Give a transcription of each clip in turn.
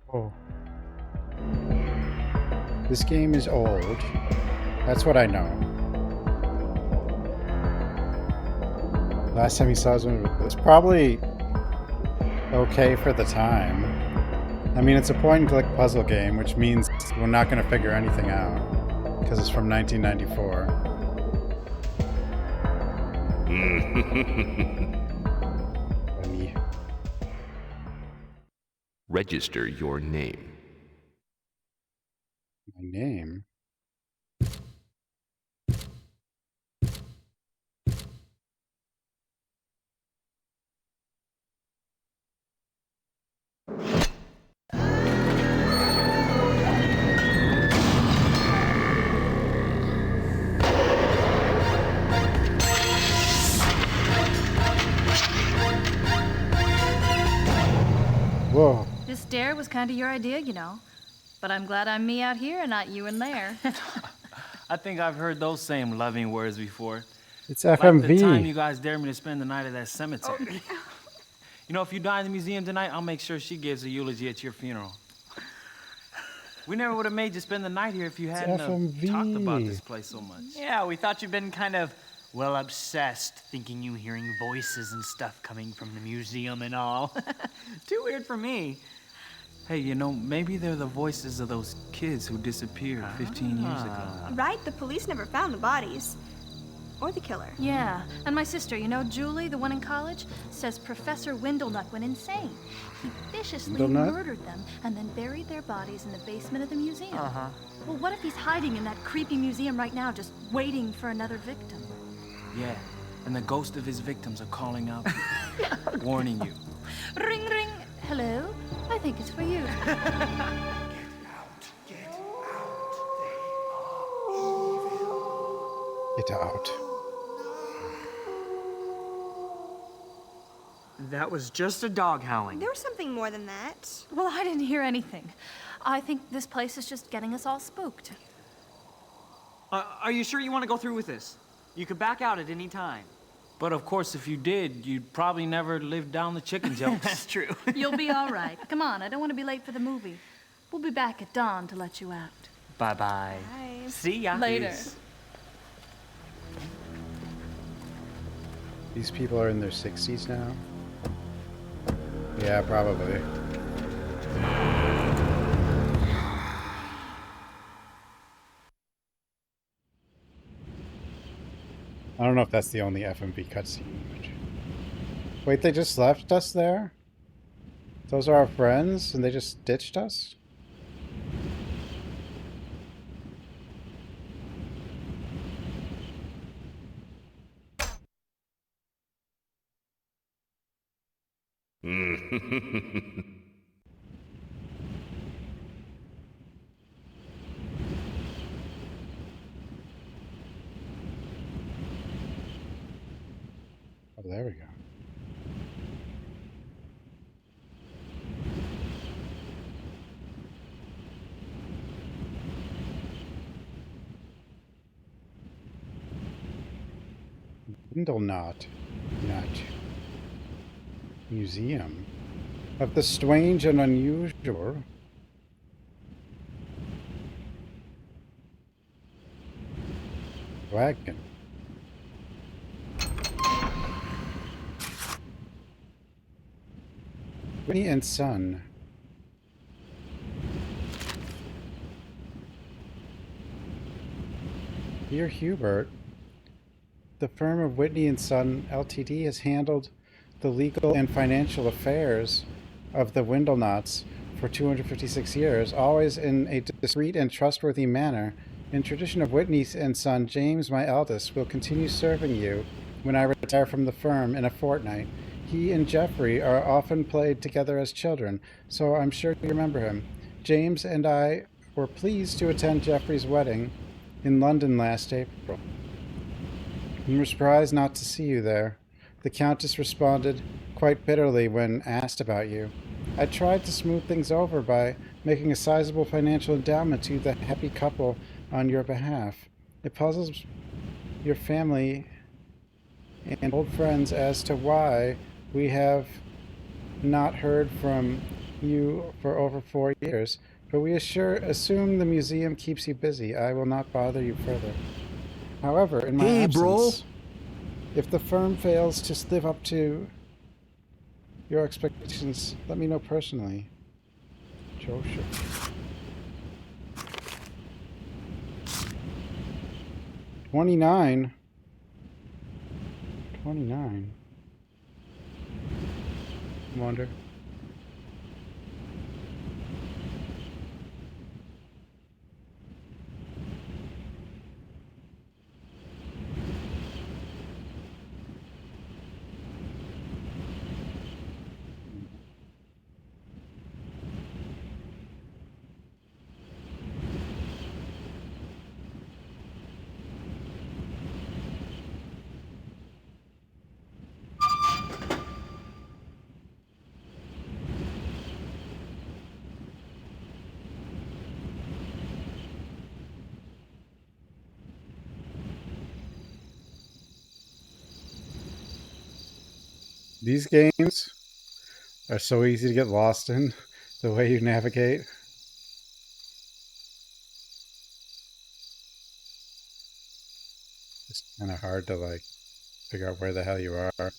Whoa. This game is old. That's what I know. Last time you saw it was probably okay for the time. I mean, it's a point-and-click puzzle game, which means we're not going to figure anything out because it's from 1994. Register your name. My name? Whoa. This stair was kind of your idea, you know. But I'm glad I'm me out here and not you in there. I think I've heard those same loving words before. It's FMV. Like the time you guys dared me to spend the night at that cemetery. You know, if you die in the museum tonight, I'll make sure she gives a eulogy at your funeral. We never would have made you spend the night here if you hadn't talked about this place so much. Yeah, we thought you'd been kind of, well, obsessed, thinking you hearing voices and stuff coming from the museum and all. Too weird for me. Hey, you know, maybe they're the voices of those kids who disappeared 15 years ago. Right, the police never found the bodies. Or the killer. Yeah, and my sister, you know, Julie, the one in college, says Professor Windlenut went insane. He viciously murdered them and then buried their bodies in the basement of the museum. Well, what if he's hiding in that creepy museum right now, just waiting for another victim? Yeah, and the ghost of his victims are calling out, warning you. Ring, ring. Hello? I think it's for you. Get out. Get out. That was just a dog howling. There was something more than that. Well, I didn't hear anything. I think this place is just getting us all spooked. Are you sure you want to go through with this? You could back out at any time. But of course, if you did, you'd probably never live down the chicken jokes. That's true. You'll be all right. Come on, I don't want to be late for the movie. We'll be back at dawn to let you out. Bye-bye. Bye. See ya. Later. Peace. These people are in their 60s now? Yeah, probably. I don't know if that's the only FMV cutscene. Wait, they just left us there? Those are our friends, and they just ditched us? Oh, there we go. Windlenut. Nut. Museum of the strange and unusual. Wagon. Whitney and Son. Dear Hubert, the firm of Whitney and Son Ltd. has handled the legal and financial affairs of the Windlenuts for 256 years, always in a discreet and trustworthy manner. In tradition of Whitney and Son, James, my eldest, will continue serving you when I retire from the firm in a fortnight. He and Jeffrey are often played together as children, so I'm sure you remember him. James and I were pleased to attend Jeffrey's wedding in London last April. We were surprised not to see you there. The Countess responded quite bitterly when asked about you. I tried to smooth things over by making a sizable financial endowment to the happy couple on your behalf. It puzzles your family and old friends as to why We have not heard from you for over 4 years, but we assume the museum keeps you busy. I will not bother you further. However, in my absence, if the firm fails to live up to your expectations, let me know personally. Joseph. 29. 29. I wonder. These games are so easy to get lost in, the way you navigate. It's kind of hard to, like, figure out where the hell you are.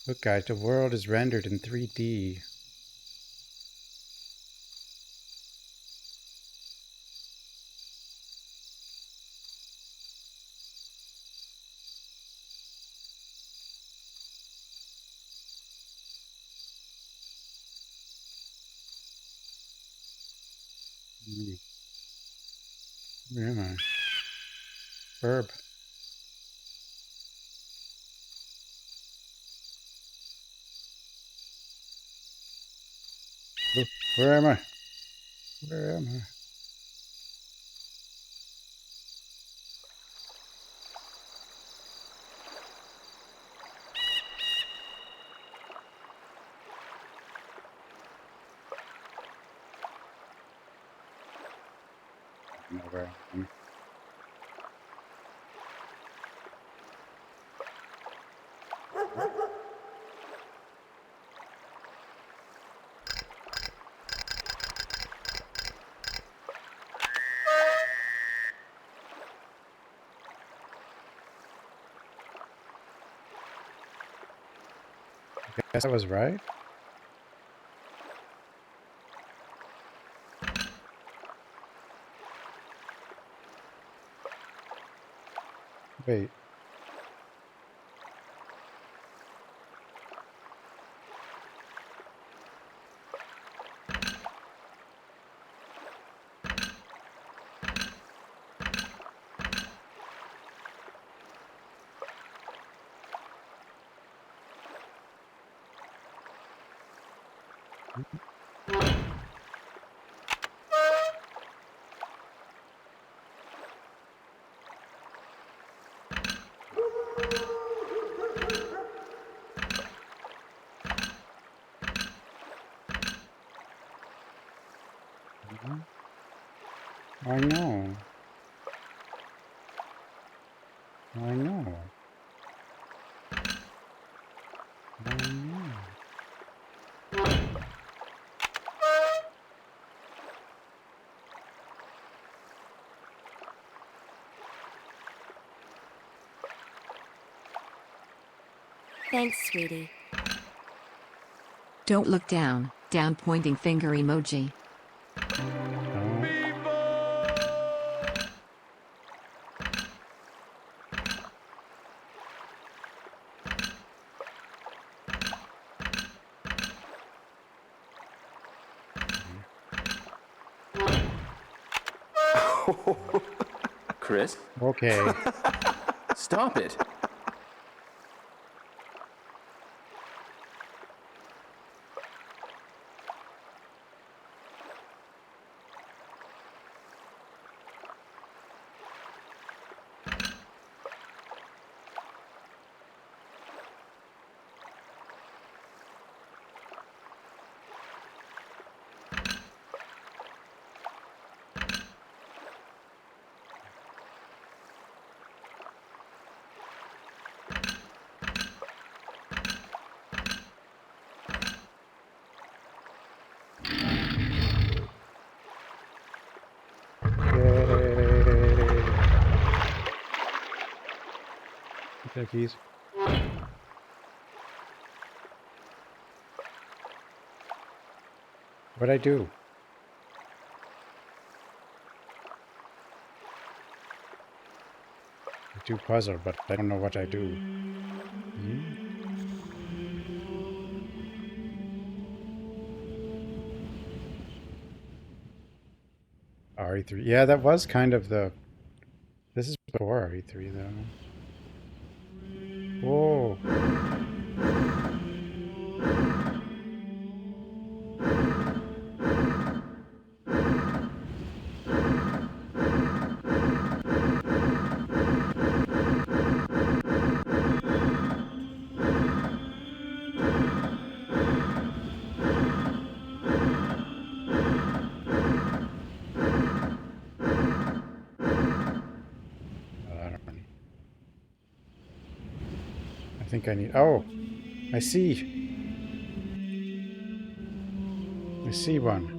Look, guys, the world is rendered in 3D. Where am I? Verb. Where am I? Where am I? I don't know where I am. I guess I was right. Wait. I know. I know. I know. Thanks, sweetie. Don't look down. Down pointing finger emoji. No. Chris? Okay. Stop it. There, keys. What'd I do? I do puzzle, but I don't know what I do. RE3. Yeah, that was kind of the... This is before RE3, though. Whoa. I think I need... Oh! I see! I see one.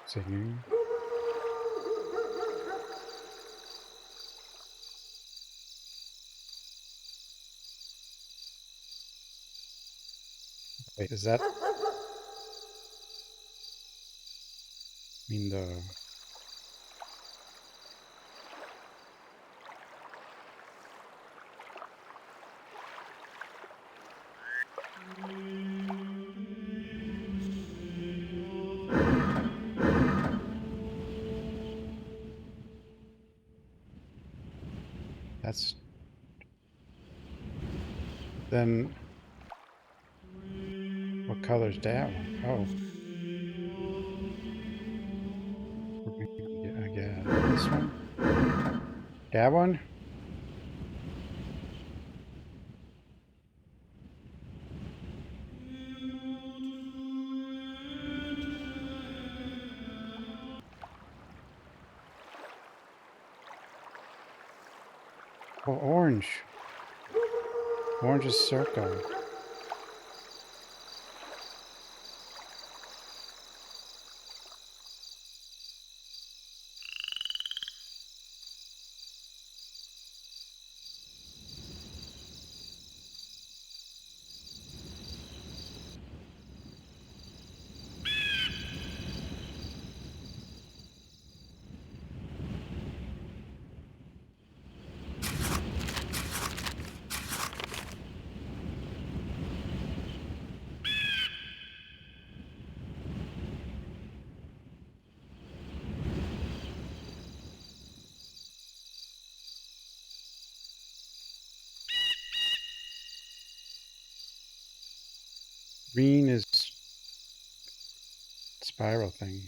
Singing. Wait, is that... I mean the... That's... Then... What color's that one? Oh. I guess. This one? That one? Oh, orange. Orange is circle. Green is spiral thing.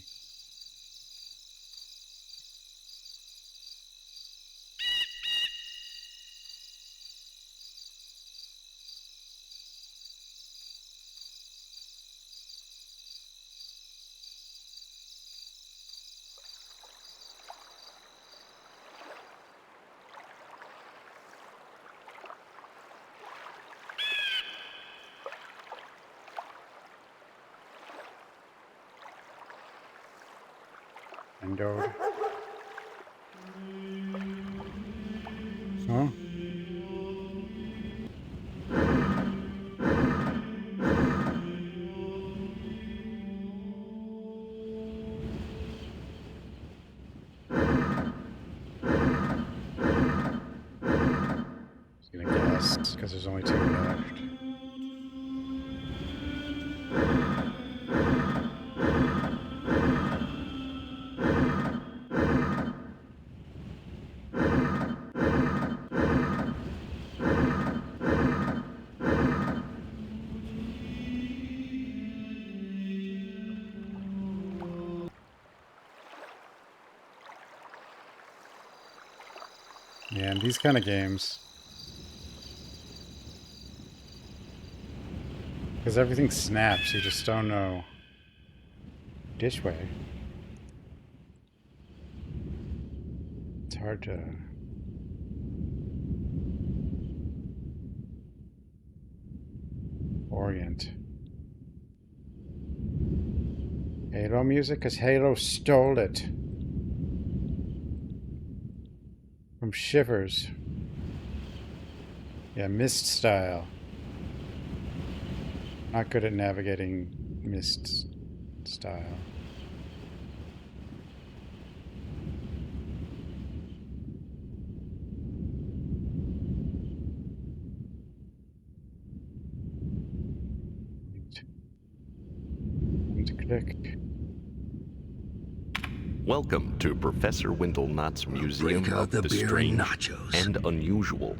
Endowed. Huh? Just gonna guess, because there's only two left. Yeah, and these kind of games. Because everything snaps, you just don't know. Dishway. It's hard to... orient. Halo music? Because Halo stole it. From Shivers. Yeah, Mist style. Not good at navigating Mist style. Click. Welcome to Professor Windlenot's Museum of the Strange and Unusual.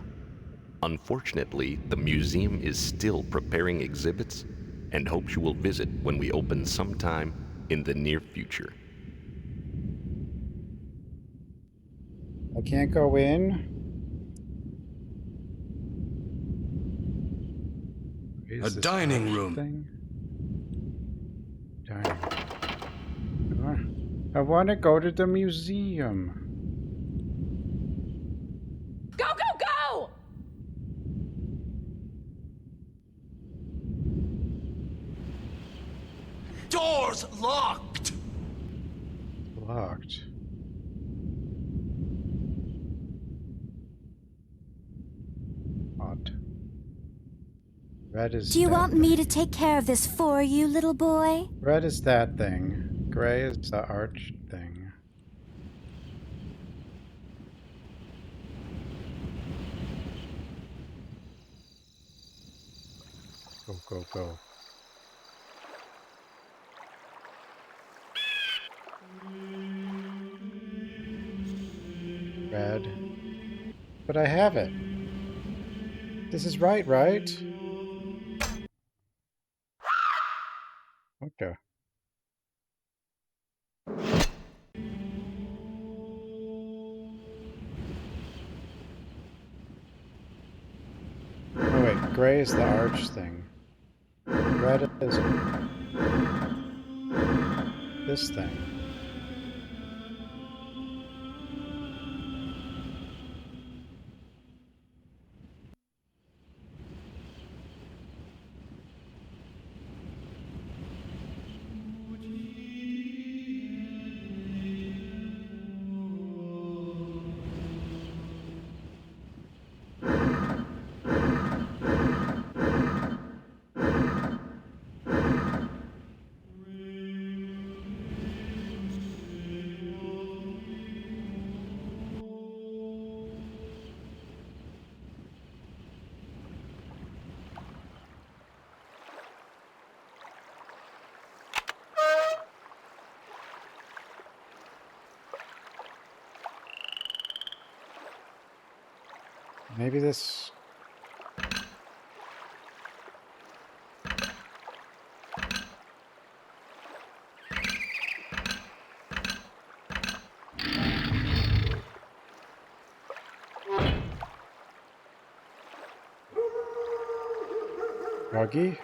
Unfortunately, the museum is still preparing exhibits and hopes you will visit when we open sometime in the near future. I can't go in. A dining room. Thing? Dining. I want to go to the museum. Go, go, go! Doors locked! Locked. Odd. Red is... Do you want me to take care of this for you, little boy? Red is that thing. Gray is the arch thing. Go, go, go. Red. But I have it. This is right, right? What the? Oh wait, gray is the arch thing. Red is this thing. Maybe this... Ruggy?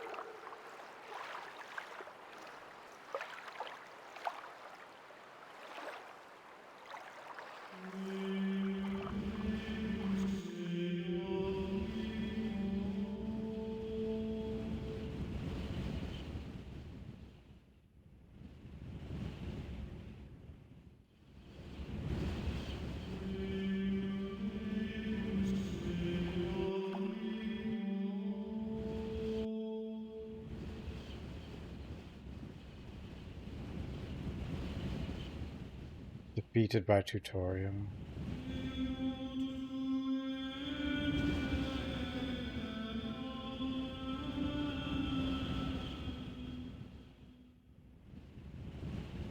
Defeated by tutorial.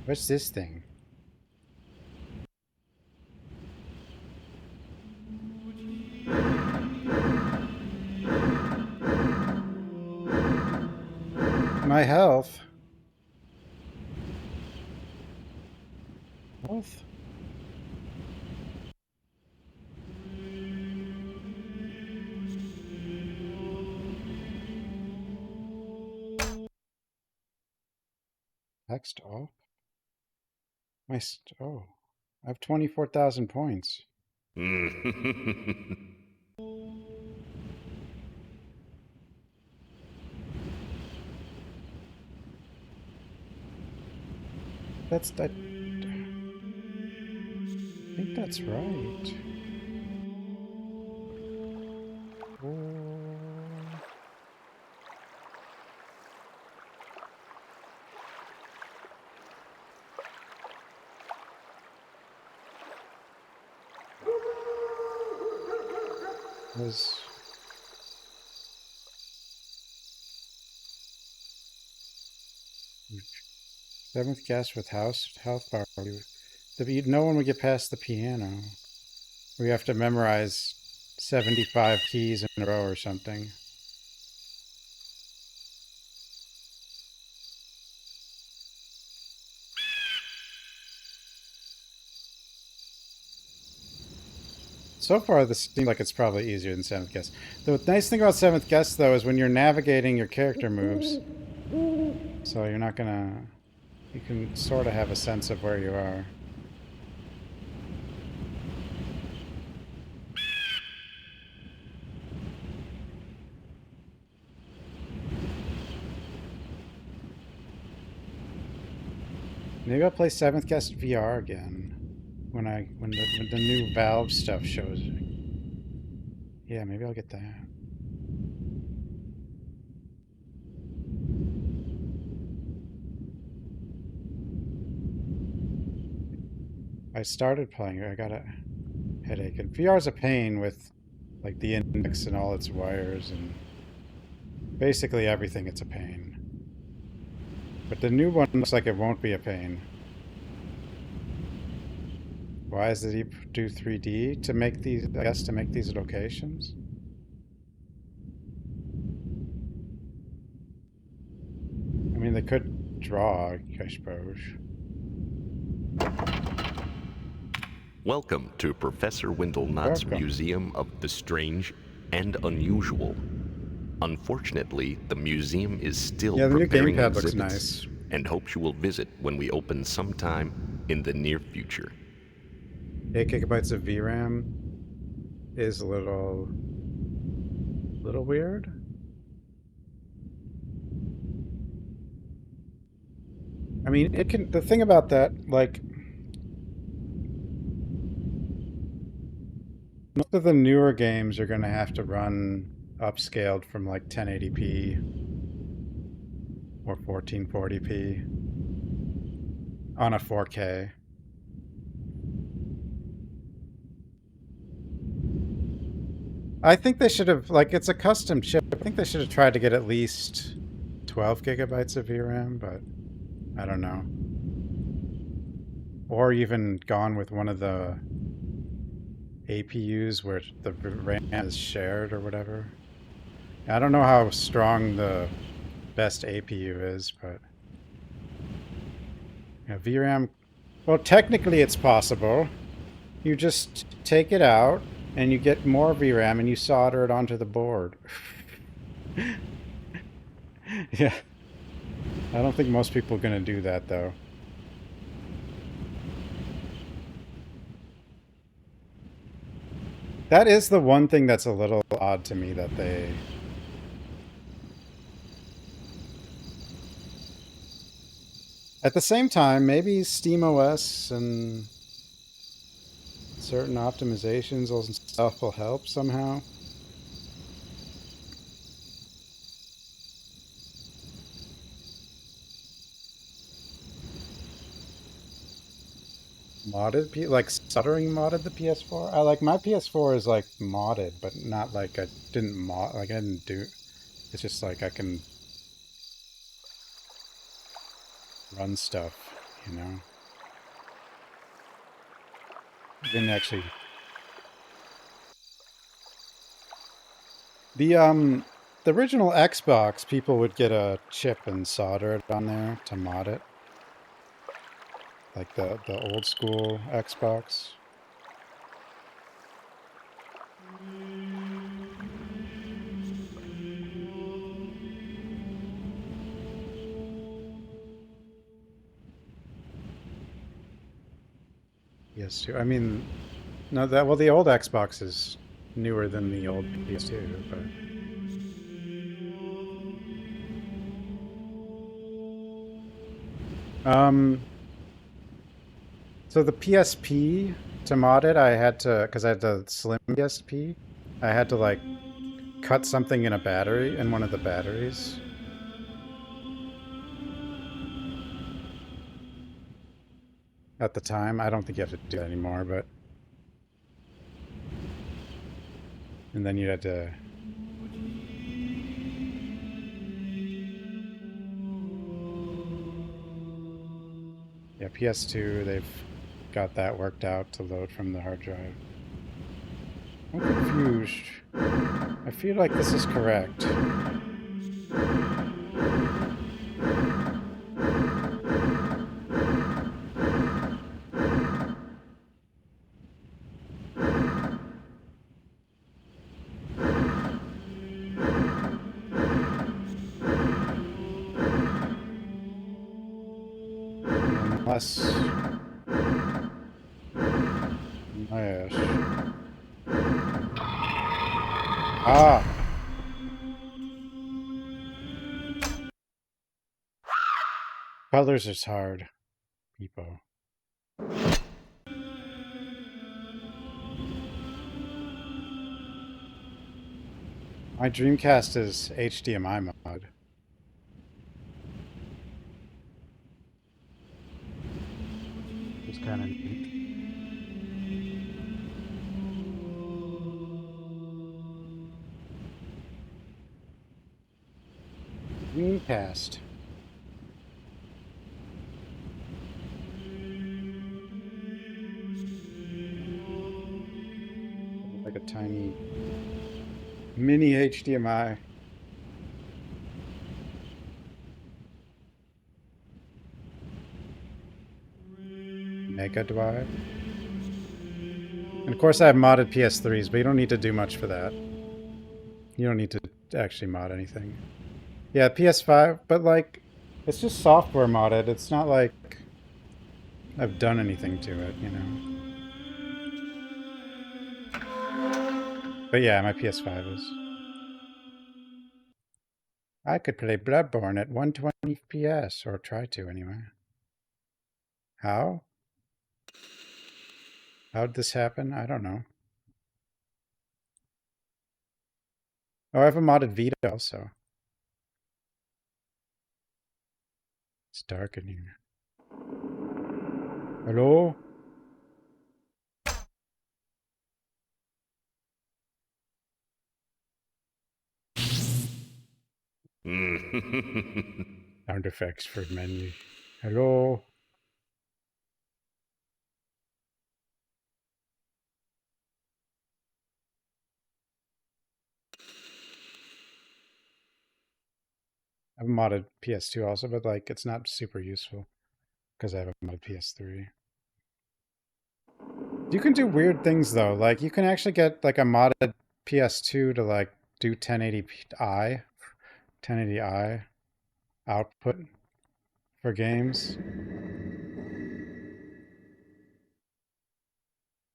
What's this thing? My health. Health? text off? Oh, I have 24,000 points. I think that's right. Was 7th guest with health bar. No one would get past the piano. We have to memorize 75 keys in a row or something. So far, this seems like it's probably easier than 7th guest. The nice thing about 7th guest, though, is when you're navigating your character moves, so you're not gonna... You can sort of have a sense of where you are. Maybe I'll play 7th guest VR again when the new Valve stuff shows. Yeah, maybe I'll get that. I started playing it. I got a headache, and VR's a pain with like the index and all its wires and basically everything. It's a pain. But the new one looks like it won't be a pain. Why does it do 3D to make these? I guess to make these locations. I mean, they could draw, I suppose. Welcome to Professor Windlenot's Museum of the Strange and Unusual. Unfortunately, the museum is still preparing exhibits nice. And hopes you will visit when we open sometime in the near future. 8 gigabytes of VRAM is a little weird. I mean, it can. The thing about that, like, most of the newer games are going to have to run upscaled from like 1080p or 1440p on a 4K. I think they should have, like, it's a custom chip. I think they should have tried to get at least 12 gigabytes of VRAM, but I don't know. Or even gone with one of the APUs where the RAM is shared or whatever. I don't know how strong the best APU is, but yeah, VRAM. Well, technically it's possible. You just take it out and you get more VRAM and you solder it onto the board. Yeah. I don't think most people are going to do that, though. That is the one thing that's a little odd to me, that they... At the same time, maybe SteamOS and certain optimizations and stuff will help somehow. Modded, like stuttering modded the PS4. I like my PS4 is like modded, but not like I didn't mod, like I didn't do. It's just like I can run stuff, you know. I didn't actually. The original Xbox, people would get a chip and solder it on there to mod it. Like the old school Xbox. PS2. I mean, no, well, the old Xbox is newer than the old PS2, but. So the PSP, to mod it, I had to, because I had the slim PSP, I had to like cut something in one of the batteries. At the time, I don't think you have to do that anymore, but. And then you had to. Yeah, PS2, they've got that worked out to load from the hard drive. I'm confused. I feel like this is correct. Unless... Yes. Ah! Colors is hard, people. My Dreamcast is HDMI mod. It's kind of neat. Dreamcast. Like a tiny mini HDMI. Mega Drive. And of course I have modded PS3s, but you don't need to do much for that. You don't need to actually mod anything. Yeah, PS5, but like, it's just software modded. It's not like I've done anything to it, you know? But yeah, my PS5 is. I could play Bloodborne at 120 FPS, or try to anyway. How? How'd this happen? I don't know. Oh, I have a modded Vita also. It's dark in here. Hello? Sound effects for menu. Hello? I've modded PS2 also, but like it's not super useful because I have a modded PS3. You can do weird things though. Like you can actually get like a modded PS2 to like do 1080i output for games.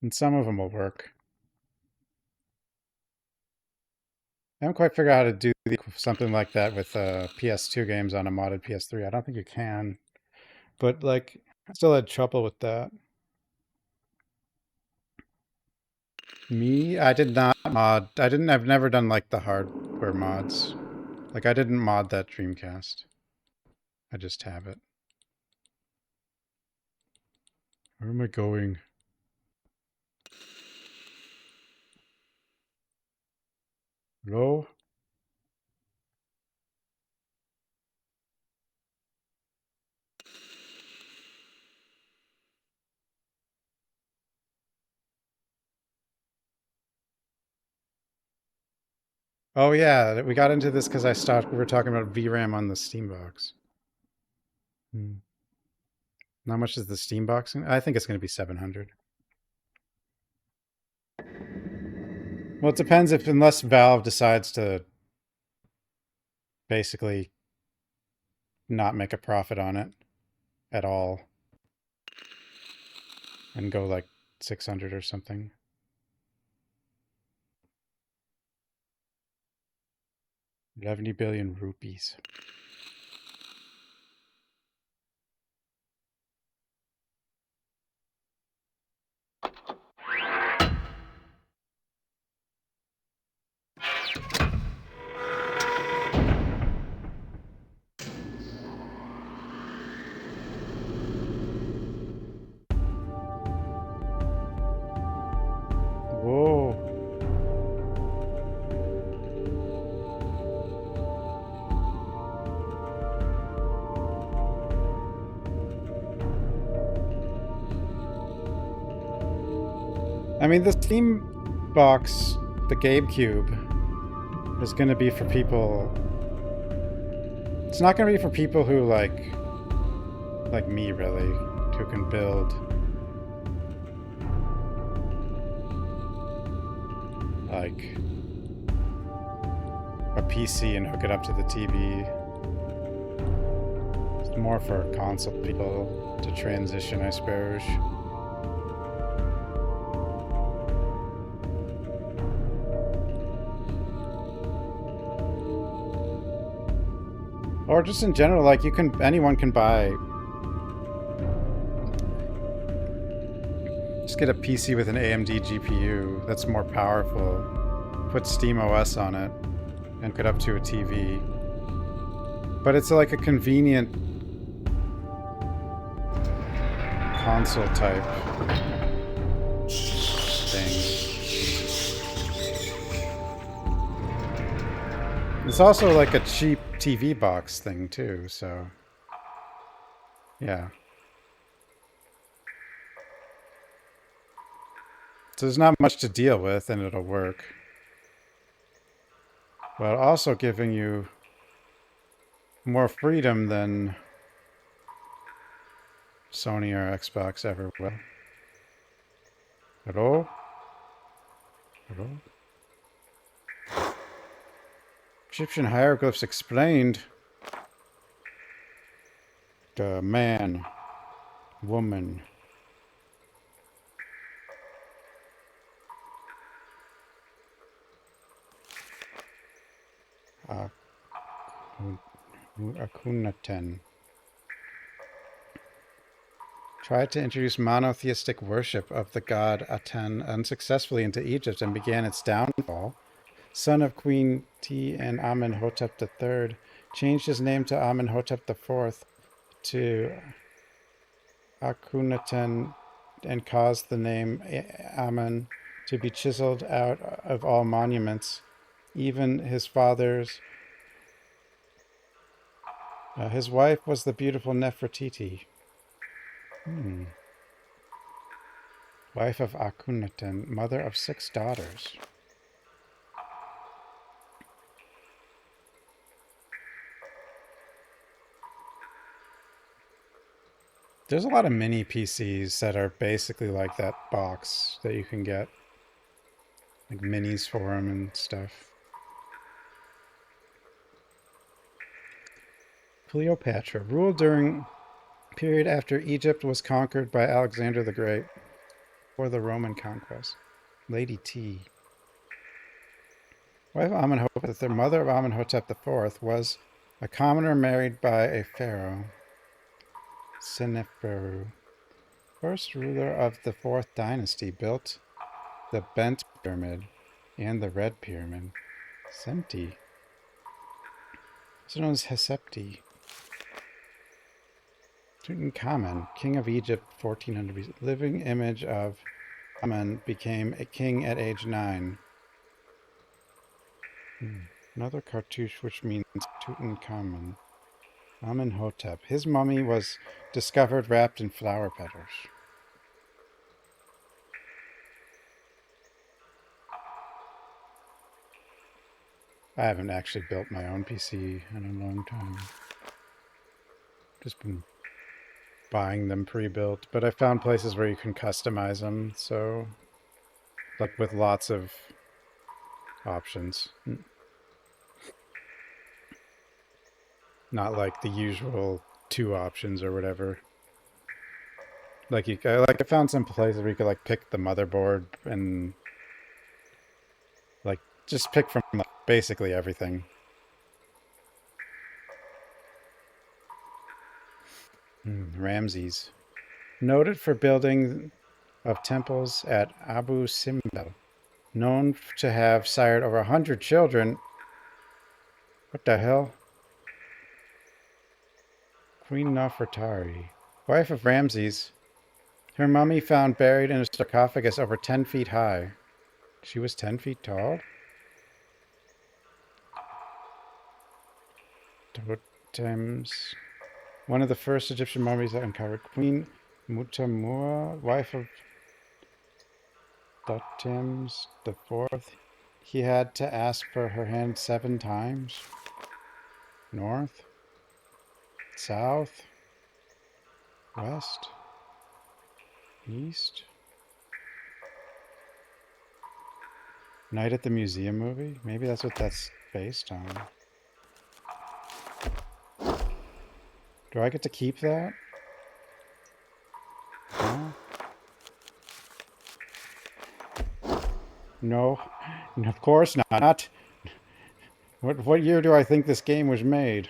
And some of them will work. I haven't quite figured out how to do something like that with PS2 games on a modded PS3. I don't think you can. But like, I still had trouble with that. Me, I did not mod. I've never done like the hardware mods. Like I didn't mod that Dreamcast. I just have it. Where am I going? Hello? Oh yeah, we got into this because we were talking about VRAM on the Steambox. How much is the Steambox? I think it's going to be 700. Well, it depends unless Valve decides to basically not make a profit on it at all and go like 600 or something. $11 billion rupees. Whoa. I mean, this theme box, the GameCube, is going to be for people... It's not going to be for people who, like me, really, who can build... like a PC and hook it up to the TV. It's more for console people to transition, I suppose. Or just in general, like anyone can buy. Just get a PC with an AMD GPU that's more powerful, put SteamOS on it, and hook it up to a TV. But it's like a convenient console type thing. It's also like a cheap TV box thing too, so yeah. So there's not much to deal with, and it'll work. While also giving you more freedom than Sony or Xbox ever will. Hello? Hello? Egyptian hieroglyphs explained. The man, woman. Akhenaten tried to introduce monotheistic worship of the god Aten unsuccessfully into Egypt and began its downfall. Son of Queen T and Amenhotep III, changed his name to Amenhotep IV to Akhenaten and caused the name Amen to be chiseled out of all monuments, even his father's. His wife was the beautiful Nefertiti. Wife of Akhenaten, mother of 6 daughters. There's a lot of mini PCs that are basically like that box that you can get. Like minis for them and stuff. Cleopatra ruled during period after Egypt was conquered by Alexander the Great, or the Roman conquest. Lady T. Wife of Amenhotep, the mother of Amenhotep IV, was a commoner married by a pharaoh, Seneferu. First ruler of the 4th dynasty, built the Bent Pyramid and the Red Pyramid. Semti. Also known as Hesepti. Tutankhamun, king of Egypt, 1400 BC. Living image of Amen, became a king at age 9. Another cartouche, which means Tutankhamun. Amenhotep. His mummy was discovered wrapped in flower petals. I haven't actually built my own PC in a long time. Just been buying them pre-built, but I found places where you can customize them, so like with lots of options. Not like the usual 2 options or whatever. Like I found some places where you could like pick the motherboard and like just pick from like, basically everything. Ramses, noted for building of temples at Abu Simbel, known to have sired over 100 children. What the hell? Queen Nefertari, wife of Ramses. Her mummy found buried in a sarcophagus over 10 feet high. She was 10 feet tall? Totems. One of the first Egyptian mummies that uncovered. Queen Mutamua, wife of Totems the fourth. He had to ask for her hand 7 times. North. South. West. East. Night at the Museum movie? Maybe that's what that's based on. Do I get to keep that? No. No, of course not. What year do I think this game was made?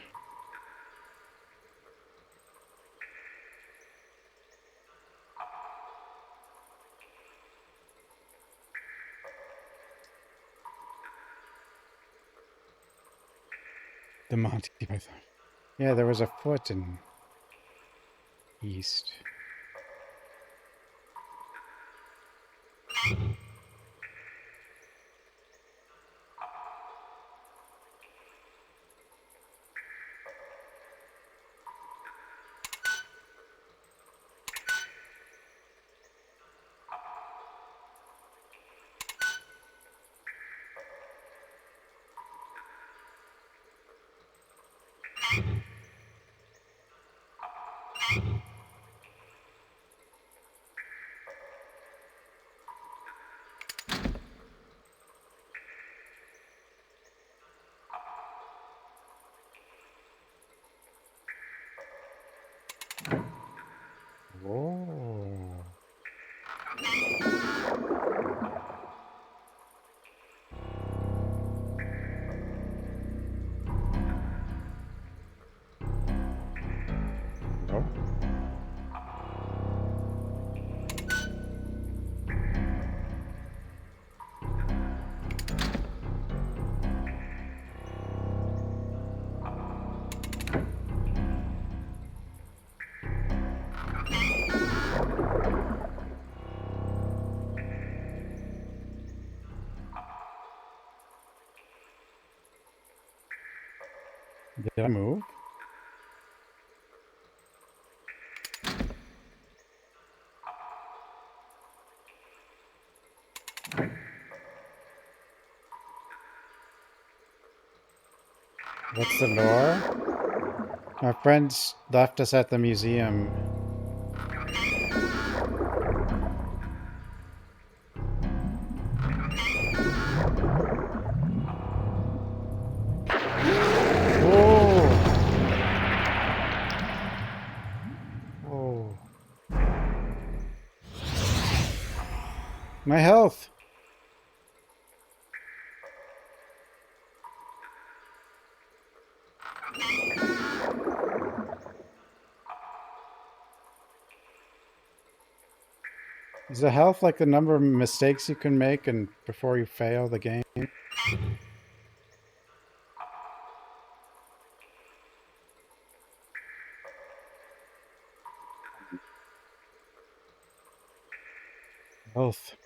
The Monty Python. Yeah, there was a foot in East. Whoa. No. Did I move? What's the lore? My friends left us at the museum. My health. Is the health like the number of mistakes you can make and before you fail the game? Health.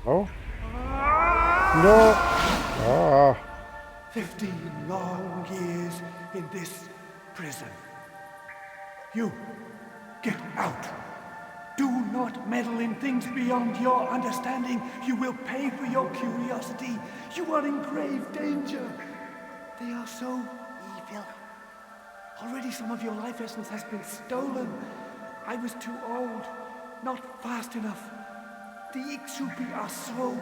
Oh? No! Oh. 15 long years in this prison. You, get out. Do not meddle in things beyond your understanding. You will pay for your curiosity. You are in grave danger. They are so evil. Already some of your life essence has been stolen. I was too old, not fast enough. The Ixupi are so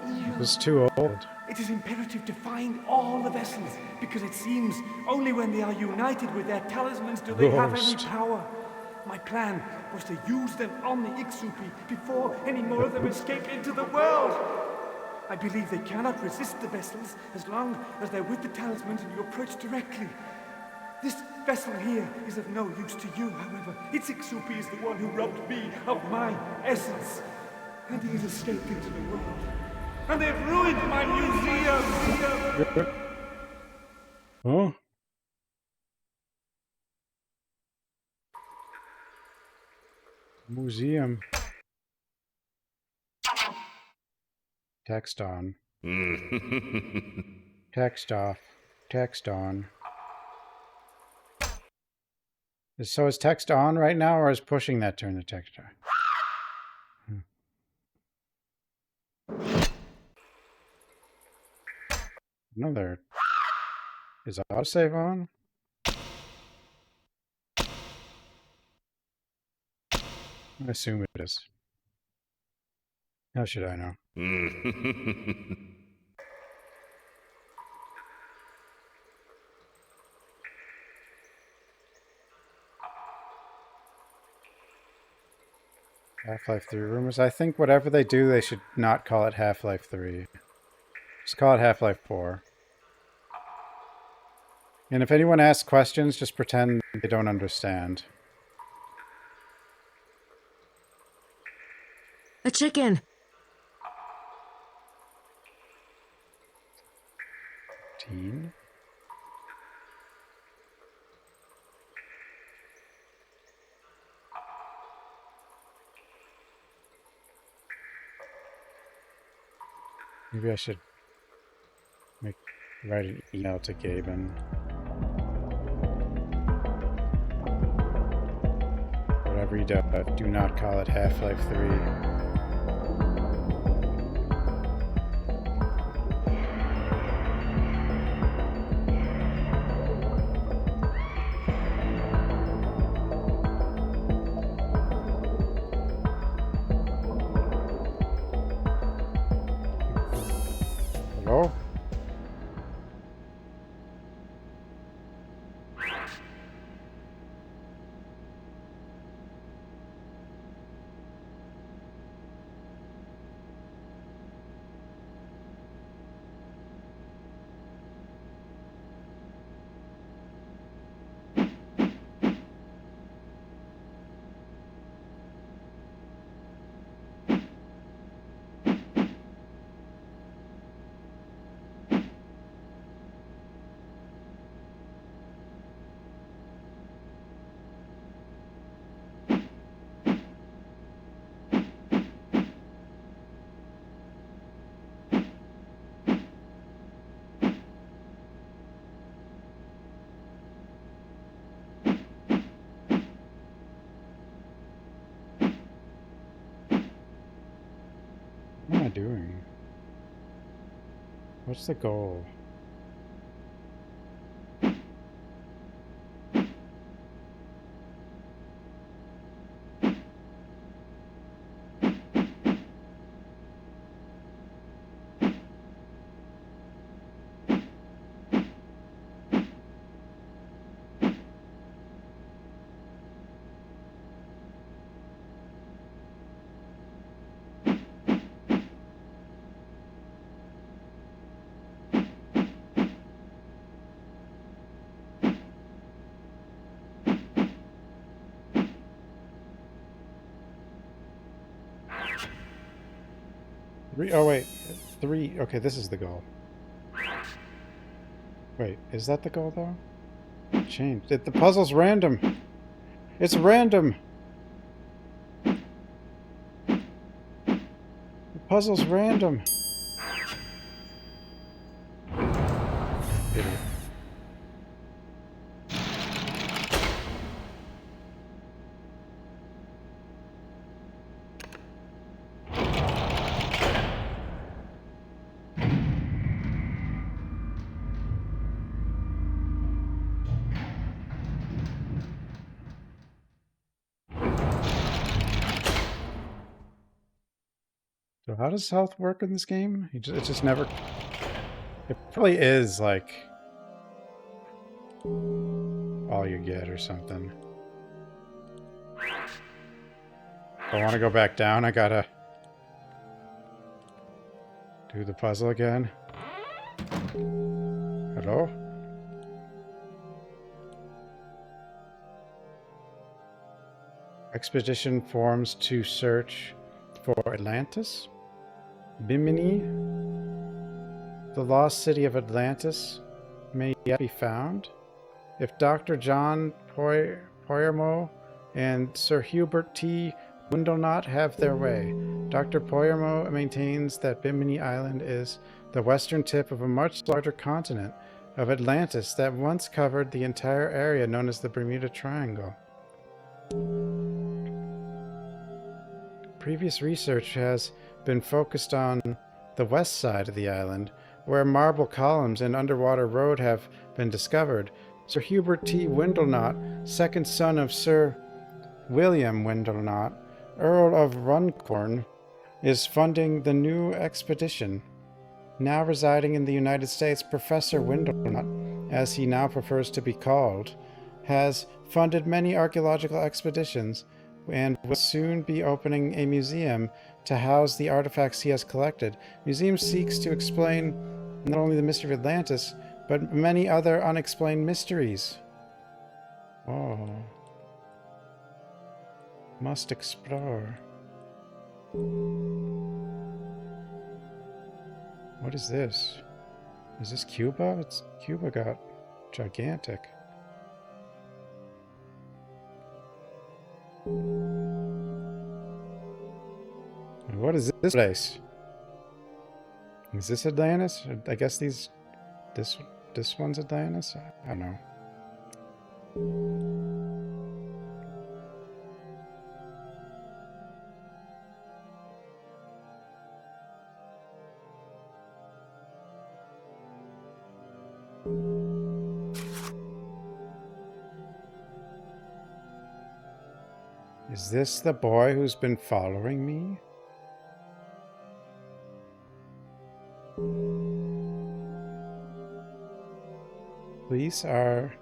evil. It was too old. It is imperative to find all the vessels, because it seems only when they are united with their talismans do they have any power. My plan was to use them on the Ixupi before any more of them escape into the world. I believe they cannot resist the vessels as long as they're with the talismans and you approach directly. This vessel here is of no use to you, however. Its Ixupi is the one who robbed me of my essence. And he has escaped into the world. And they've ruined my museum! Oh? Museum. Text on. Text off. Text on. So is text on right now, or is pushing that turn to text on? No, there. Is autosave on? I assume it is. How should I know? Half-Life 3 rumors. I think whatever they do, they should not call it Half-Life 3. Just call it Half-Life 4. And if anyone asks questions, just pretend they don't understand. A chicken. Teen? Maybe I should write an email to Gaben. Whatever he does, do not call it Half-Life 3. Hello? What am I doing? What's the goal? Oh wait, 3. Okay, this is the goal. Wait, is that the goal though? It changed. The puzzle's random. It's random. The puzzle's random. Idiot. So how does health work in this game? It just never... It probably is, like, all you get or something. If I want to go back down, I gotta do the puzzle again. Hello? Expedition forms to search for Atlantis? Bimini? The lost city of Atlantis may yet be found? If Dr. John Poyermo and Sir Hubert T. Windlenot have their way, Dr. Poyermo maintains that Bimini Island is the western tip of a much larger continent of Atlantis that once covered the entire area known as the Bermuda Triangle. Previous research has been focused on the west side of the island, where marble columns and underwater road have been discovered. Sir Hubert T. Windlenot, second son of Sir William Windlenot, Earl of Runcorn, is funding the new expedition. Now residing in the United States, Professor Windlenot, as he now prefers to be called, has funded many archaeological expeditions and will soon be opening a museum to house the artifacts he has collected. Museum seeks to explain not only the mystery of Atlantis, but many other unexplained mysteries. Oh. Must explore. What is this? Is this Cuba? Cuba got gigantic. And what is this place? Is this Atlantis? I guess this one's Atlantis? I don't know. Is this the boy who's been following me? Police are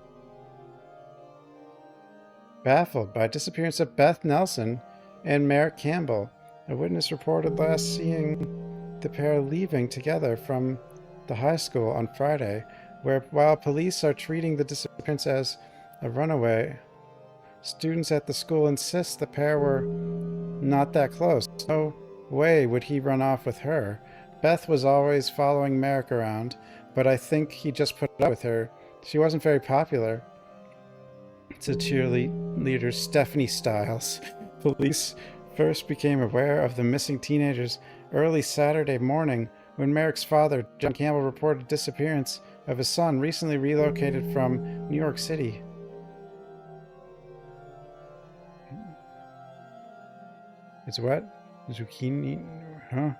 baffled by disappearance of Beth Nelson and Merrick Campbell. A witness reported last seeing the pair leaving together from the high school on Friday, while police are treating the disappearance as a runaway. Students at the school insist the pair were not that close. No way would he run off with her. Beth was always following Merrick around, but I think he just put up with her. She wasn't very popular, said cheerleader Stephanie Stiles. Police first became aware of the missing teenagers early Saturday morning when Merrick's father, John Campbell, reported disappearance of his son, recently relocated from New York City. It's what? Zucchini? Huh?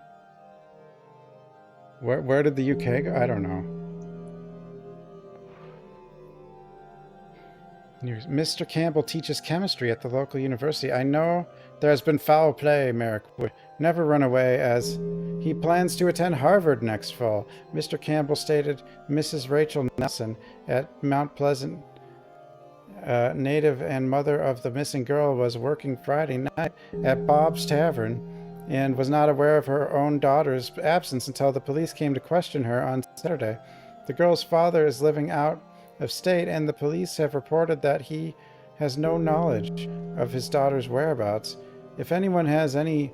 Where did the UK go? I don't know. Mr. Campbell teaches chemistry at the local university. I know there has been foul play. Merrick would never run away, as he plans to attend Harvard next fall. Mr. Campbell stated Mrs. Rachel Nelson at Mount Pleasant, native and mother of the missing girl, was working Friday night at Bob's Tavern and was not aware of her own daughter's absence until the police came to question her on Saturday. The girl's father is living out of state, and the police have reported that he has no knowledge of his daughter's whereabouts. If anyone has any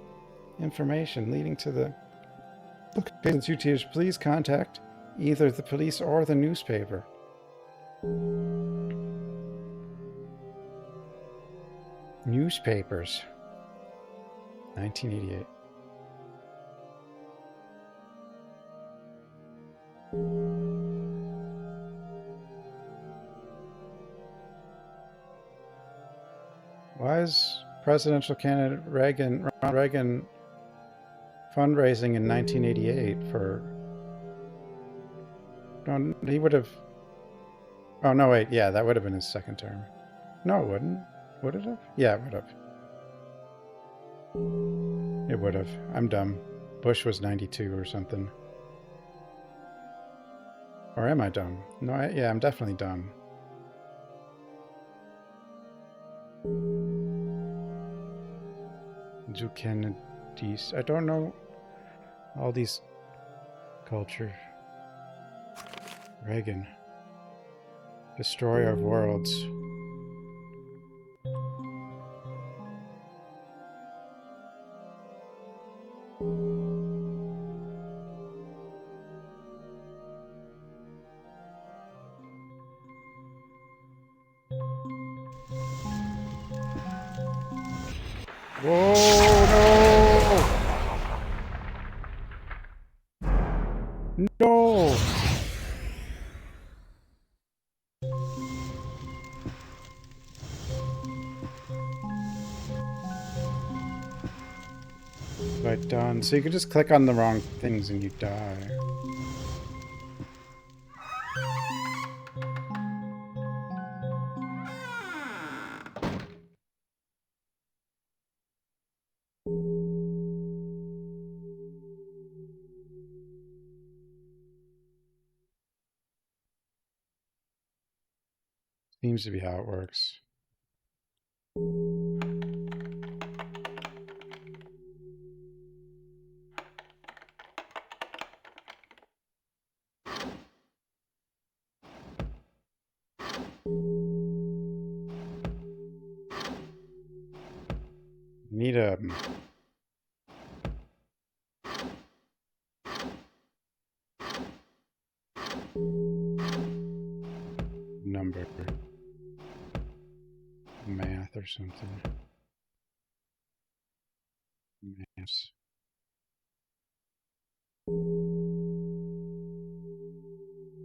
information leading to the locations, please contact either the police or the newspaper. Newspapers. 1988. Why is presidential candidate Ronald Reagan fundraising in 1988 for... No, he would have... Oh, no, wait. Yeah, that would have been his second term. No, it wouldn't. Would it have? Yeah, it would have. It would have. I'm dumb. Bush was 92 or something. Or am I dumb? No, yeah, I'm definitely dumb. Kennedys. I don't know all these culture. Reagan. Destroyer of worlds. Whoa, no! No! Right done. So you can just click on the wrong things and you die. Seems to be how it works. Need a number. Math or something. Maths.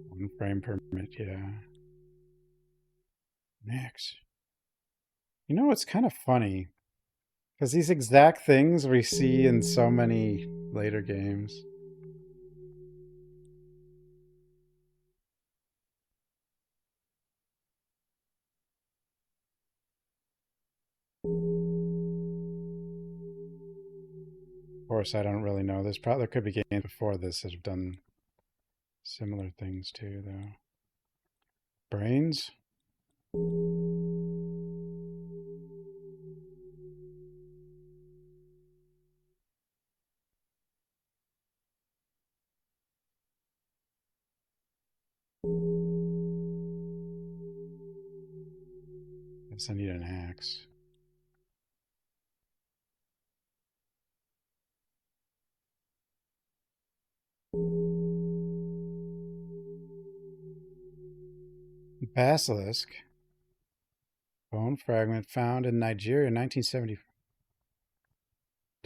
One frame per minute, yeah. Next. You know, it's kind of funny. Because these exact things we see in so many later games. Of course, I don't really know. There could be games before this that have done similar things too, though. Brains? Guess I need an axe. Basilisk. Bone fragment found in Nigeria in 1970.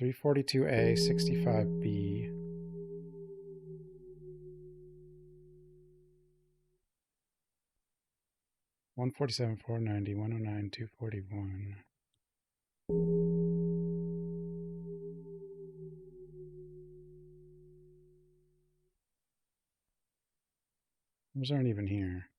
342A, 65B. 147, 490, 109, 241. Those aren't even here.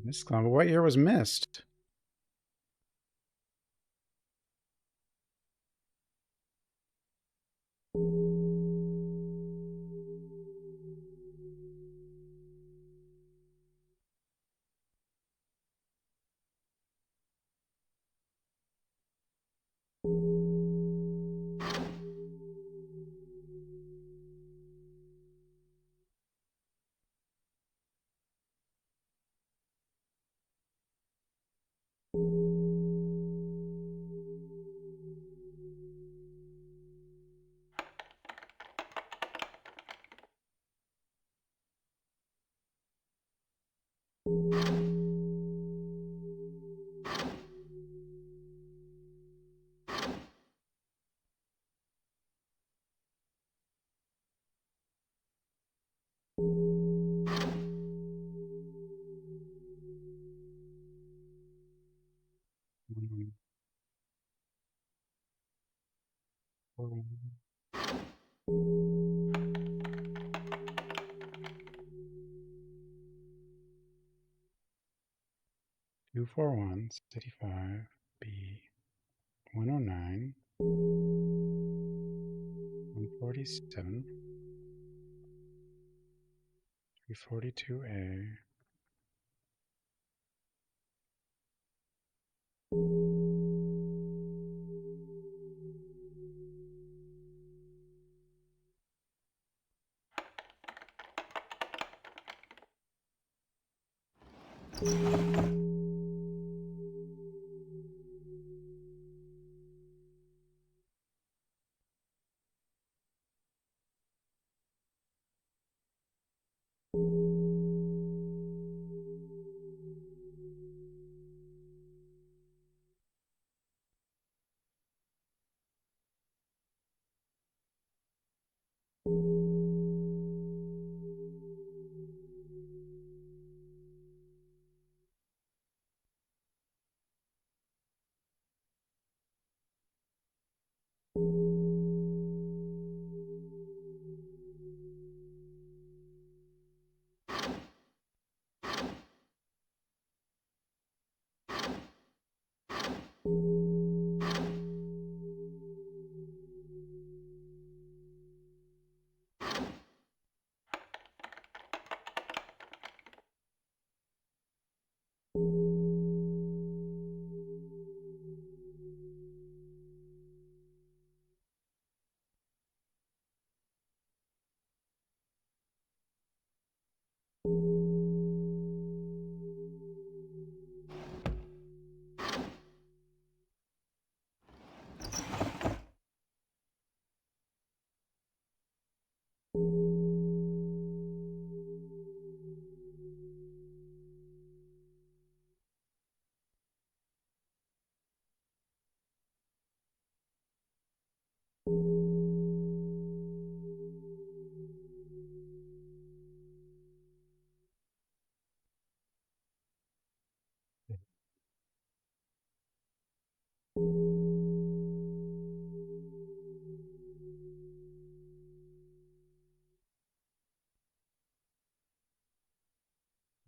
This clown, what year was missed? Two 4-1s, 85, B, 109, 147, 342A.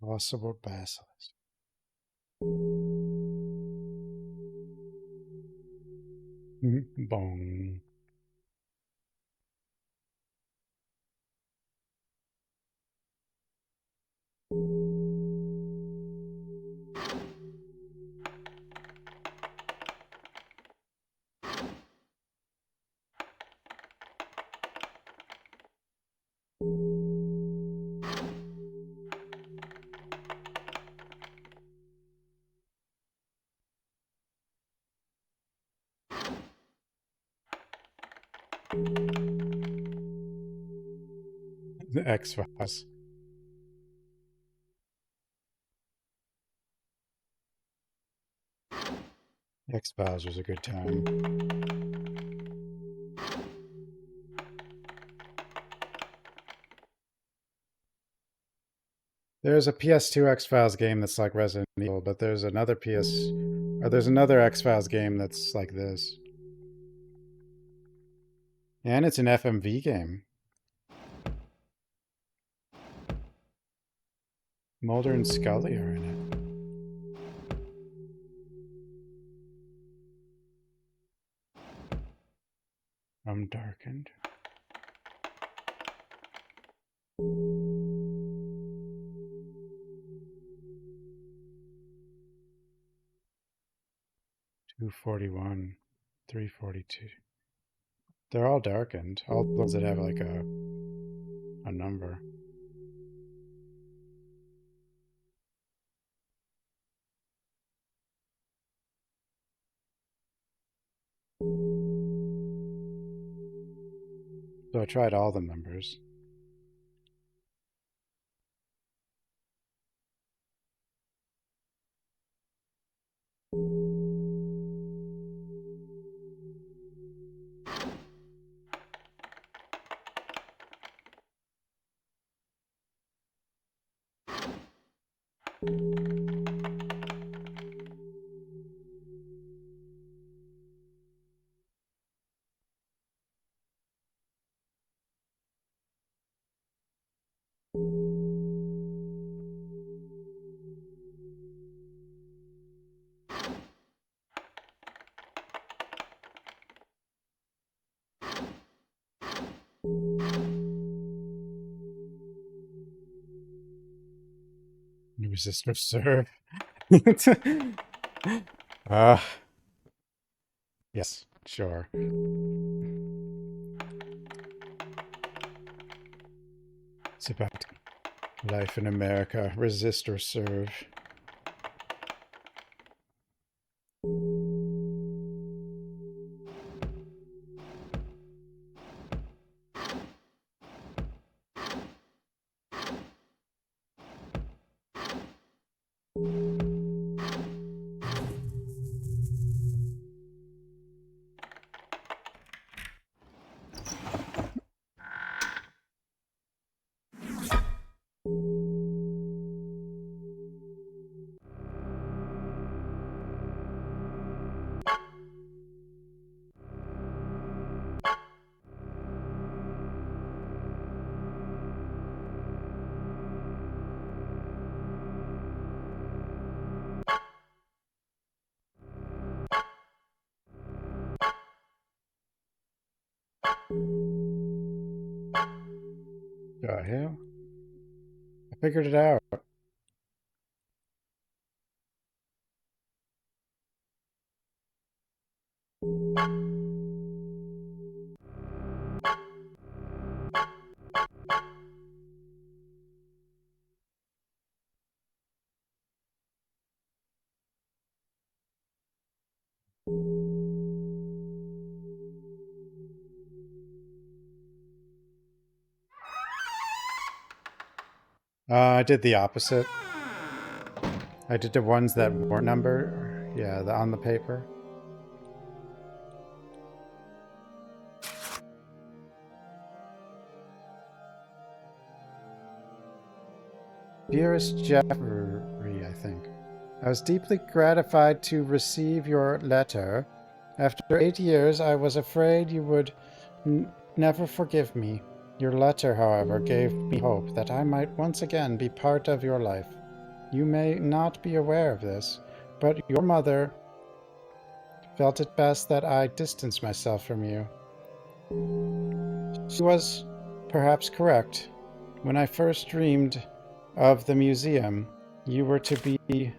Possible basilisk. Bong. The X-Files. X-Files was a good time. There's a PS2 X-Files game that's like Resident Evil, but there's another there's another X-Files game that's like this. And it's an FMV game. Mulder and Scully are in it. Darkened. $241, $342. They're all darkened. All the ones that have like a number. So I tried all the numbers. Resist or serve. Yes, sure. It's about life in America. Resist or serve. The hell? I figured it out. I did the opposite. I did the ones that were numbered. Yeah, on the paper. Dearest Jeffrey, I think. I was deeply gratified to receive your letter. After 8 years, I was afraid you would never forgive me. Your letter, however, gave me hope that I might once again be part of your life. You may not be aware of this, but your mother felt it best that I distance myself from you. She was perhaps correct. When I first dreamed of the museum, you were to be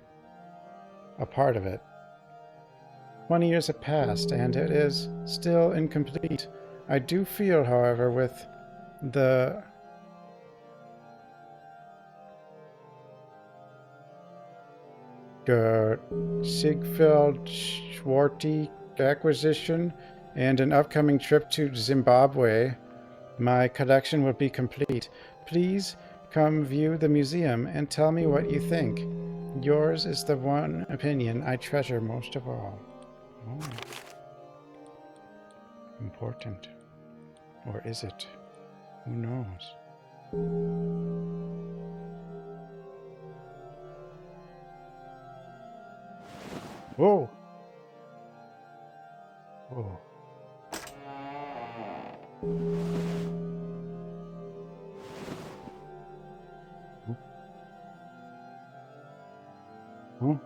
a part of it. 20 years have passed, and it is still incomplete. I do feel, however, with the Ziegfeld Schwarty acquisition and an upcoming trip to Zimbabwe, my collection will be complete. Please come view the museum and tell me what you think. Yours is the one opinion I treasure most of all. Oh. Important. Or is it? Who knows? Whoa! Whoa. Huh?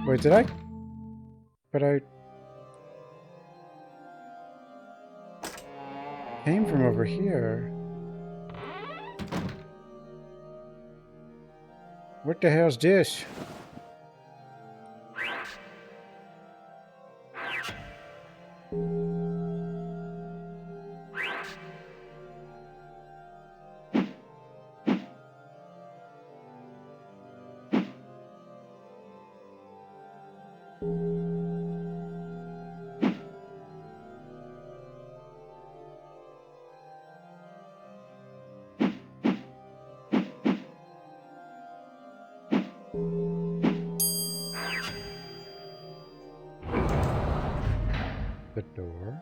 Wait, did I? But I came from over here. What the hell's this? the door.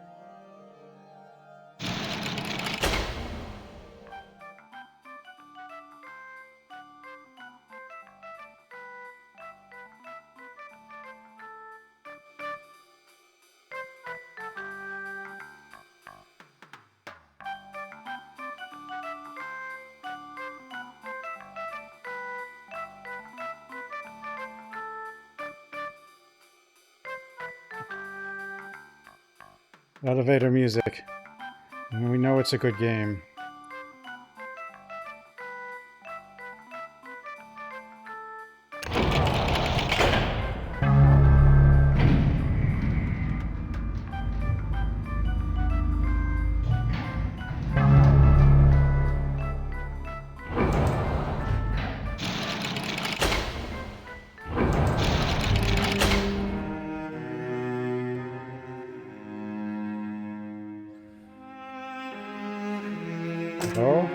Elevator music. We know it's a good game. Oh?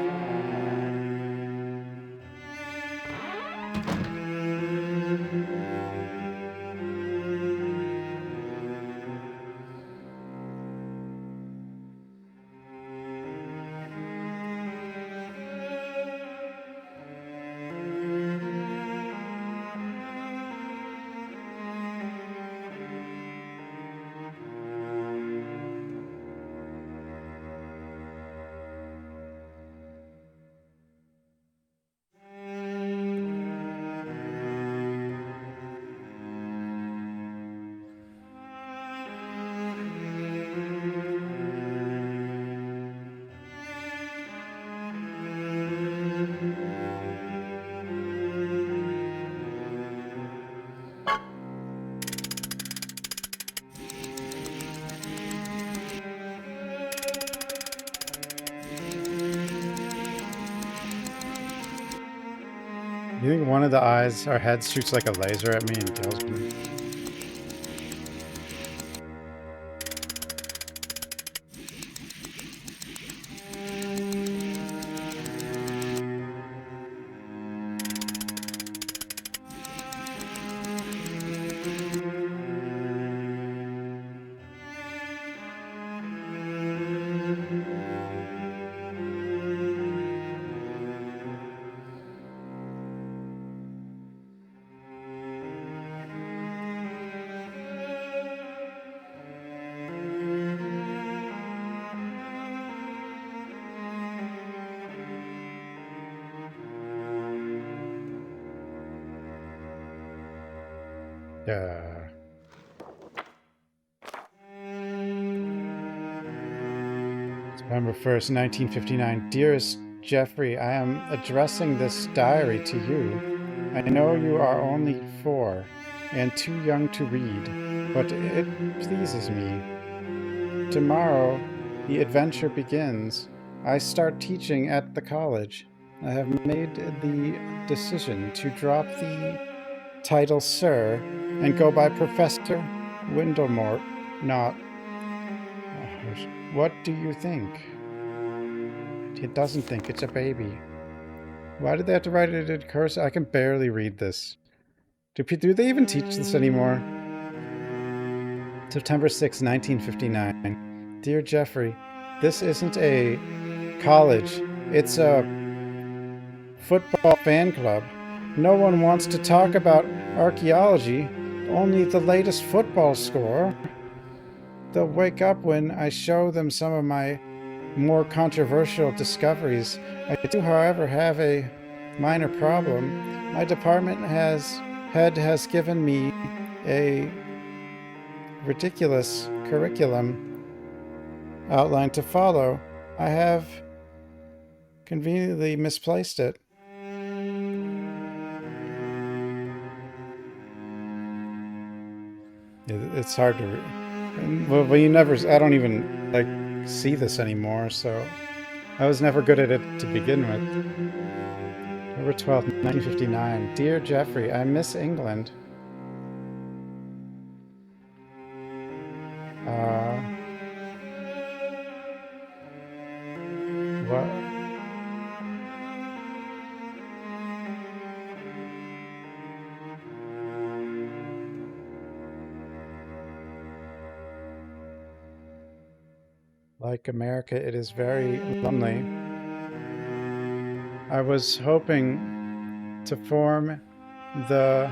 You think one of the eyes or heads shoots like a laser at me and kills me? September 1st, 1959. Dearest Jeffrey, I am addressing this diary to you. I know you are only 4 and too young to read, but it pleases me. Tomorrow, the adventure begins. I start teaching at the college. I have made the decision to drop the title Sir and go by Professor Windlemore, not... What do you think? It doesn't think, it's a baby. Why did they have to write it in cursive? I can barely read this. Do they even teach this anymore? September 6, 1959. Dear Jeffrey, this isn't a college. It's a football fan club. No one wants to talk about archaeology, only the latest football score. They'll wake up when I show them some of my more controversial discoveries. I do, however, have a minor problem. My department head has given me a ridiculous curriculum outline to follow. I have conveniently misplaced it. It's hard to... Well, you never... I don't even, like, see this anymore, so... I was never good at it to begin with. October 12th, 1959. Dear Jeffrey, I miss England. What? Like America, it is very lonely. I was hoping to form the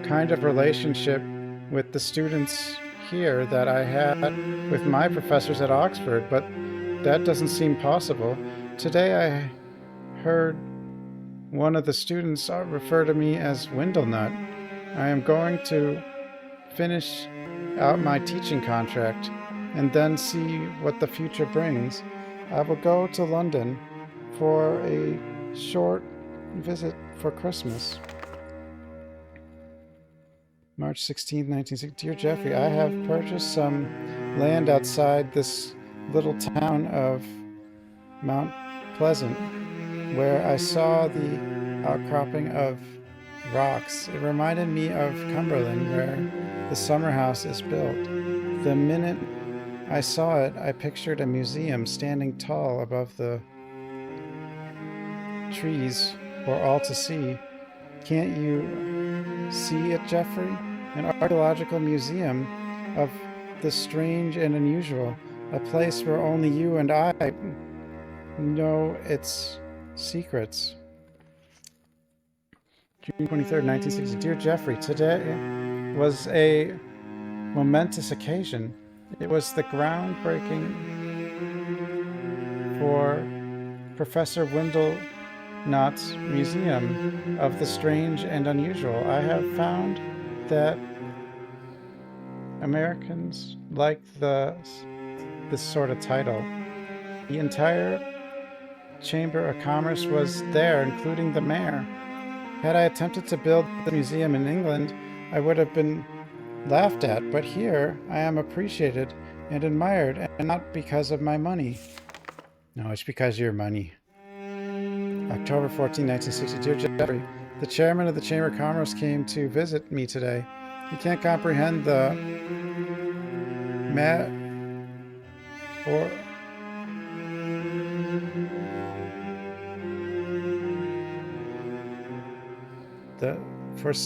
kind of relationship with the students here that I had with my professors at Oxford, but that doesn't seem possible. Today I heard one of the students refer to me as Windlenut. I am going to finish out my teaching contract and then see what the future brings. I will go to London for a short visit for Christmas. March 16th, 1960. Dear Jeffrey, I have purchased some land outside this little town of Mount Pleasant, where I saw the outcropping of rocks. It reminded me of Cumberland, where the summer house is built. The minute I saw it, I pictured a museum standing tall above the trees for all to see. Can't you see it, Jeffrey? An archaeological museum of the strange and unusual, a place where only you and I know its secrets. June 23rd, 1960. Dear Jeffrey, today was a momentous occasion. It was the groundbreaking for Professor Windlenot's Museum of the Strange and Unusual. I have found that Americans like this sort of title. The entire Chamber of Commerce was there, including the mayor. Had I attempted to build the museum in England, I would have been laughed at, but here I am appreciated and admired, and not because of my money. No, it's because of your money. October 14, 1960. Dear Jeffrey, the chairman of the Chamber of Commerce came to visit me today. He can't comprehend the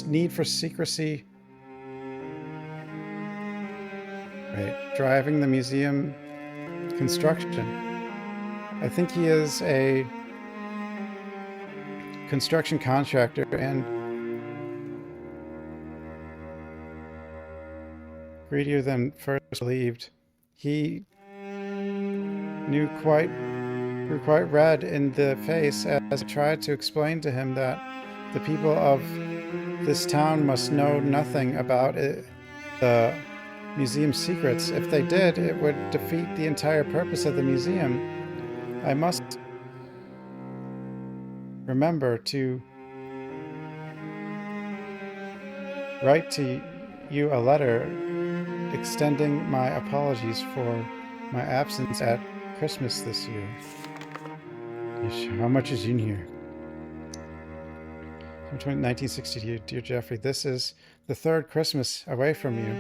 need for secrecy, driving the museum construction. I think he is a construction contractor and greedier than first believed. He grew quite red in the face as I tried to explain to him that the people of this town must know nothing about the museum's secrets. If they did, it would defeat the entire purpose of the museum. I must remember to write to you a letter extending my apologies for my absence at Christmas this year. How much is in here? 1960. Dear Jeffrey, this is the third Christmas away from you.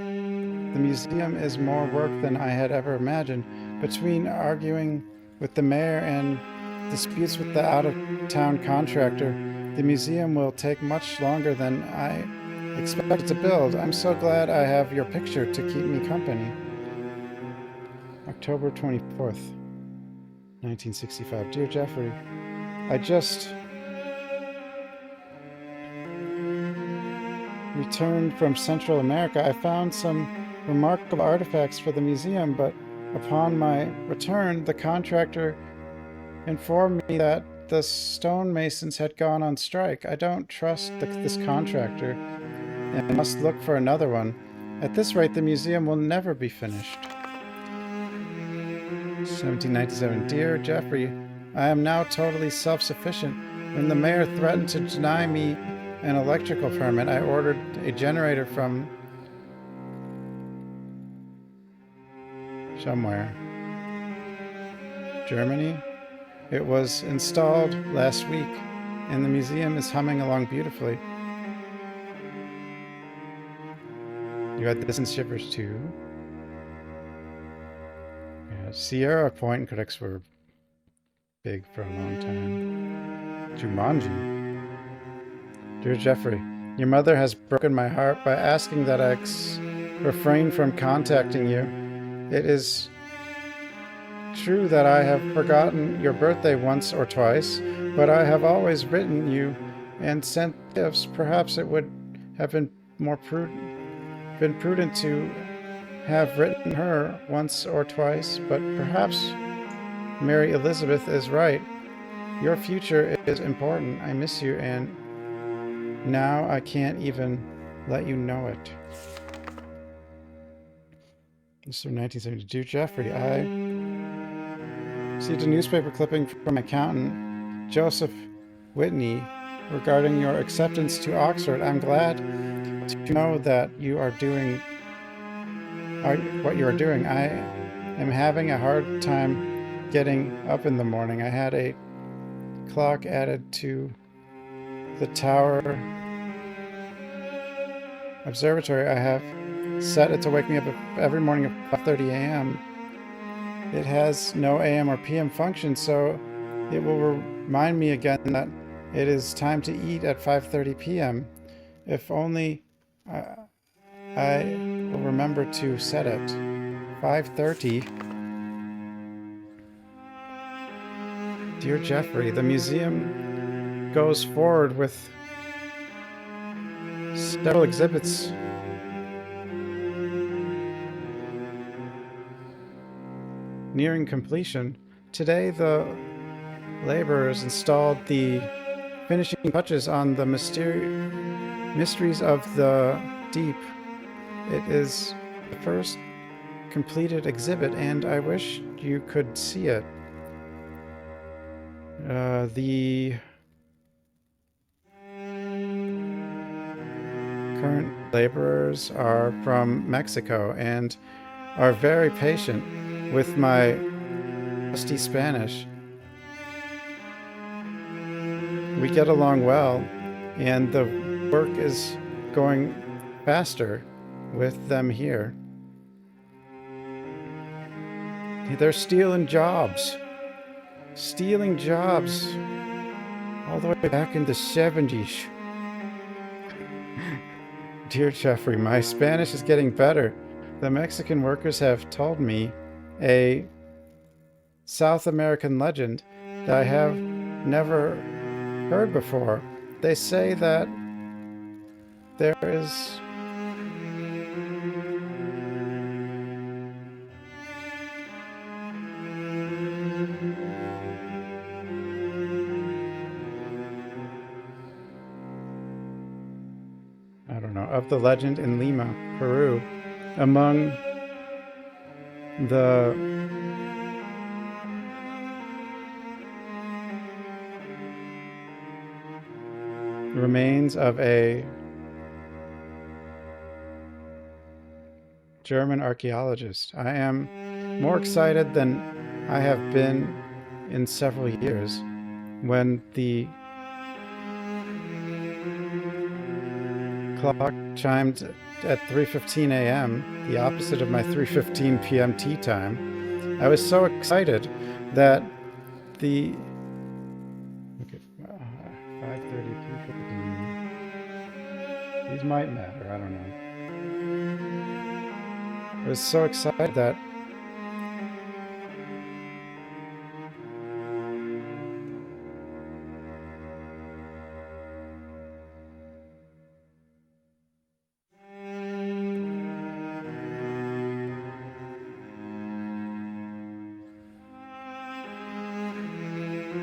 The museum is more work than I had ever imagined. Between arguing with the mayor and disputes with the out-of-town contractor, the museum will take much longer than I expected to build. I'm so glad I have your picture to keep me company. October 24th, 1965. Dear Jeffrey, I just returned from Central America. I found some remarkable artifacts for the museum, but upon my return, the contractor informed me that the stonemasons had gone on strike. I don't trust this contractor and must look for another one. At this rate, the museum will never be finished. 1797. Dear Jeffrey, I am now totally self-sufficient. When the mayor threatened to deny me an electrical permit, I ordered a generator from somewhere. Germany? It was installed last week, and the museum is humming along beautifully. You had this in Shivers too. Yeah, Sierra point-and-clicks were big for a long time. Jumanji. Dear Jeffrey, your mother has broken my heart by asking that I refrain from contacting you. It is true that I have forgotten your birthday once or twice, but I have always written you and sent gifts. Perhaps it would have been prudent to have written her once or twice, but perhaps Mary Elizabeth is right. Your future is important. I miss you, and now I can't even let you know it. This is from 1970. Dear Jeffrey, I received a newspaper clipping from accountant Joseph Whitney regarding your acceptance to Oxford. I'm glad to know that you are doing what you are doing. I am having a hard time getting up in the morning. I had a clock added to the tower observatory. I have set it to wake me up every morning at 5:30 a.m. It has no AM or PM function, so it will remind me again that it is time to eat at 5:30 p.m. If only I will remember to set it. 5:30. Dear Jeffrey, the museum goes forward with several exhibits nearing completion. Today, the laborers installed the finishing touches on the mysteries of the deep. It is the first completed exhibit, and I wish you could see it. The current laborers are from Mexico and are very patient with my rusty Spanish. We get along well, and the work is going faster with them here. They're stealing jobs. Stealing jobs all the way back in the 70s. Dear Jeffrey, my Spanish is getting better. The Mexican workers have told me a South American legend that I have never heard before. They say that there is of the legend in Lima, Peru, among the remains of a German archaeologist. I am more excited than I have been in several years when the clock chimed at 3:15 a.m., the opposite of my 3:15 p.m. tea time. I was so excited that the 5:30, 3:15. These might matter, I don't know. I was so excited that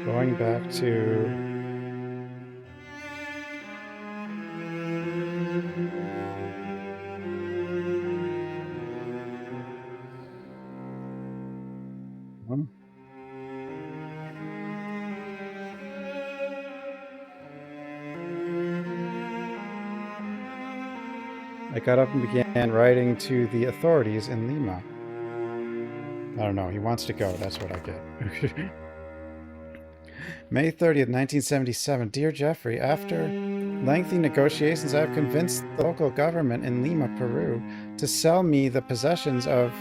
going back to I got up and began writing to the authorities in Lima. I don't know, he wants to go, that's what I get. May 30th, 1977. Dear Jeffrey, after lengthy negotiations, I have convinced the local government in Lima, Peru, to sell me the possessions of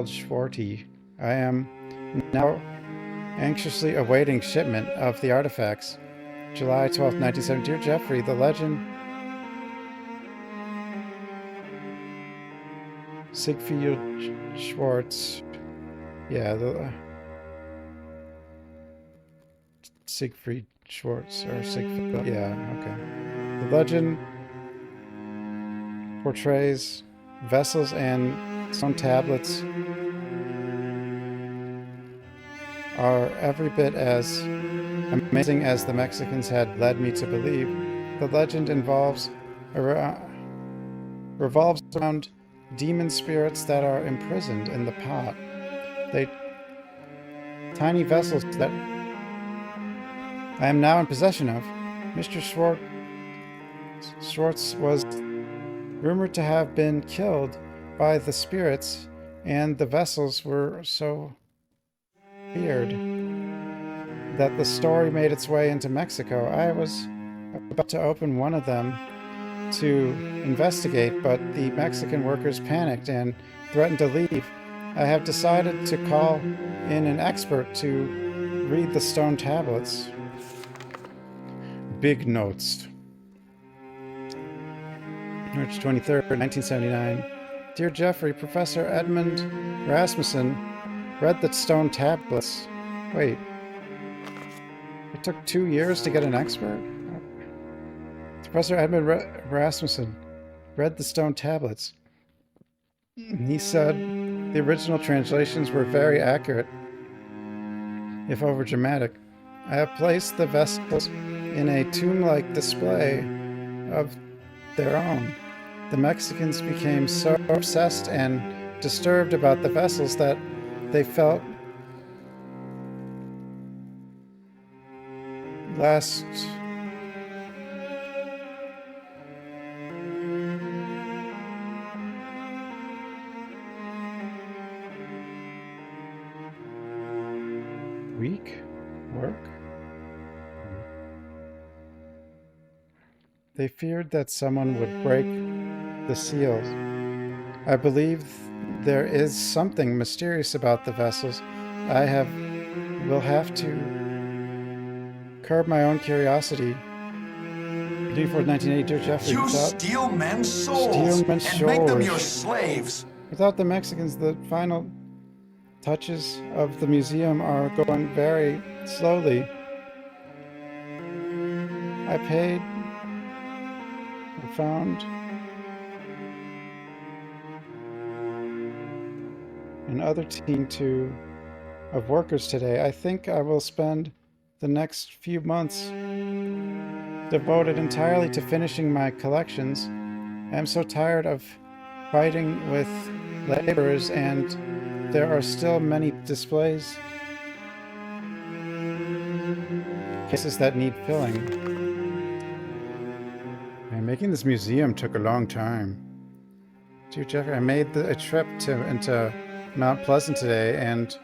Schwarty. I am now anxiously awaiting shipment of the artifacts. July 12, 1970. Dear Jeffrey, the legend Siegfried Schwartz. Yeah, the Siegfried Schwartz or Siegfried. Yeah, okay. The legend portrays vessels and stone tablets are every bit as amazing as the Mexicans had led me to believe. The legend revolves around demon spirits that are imprisoned in the pot. Tiny vessels that I am now in possession of. Mr. Schwartz was rumored to have been killed by the spirits, and the vessels were so weird that the story made its way into Mexico. I was about to open one of them to investigate, but the Mexican workers panicked and threatened to leave. I have decided to call in an expert to read the stone tablets. Big notes. March 23rd, 1979. Dear Jeffrey, Professor Edmund Rasmussen read the stone tablets. Wait. It took 2 years to get an expert? Professor Edmund Rasmussen read the stone tablets. He said the original translations were very accurate, if overdramatic. I have placed the vessels in a tomb-like display of their own. The Mexicans became so obsessed and disturbed about the vessels that they felt last week work. They feared that someone would break the seals. I believe there is something mysterious about the vessels. Will have to curb my own curiosity. D4 1980, Dear Jeffrey. You steal men's souls and make them your slaves. Without the Mexicans, the final touches of the museum are going very slowly. I paid and found another team of workers today. I think I will spend the next few months devoted entirely to finishing my collections. I am so tired of fighting with laborers, and there are still many displays cases that need filling. Man, making this museum took a long time. Dear Jeffrey, I made a trip into Mount Pleasant today, and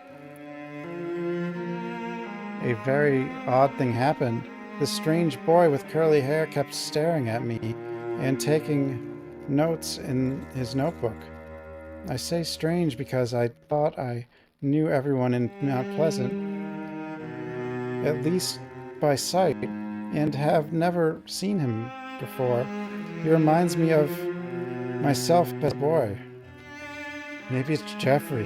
a very odd thing happened. This strange boy with curly hair kept staring at me and taking notes in his notebook. I say strange because I thought I knew everyone in Mount Pleasant, at least by sight, and have never seen him before. He reminds me of myself as a boy. Maybe it's Jeffrey.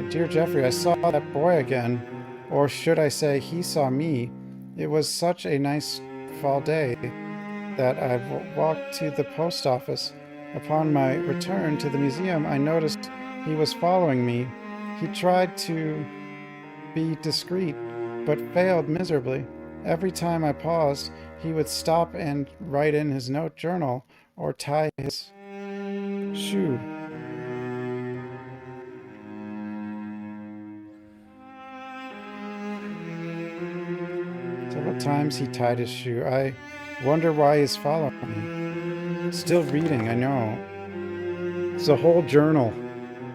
Dear Jeffrey, I saw that boy again. Or should I say, he saw me. It was such a nice fall day that I walked to the post office. Upon my return to the museum, I noticed he was following me. He tried to be discreet, but failed miserably. Every time I paused, he would stop and write in his note journal or tie his shoe. Several times he tied his shoe. I wonder why he's following me. Still reading, I know. It's a whole journal,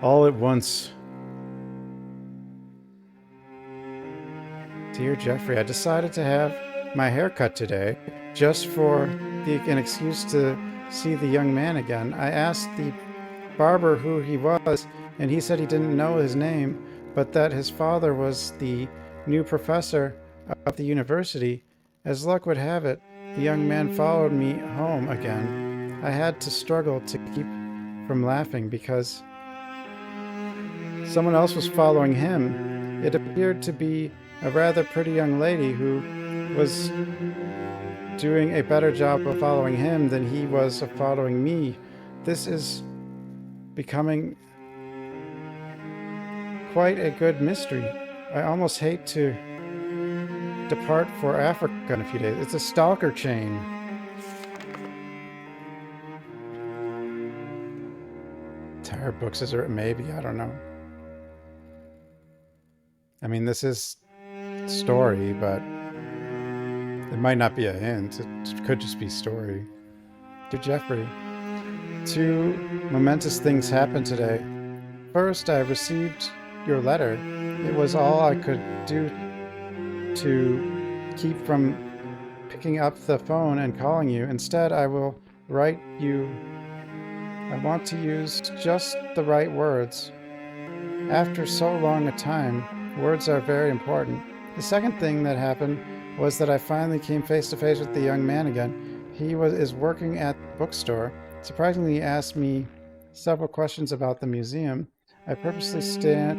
all at once. Dear Jeffrey, I decided to have my hair cut today, just for an excuse to see the young man again. I asked the barber who he was, and he said he didn't know his name, but that his father was the new professor of the university. As luck would have it, the young man followed me home again. I had to struggle to keep from laughing because someone else was following him. It appeared to be a rather pretty young lady who was doing a better job of following him than he was of following me. This is becoming quite a good mystery. I almost hate to depart for Africa in a few days. It's a stalker chain. Tired books, is it? Maybe, I don't know. I mean, this is story, but it might not be a hint. It could just be story. Dear Jeffrey, 2 momentous things happened today. First, I received your letter. It was all I could do to keep from picking up the phone and calling you. Instead, I will write you. I want to use just the right words. After so long a time, words are very important. The second thing that happened was that I finally came face to face with the young man again. He is working at the bookstore. Surprisingly, he asked me several questions about the museum. I purposely stared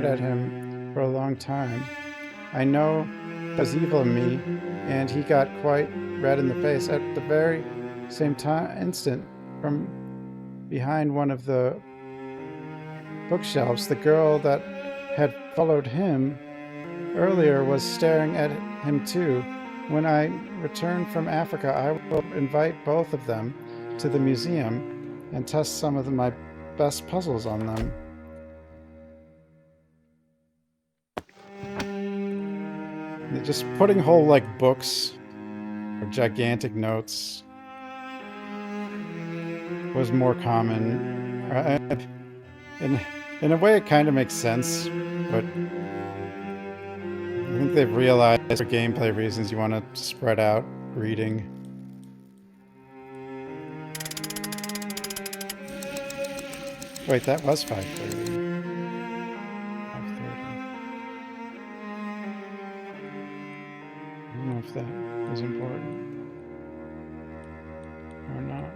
at him for a long time. I know it was evil of me, and he got quite red in the face. At the very same instant, from behind one of the bookshelves, the girl that had followed him earlier was staring at him too. When I return from Africa, I will invite both of them to the museum and test some of my best puzzles on them. Just putting whole books or gigantic notes was more common. In a way, it kind of makes sense, but I think they've realized for gameplay reasons you want to spread out reading. Wait, that was 5:30. 5:30. I don't know if that is important or not.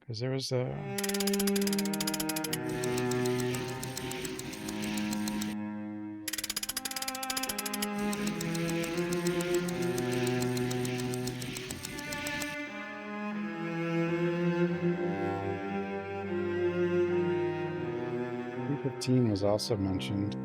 Because there was a... $3:15 was also mentioned.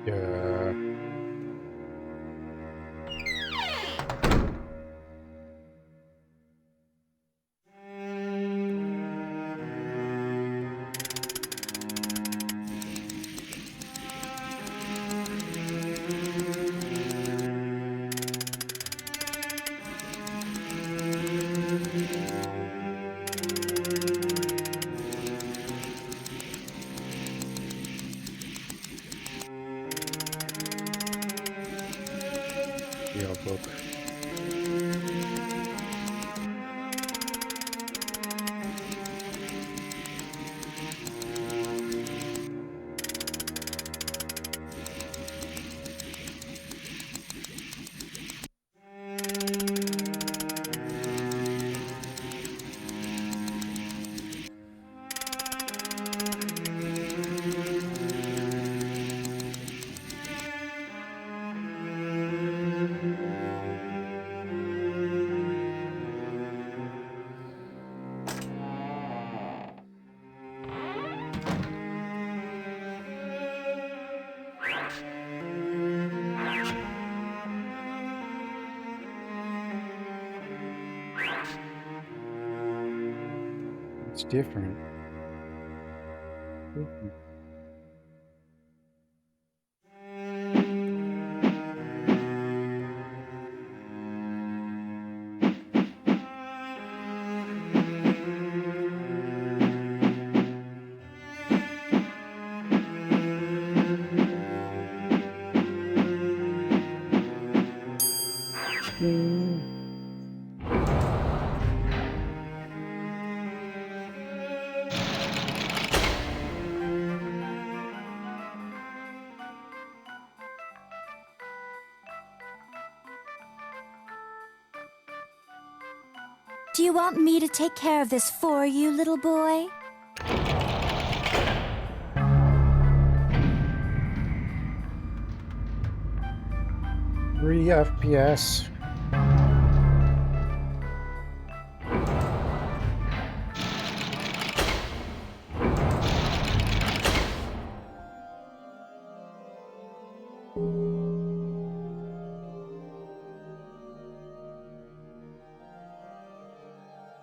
Yeah. It's different. Do you want me to take care of this for you, little boy? 3 FPS.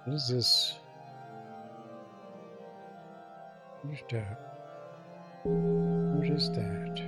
What is this? Where's that? What is that?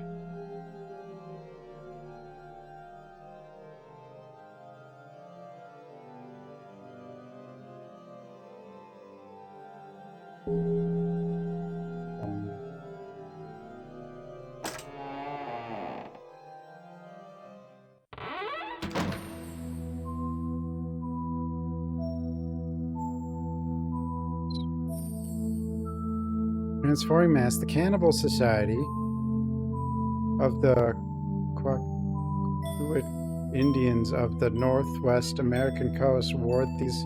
Transforming Mass, the Cannibal Society of the Quaquit Indians of the Northwest American coast wore these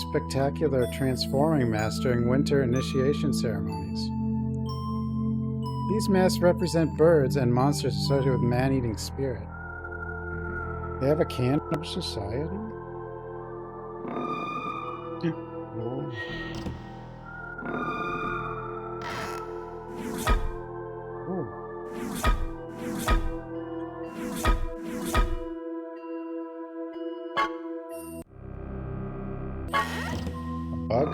spectacular transforming masks during winter initiation ceremonies. These masks represent birds and monsters associated with man-eating spirit. They have a Cannibal Society? Oh. Bug?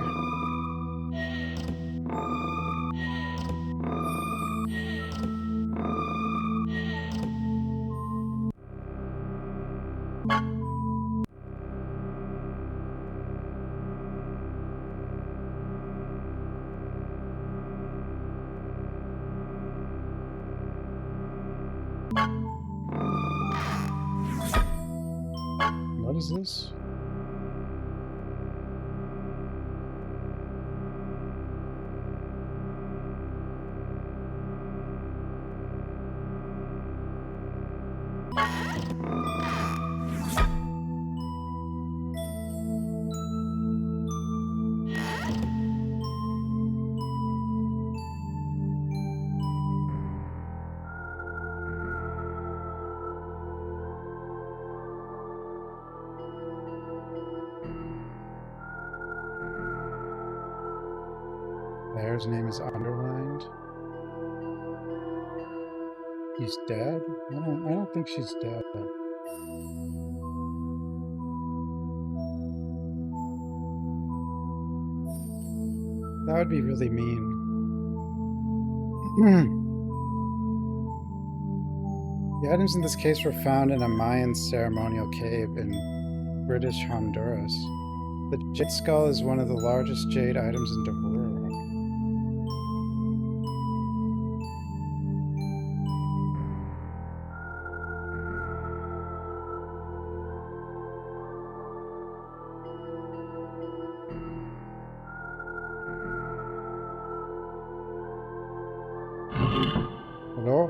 What is this? Bear's name is underlined. He's dead? I don't think she's dead. That would be really mean. The items in this case were found in a Mayan ceremonial cave in British Honduras. The jade skull is one of the largest jade items in the world. Hello?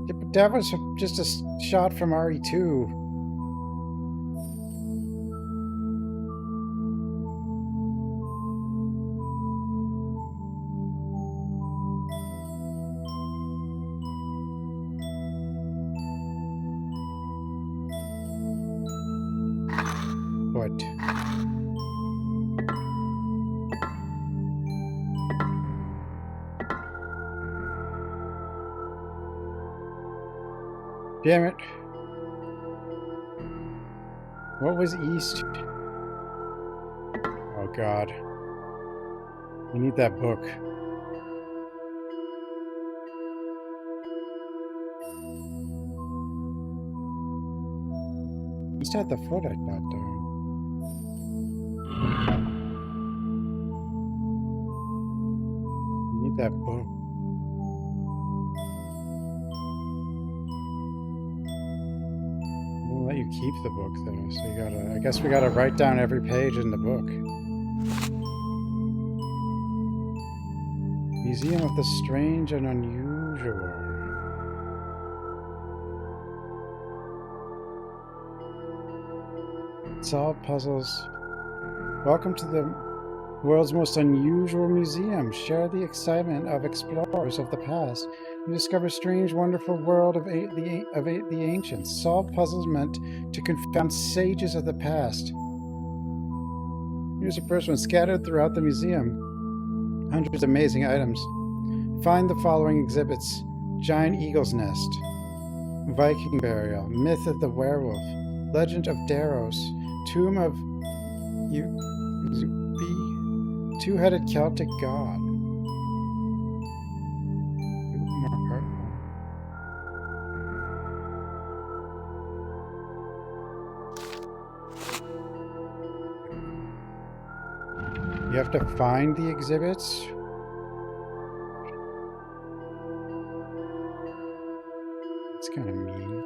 Yeah, but that was just a shot from RE2. What? Damn it. What was east? Oh God. We need that book. East at the foot, I thought, though. We need that book. We'll let you keep the book, though. So you gotta. I guess we gotta write down every page in the book. Museum of the Strange and Unusual. Solve puzzles. Welcome to the world's most unusual museum. Share the excitement of explorers of the past. You discover a strange, wonderful world of the ancients. Solve puzzles meant to confound sages of the past. Here's the first one, scattered throughout the museum. Hundreds of amazing items. Find the following exhibits. Giant eagle's nest. Viking burial. Myth of the werewolf. Legend of Daros. Tomb of Zubi. Two-headed Celtic god. You have to find the exhibits. It's kind of mean.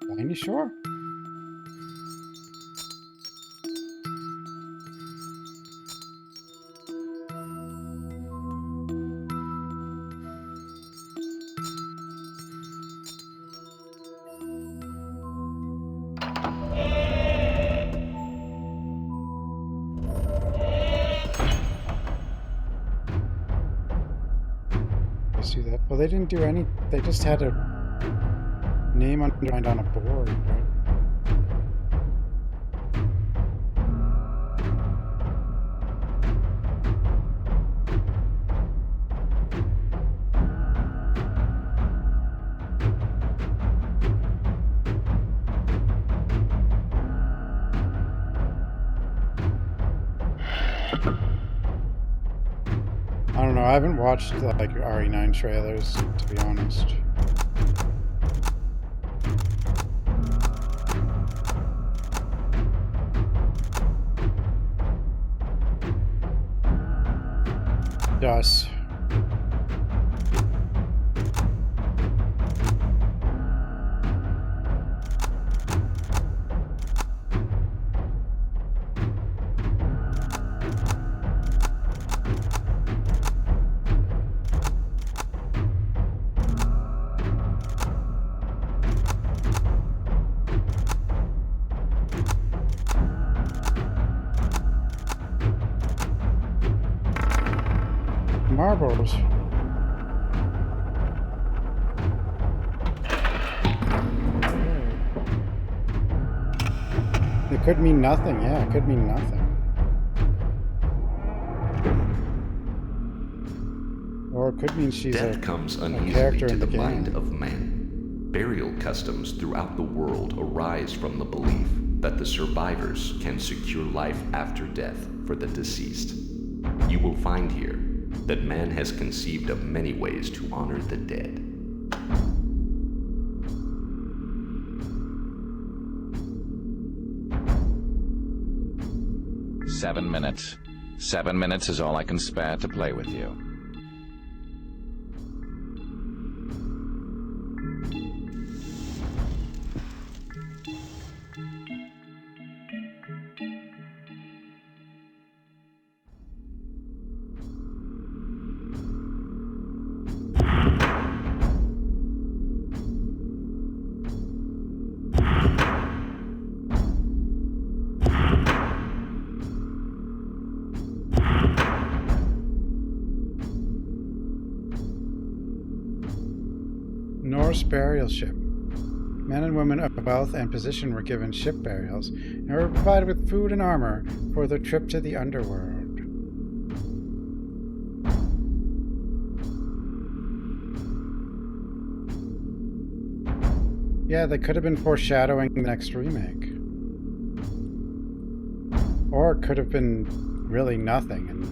Are you sure? You see that? Well, they didn't do any. They just had a name underlined on a board, right? I don't know. I haven't watched like RE9 trailers, to be honest. Yes. Marbles. It could mean nothing. Yeah, it could mean nothing. Or it could mean she's Death comes a uneasily character to in the the game. mind of man. Burial customs throughout the world arise from the belief that the survivors can secure life after death for the deceased. You will find here that man has conceived of many ways to honor the dead. Seven minutes. 7 minutes is all I can spare to play with you. Norse burial ship. Men and women of wealth and position were given ship burials and were provided with food and armor for their trip to the underworld. Yeah, they could have been foreshadowing the next remake. Or it could have been really nothing. And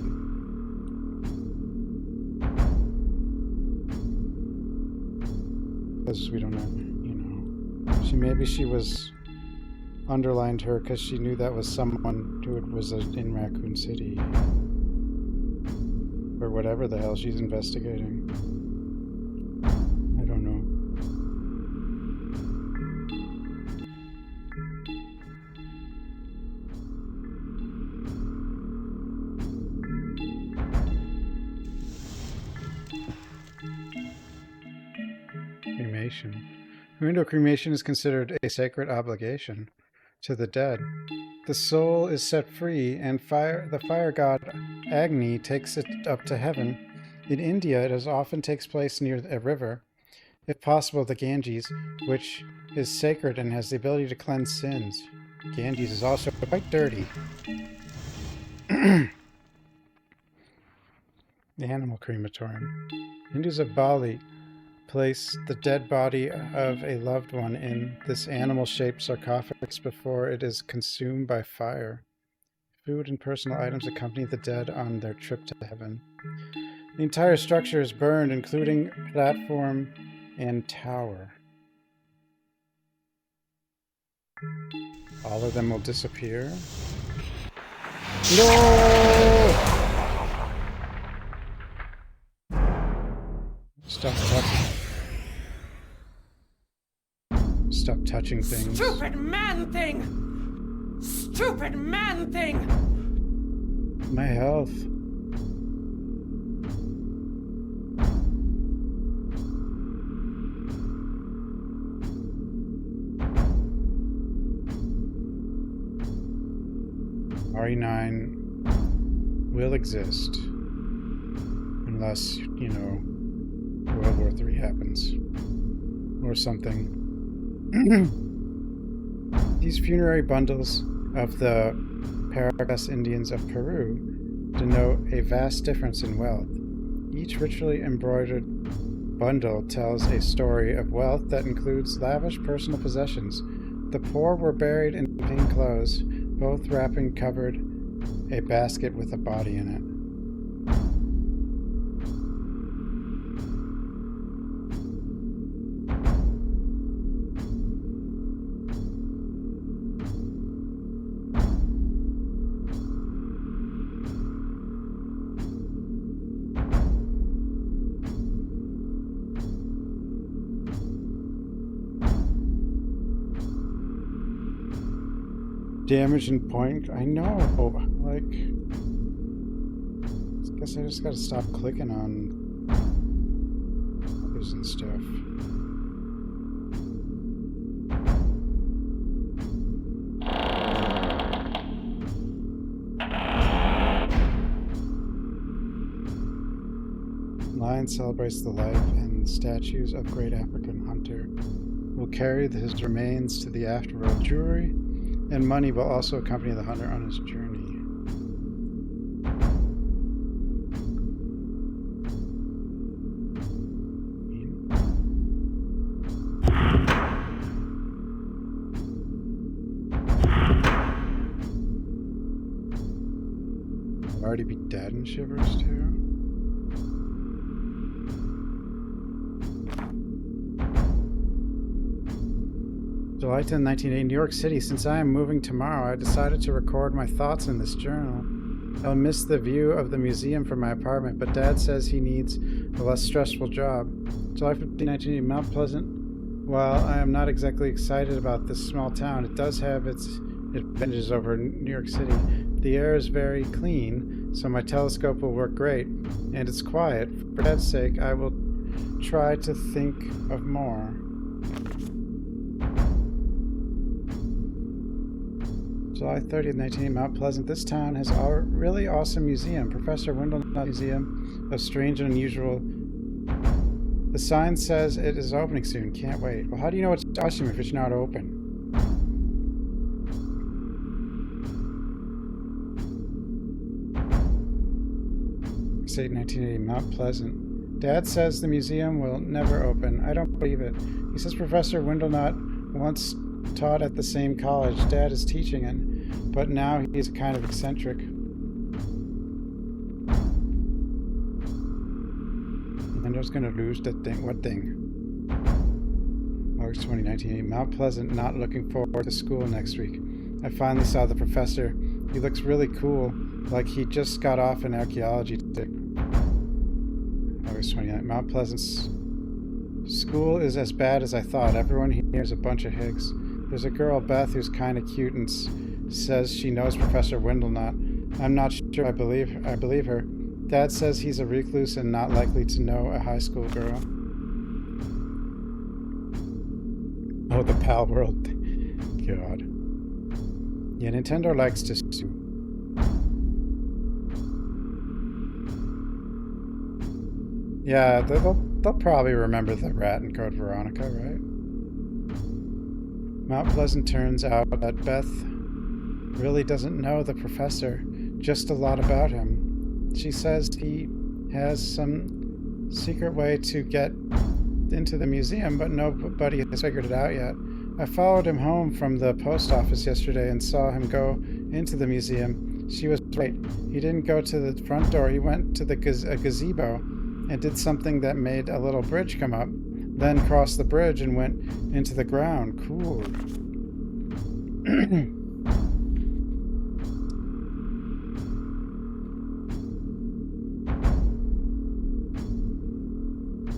because we don't know, you know. Maybe she was underlined her because she knew that was someone who was in Raccoon City. Or whatever the hell she's investigating. I don't know. Cremation. Going to a cremation is considered a sacred obligation to the dead. The soul is set free, and the fire god Agni takes it up to heaven. In India, it often takes place near a river, if possible the Ganges, which is sacred and has the ability to cleanse sins. Ganges is also quite dirty. The animal crematorium. Hindus of Bali place the dead body of a loved one in this animal-shaped sarcophagus before it is consumed by fire. Food and personal items accompany the dead on their trip to heaven. The entire structure is burned, including platform and tower. All of them will disappear. No! Stop touching things. Stupid man thing! Stupid man thing! My health. RE9 will exist. Unless, you know, World War III happens. Or something. These funerary bundles of the Paragas Indians of Peru denote a vast difference in wealth. Each richly embroidered bundle tells a story of wealth that includes lavish personal possessions. The poor were buried in clean clothes, both wrapping covered a basket with a body in it. Damage and point. I know. Like, I guess I just gotta stop clicking on others and stuff. Lion celebrates the life and statues of great African hunter. Will carry his remains to the afterworld. Jewelry and money will also accompany the hunter on his journey. I'll already be dead in Shivers too. July 10, 1980, New York City. Since I am moving tomorrow, I decided to record my thoughts in this journal. I'll miss the view of the museum from my apartment, but Dad says he needs a less stressful job. July 15, 1980, Mount Pleasant. While I am not exactly excited about this small town, it does have its advantages over New York City. The air is very clean, so my telescope will work great, and it's quiet. For Dad's sake, I will try to think of more. July 30th, 1980, Mount Pleasant. This town has a really awesome museum. Professor Wendell Museum of Strange and Unusual The sign says it is opening soon. Can't wait. Well, how do you know it's awesome if it's not open? Say 1980, Mount Pleasant. Dad says the museum will never open. I don't believe it. He says Professor Windlenut once taught at the same college Dad is teaching in, but now he's kind of eccentric. And I was gonna lose that thing. What thing? August 20, 1980. Mount Pleasant, not looking forward to school next week. I finally saw the professor. He looks really cool, like he just got off an archaeology trip. August 29th. Mount Pleasant's school is as bad as I thought. Everyone here is a bunch of higs. There's a girl, Beth, who's kind of cute and says she knows Professor Windlenut. I'm not sure I believe her. Dad says he's a recluse and not likely to know a high school girl. Oh, the pal world. God. Yeah, Nintendo likes to sue. Yeah, they'll probably remember the rat in Code Veronica, right? Mount Pleasant turns out that Beth really doesn't know the professor, just a lot about him. She says he has some secret way to get into the museum, but nobody has figured it out yet. I followed him home from the post office yesterday and saw him go into the museum. She was right. He didn't go to the front door. He went to the gazebo and did something that made a little bridge come up, then crossed the bridge and went into the ground. Cool.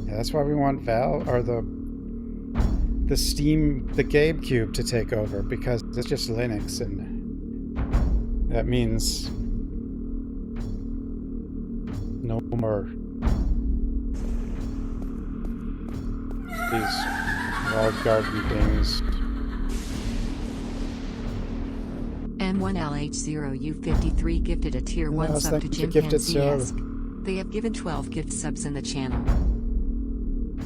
Yeah, that's why we want Val, or the Gabe Cube to take over, because it's just Linux, and that means no more these walled garden things. M1LH0U53 gifted a tier 1 sub to Jim Cansey-esque. They have given 12 gift subs in the channel.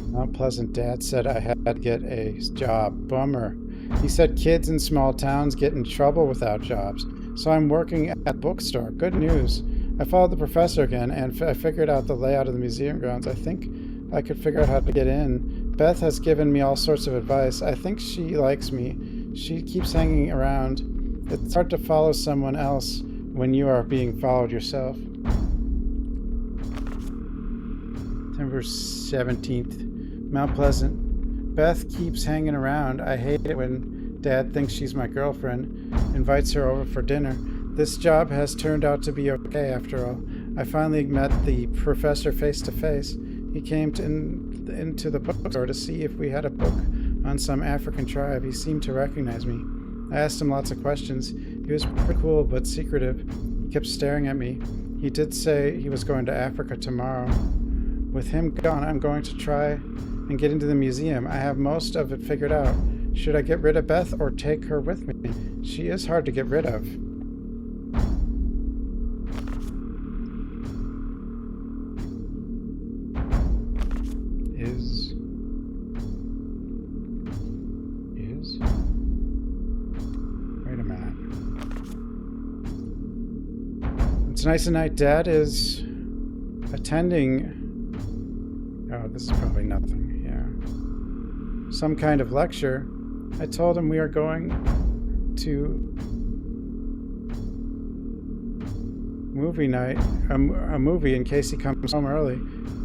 Mount Pleasant. Dad said I had to get a job. Bummer. He said kids in small towns get in trouble without jobs. So I'm working at a bookstore. Good news. I followed the professor again and I figured out the layout of the museum grounds. I think I could figure out how to get in. Beth has given me all sorts of advice. I think she likes me. She keeps hanging around. It's hard to follow someone else when you are being followed yourself. September 17th. Mount Pleasant. Beth keeps hanging around. I hate it when Dad thinks she's my girlfriend, invites her over for dinner. This job has turned out to be okay after all. I finally met the professor face to face. He came into the bookstore to see if we had a book on some African tribe. He seemed to recognize me. I asked him lots of questions. He was pretty cool but secretive. He kept staring at me. He did say he was going to Africa tomorrow. With him gone, I'm going to try and get into the museum. I have most of it figured out. Should I get rid of Beth or take her with me? She is hard to get rid of. Wait a minute. Tonight's the night. Dad is attending. Oh, this is probably nothing. Yeah. Some kind of lecture. I told him we are going to movie night, a movie in case he comes home early.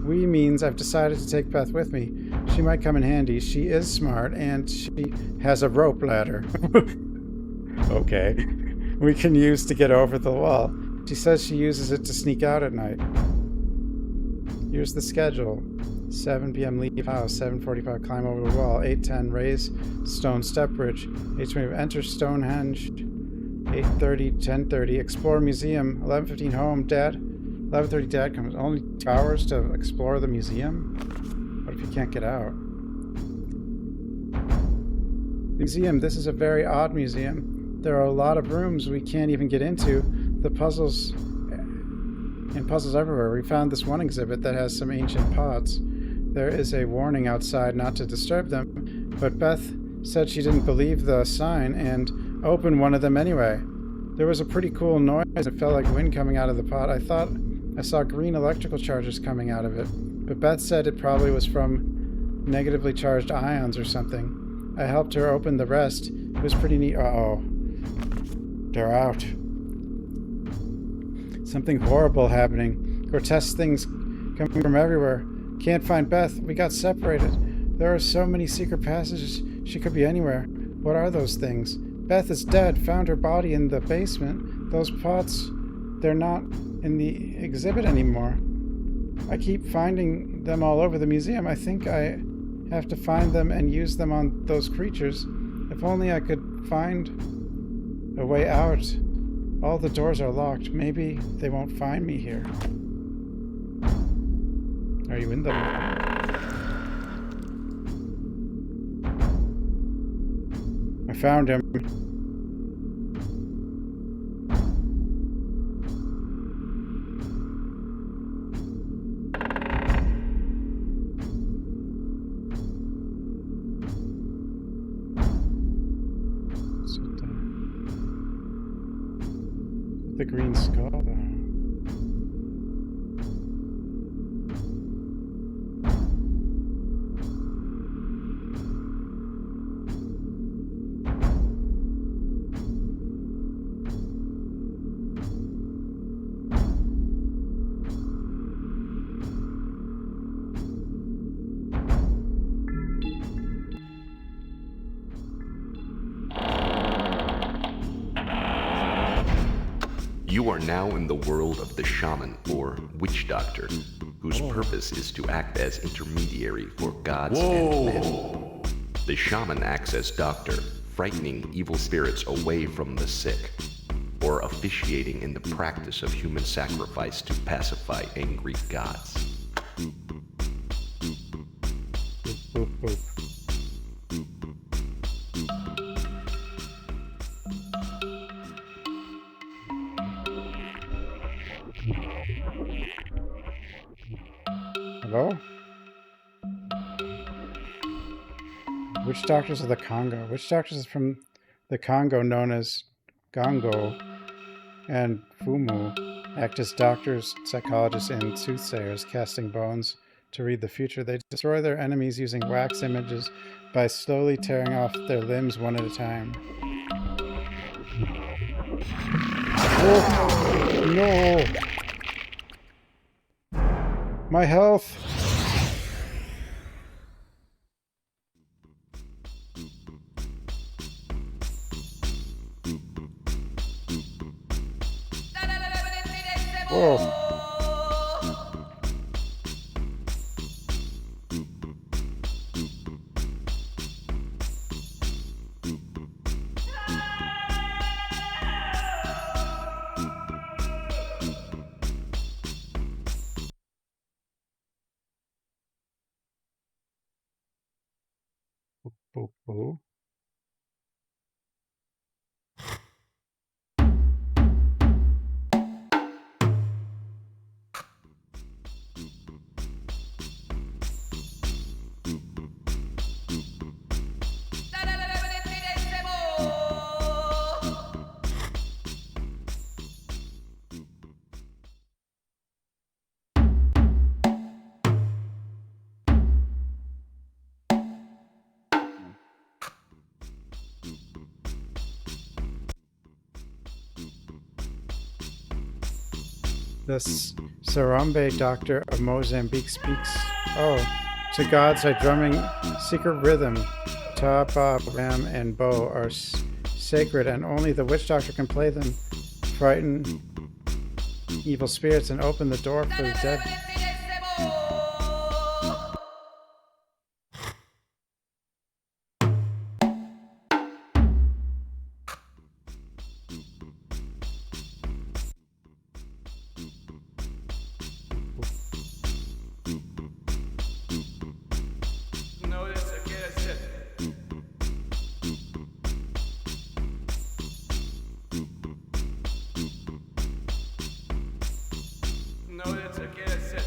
We means I've decided to take Beth with me. She might come in handy. She is smart and she has a rope ladder. Okay. We can use to get over the wall. She says she uses it to sneak out at night. Here's the schedule. 7 p.m. leave house, 7:45 climb over the wall, 8:10 raise stone step bridge, 8:20 enter Stonehenge, 8:30, 10:30 explore museum, 11:15 home. Dad, 11:30 Dad comes. Only 2 hours to explore the museum? What if you can't get out? Museum. This is a very odd museum. There are a lot of rooms we can't even get into. The puzzles and puzzles everywhere. We found this one exhibit that has some ancient pots. there is a warning outside not to disturb them, but Beth said she didn't believe the sign and opened one of them anyway. There was a pretty cool noise. It felt like wind coming out of the pot. I thought I saw green electrical charges coming out of it, but Beth said it probably was from negatively charged ions or something. I helped her open the rest. It was pretty neat. Uh-oh. They're out. Something horrible happening. Grotesque things coming from everywhere. Can't find Beth. We got separated. There are so many secret passages. She could be anywhere. What are those things? Beth is dead. Found her body in the basement. Those pots, they're not in the exhibit anymore. I keep finding them all over the museum. I think I have to find them and use them on those creatures. If only I could find a way out. All the doors are locked. Maybe they won't find me here. Are you in them? I found him. The green skull though. You are now in the world of the shaman, or witch doctor, whose purpose is to act as intermediary for gods and men. The shaman acts as doctor, frightening evil spirits away from the sick, or officiating in the practice of human sacrifice to pacify angry gods. Hello? Witch doctors of the Congo. Witch doctors from the Congo, known as Gongo and Fumu, act as doctors, psychologists, and soothsayers, casting bones to read the future. They destroy their enemies using wax images by slowly tearing off their limbs one at a time. Oh, no! My health! Whoa! Oh. The Sarambe doctor of Mozambique speaks. Oh, to gods are drumming secret rhythm. Tapa, ram, and bow are sacred, and only the witch doctor can play them. Frighten evil spirits and open the door for the dead. No, that's a get a set.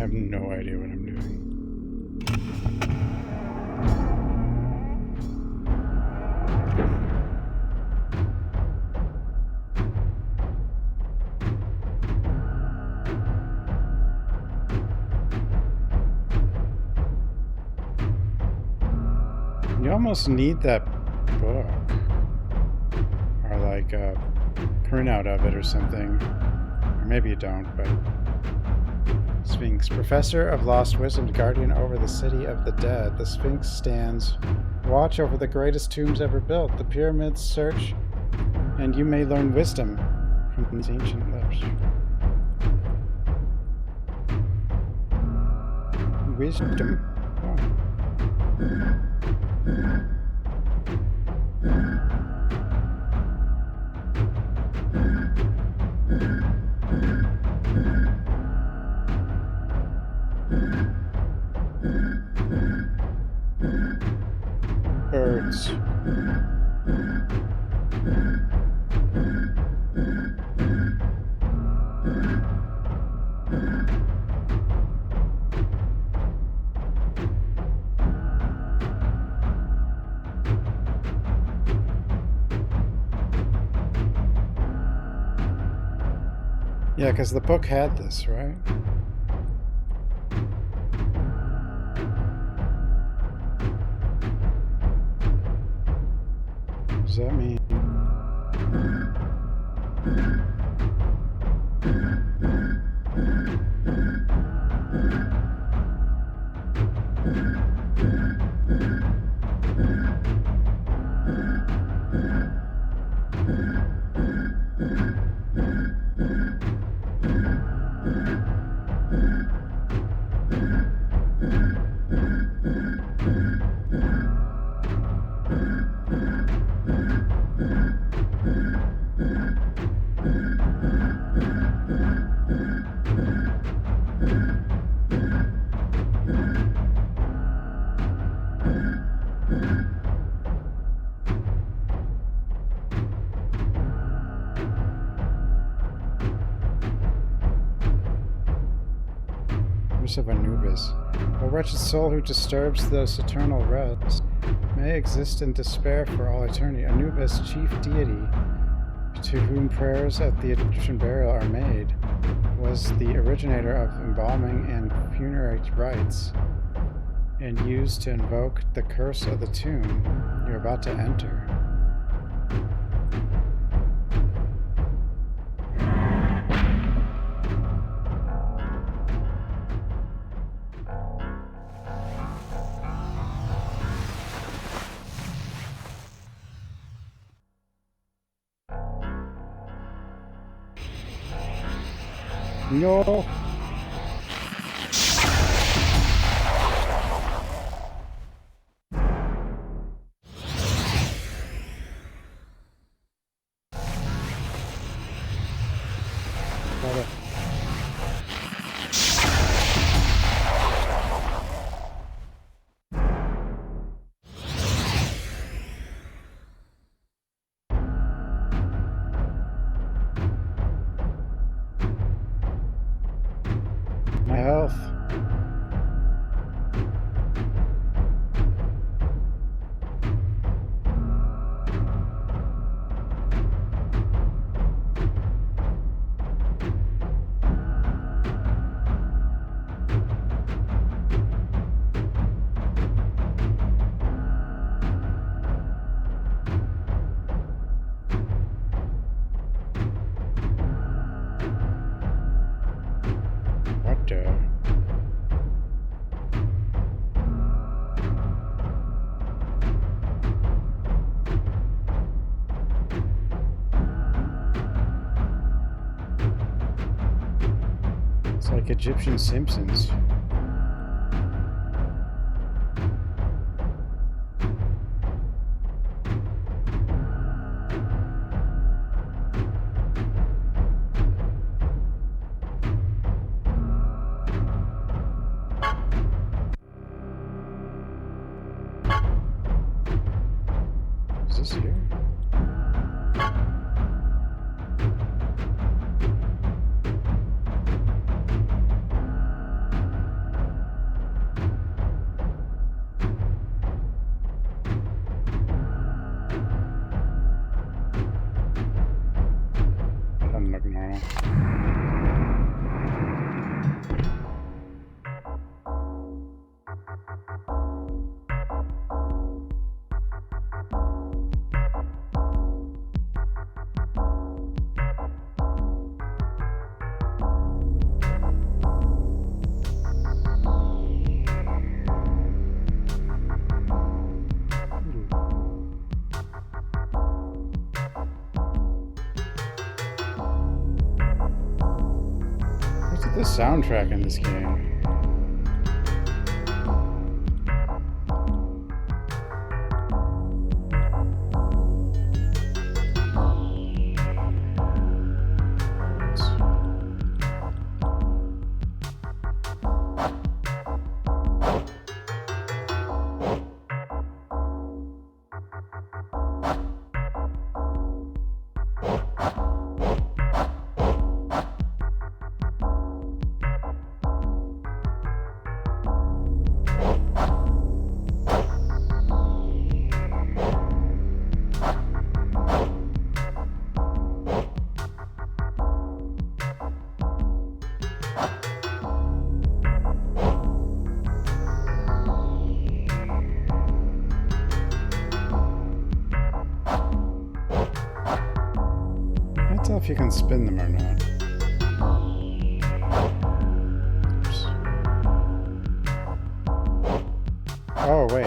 have no idea what I'm doing. You almost need that book, or like a printout of it or something, or maybe you don't, but Sphinx, professor of lost wisdom, guardian over the city of the dead. The Sphinx stands watch over the greatest tombs ever built. The pyramids search, and you may learn wisdom from these ancient lips. Wisdom. Oh. Birds. Yeah, because the book had this, right? What does that mean? Of Anubis. A wretched soul who disturbs this eternal rest may exist in despair for all eternity. Anubis, chief deity to whom prayers at the Egyptian burial are made, was the originator of embalming and funerary rites, and used to invoke the curse of the tomb you're about to enter. No. My health. What the? It's like Egyptian Simpsons. Is this here? like normal. What's with the soundtrack in this game? If you can spin them or not. Oops. Oh, wait.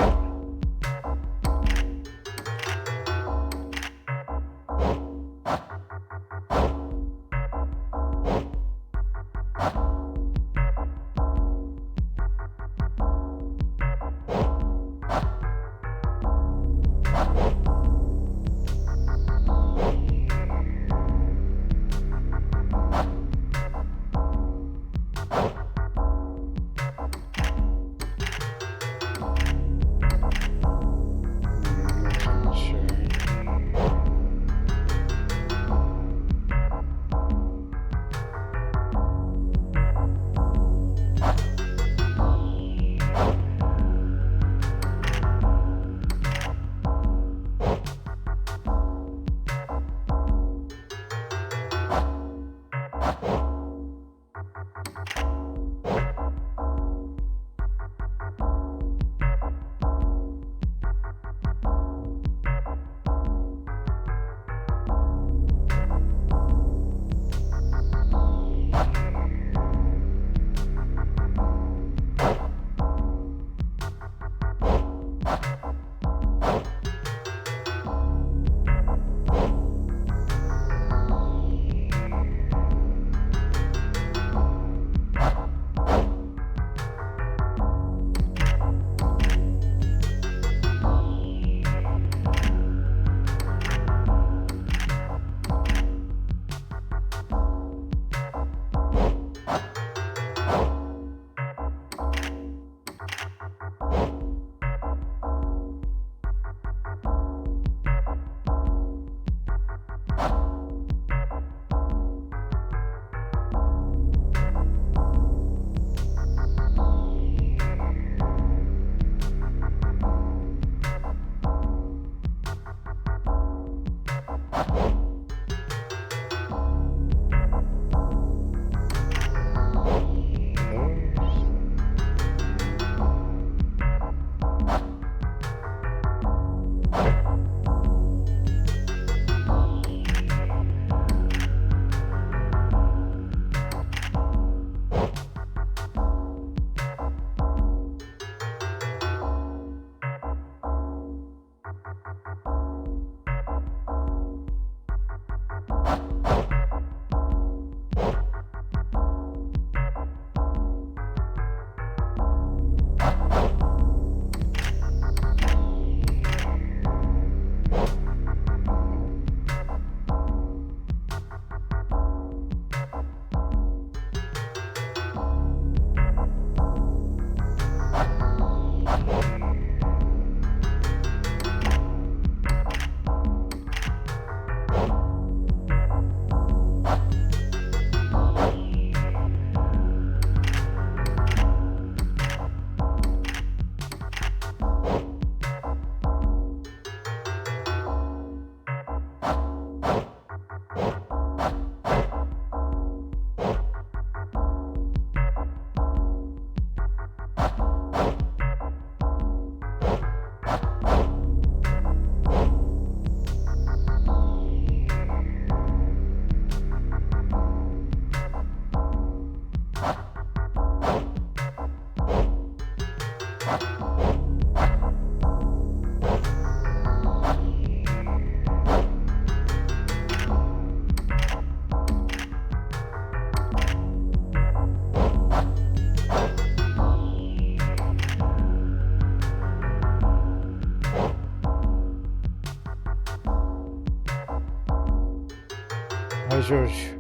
George.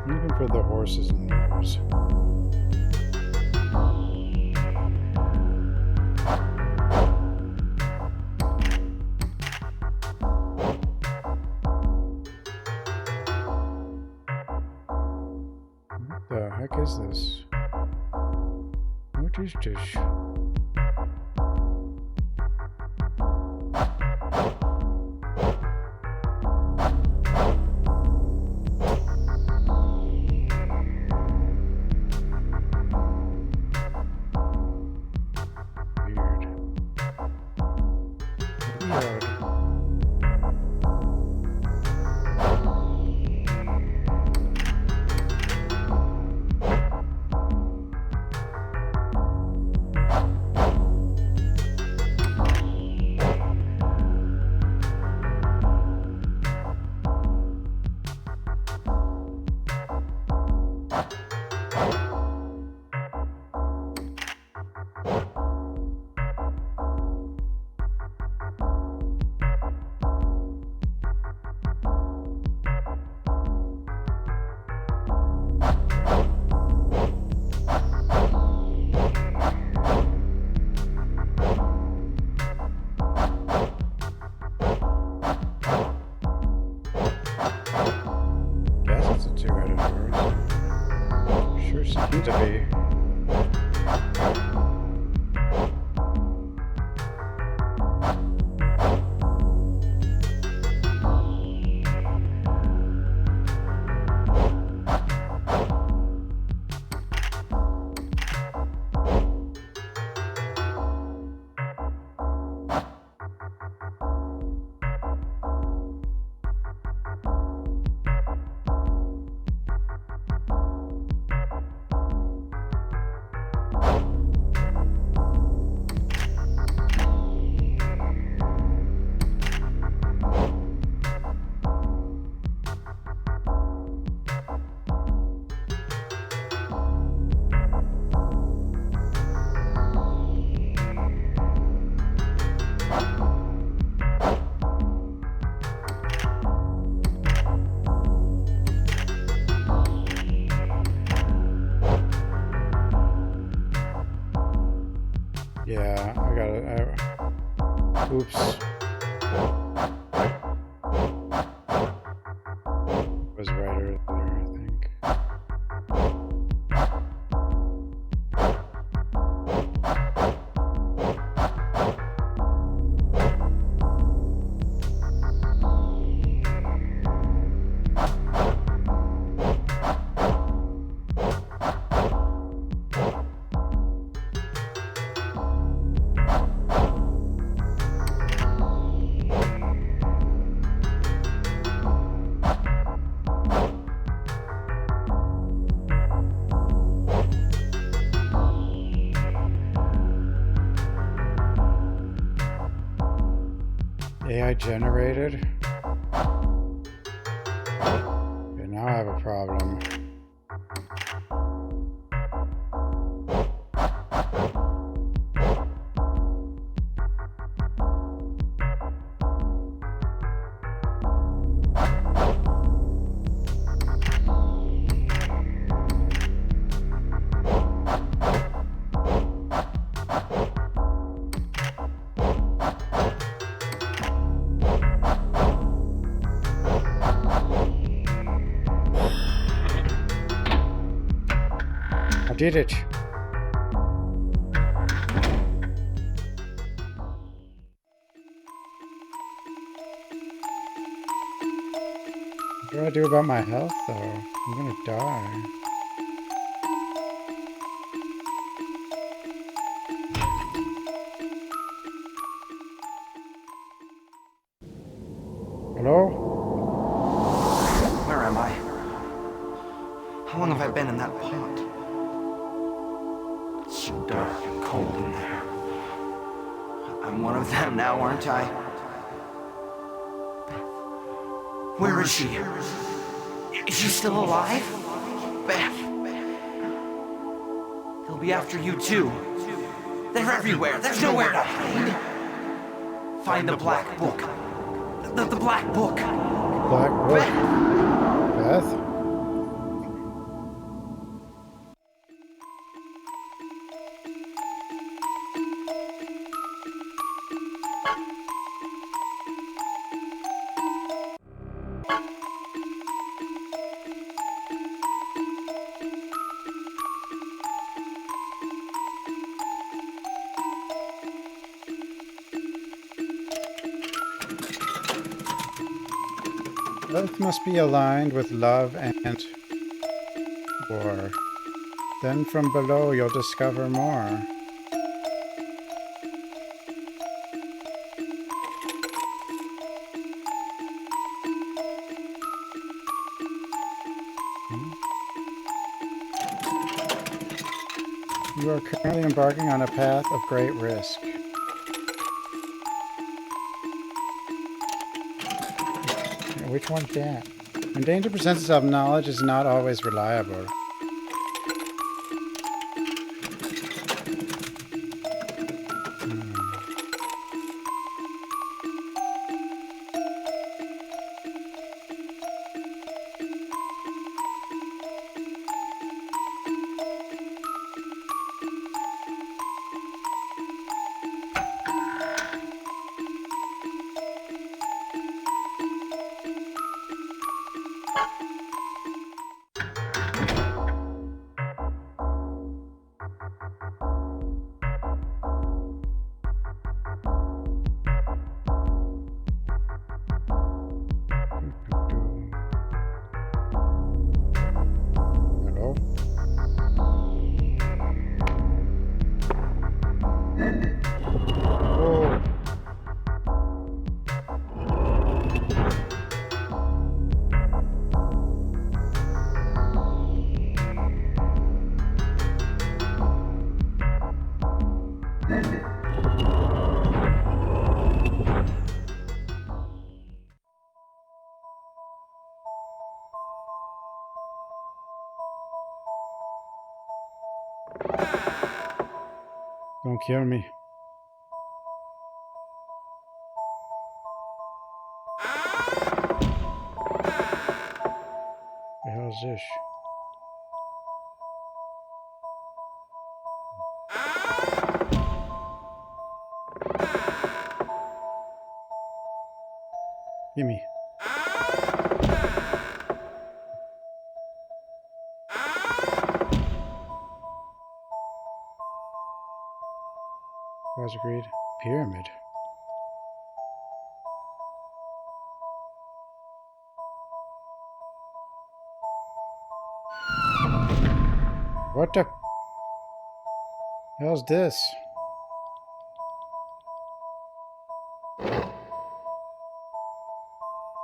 Looking for the horses and mules. What the heck is this? What is this? Yeah, I got it. Oops. Was right earlier, I think. AI generated? Okay, now I have a problem. Did it. What do I do about my health, though? I'm gonna die. Hello? Where am I? How long have I been in that pot? It's so dark and cold in there. I'm one of them now, aren't I? Where is she? Is she still alive? Beth. They'll be after you too. They're everywhere. There's nowhere to hide. Find the black book. The black book. Black book. Beth? Both must be aligned with love and war. Then from below you'll discover more. You are currently embarking on a path of great risk. Which one's that? When danger presents itself, knowledge is not always reliable. Don't kill me. The hell is this? Gimme. Was agreed. Pyramid. What the hell's this?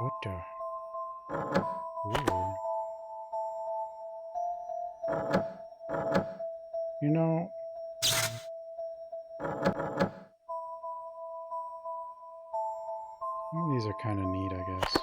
What the? Ooh. You know, these are kind of neat, I guess.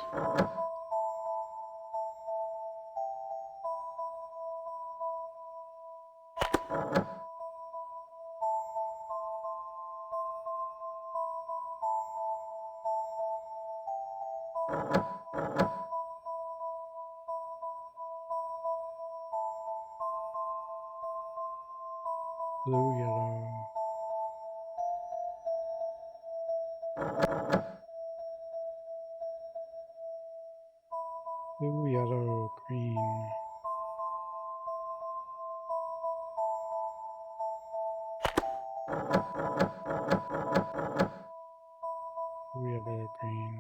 Blue, yellow. Blue, yellow, green. Blue, yellow, green.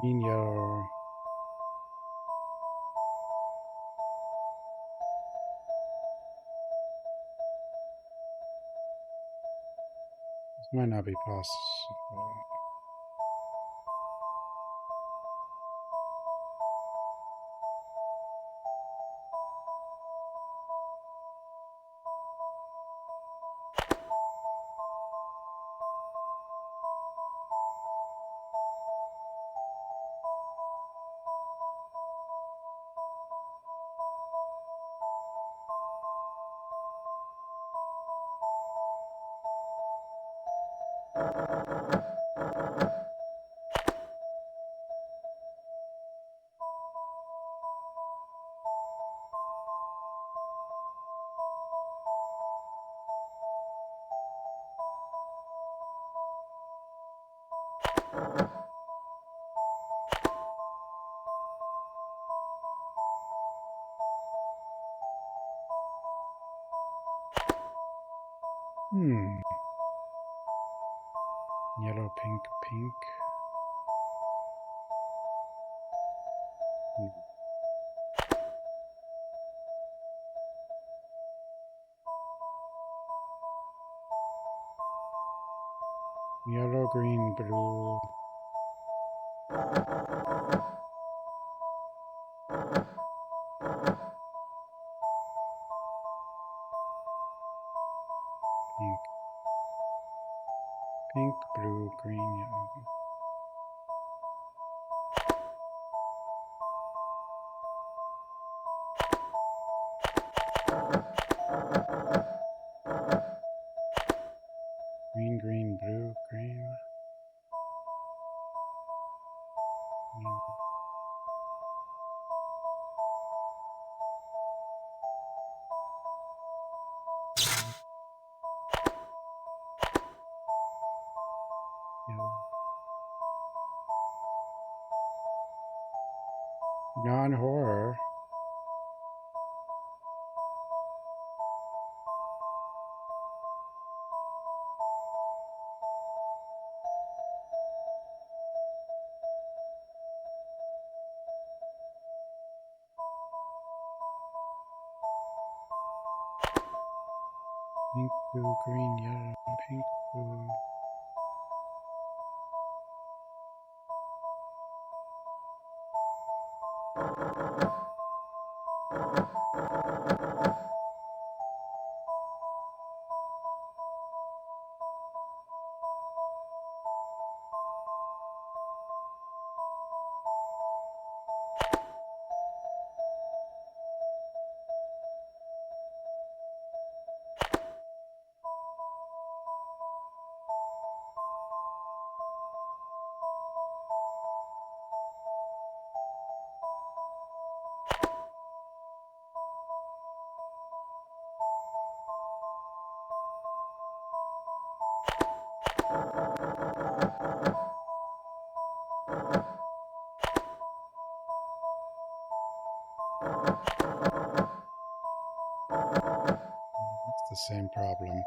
Nino. This might not be possible. Yellow, pink, pink. Yellow, green, blue. Pink. Pink, blue, green, yellow. Green, green, blue, green. Green. Yellow. Non-horror. Pink, blue, green, yellow, pink, blue. It's the same problem.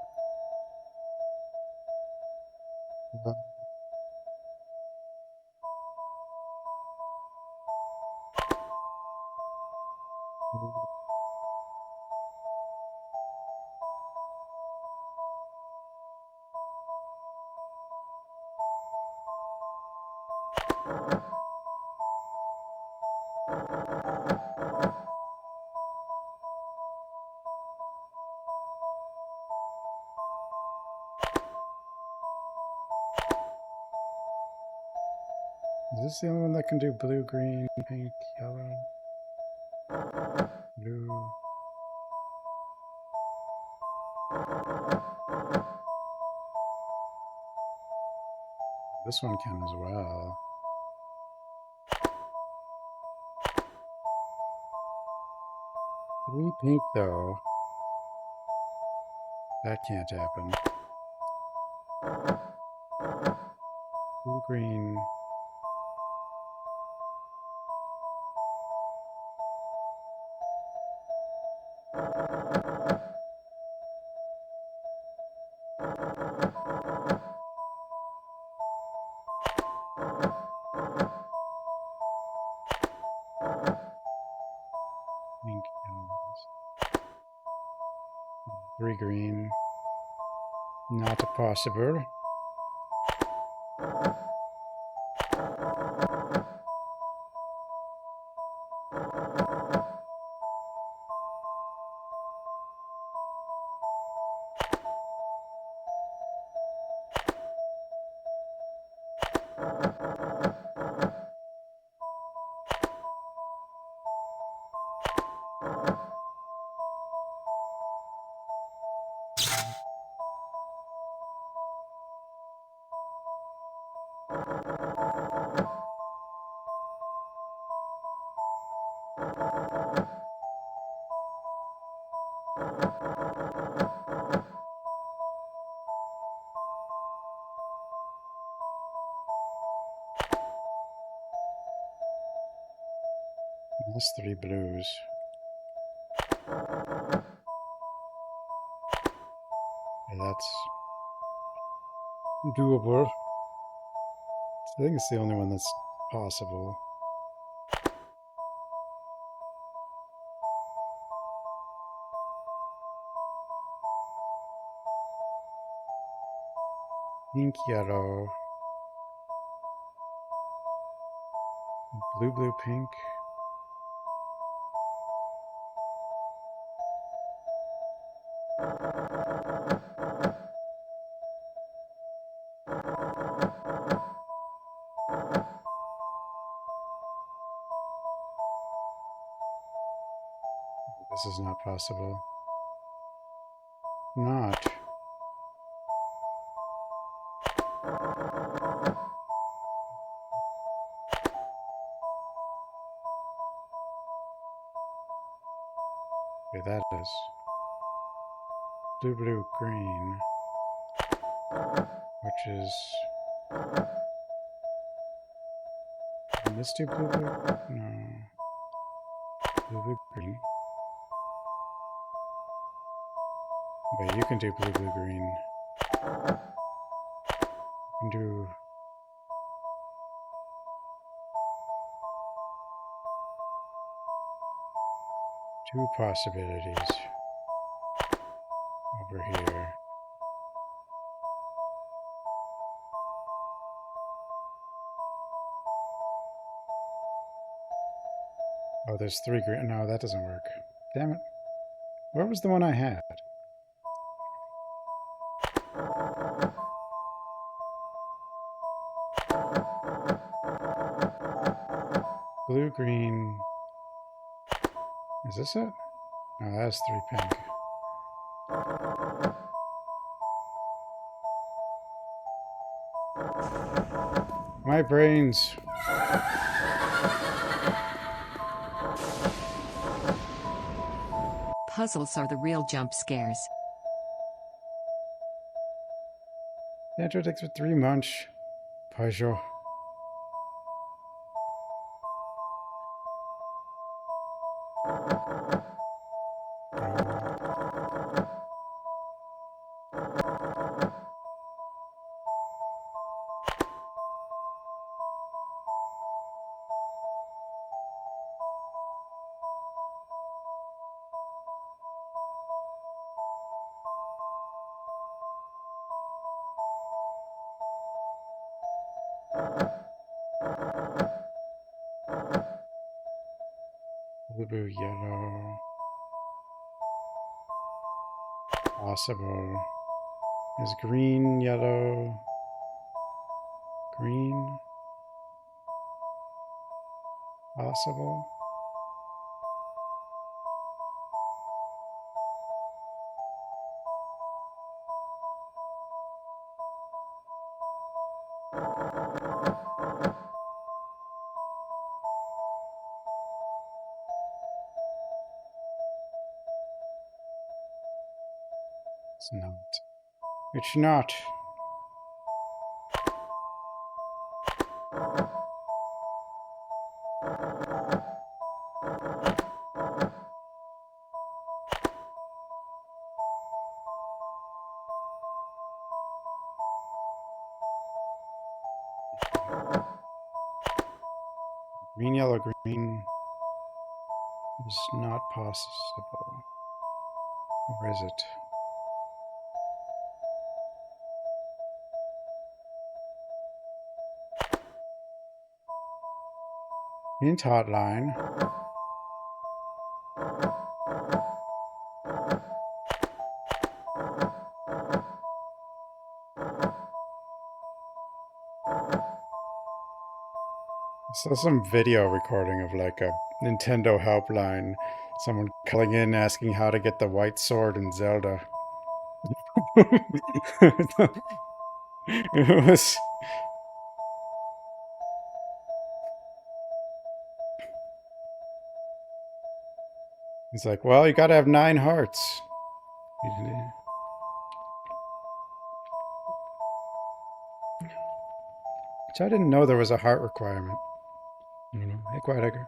Is this the only one that can do blue, green, pink, yellow, blue? This one can as well. 3 pink though. That can't happen. Blue, green. Pink, yellows. 3 green. Not possible. That's 3 blues. Yeah, that's doable. I think it's the only one that's possible. Pink, yellow. Blue, blue, pink. This is not possible. Not. Okay, that is. Blue, blue, green. Which is. Can this do blue, blue? No. Blue, blue, green. But you can do blue, blue, green. You can do. Two possibilities over here. Oh, there's 3 green. No, that doesn't work. Damn it. Where was the one I had? Blue, green. Is this it? No, that's 3 pink. My brains. Puzzles are the real jump scares. Andrew takes for 3 munch. Puzzle. blue, yellow. Possible. Is green, yellow, green? Possible. It's not. It's not. Green, yellow, green is not possible. Or is it? Hint hotline. I saw some video recording of like a Nintendo helpline. Someone calling in asking how to get the white sword in Zelda. It was... He's like, well, you gotta have 9 hearts. Which I didn't know there was a heart requirement. You know, hey, Quiet Edgar.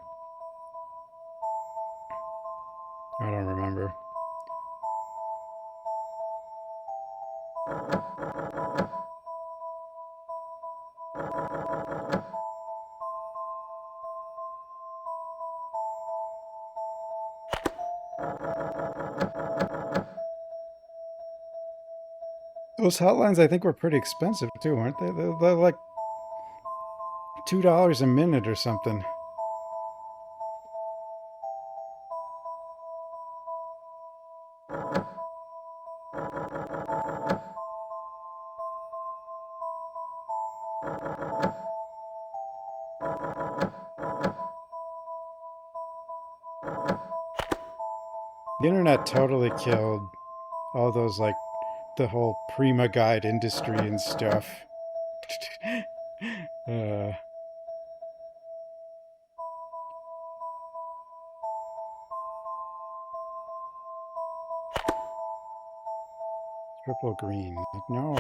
I don't remember. Those hotlines, I think, were pretty expensive too, aren't they? They're like $2 a minute or something. The internet totally killed all those, like, the whole Prima Guide industry and stuff. Triple green. Like, no.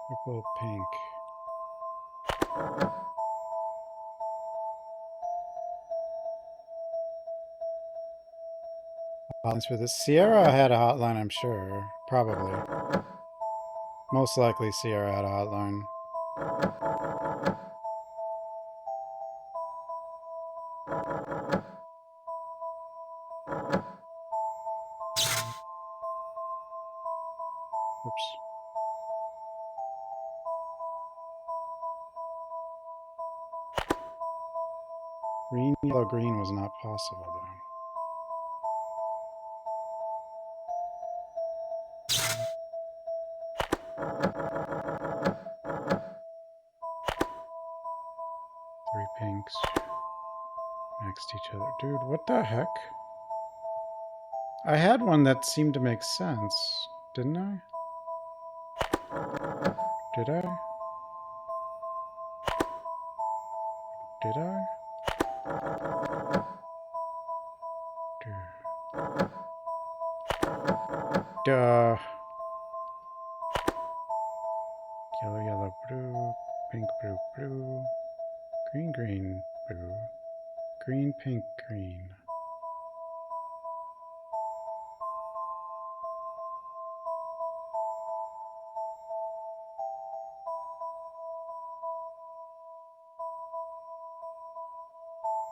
Triple pink. Hotlines for this. Sierra had a hotline, I'm sure. Probably. Most likely Sierra had a hotline. Oops. Green, yellow, green was not possible, though. Three pinks next to each other. Dude, what the heck? I had one that seemed to make sense, didn't I? Did I? Did I? Duh. Yellow, yellow, blue. Pink, blue, blue. Green, green, blue. Green, pink, green.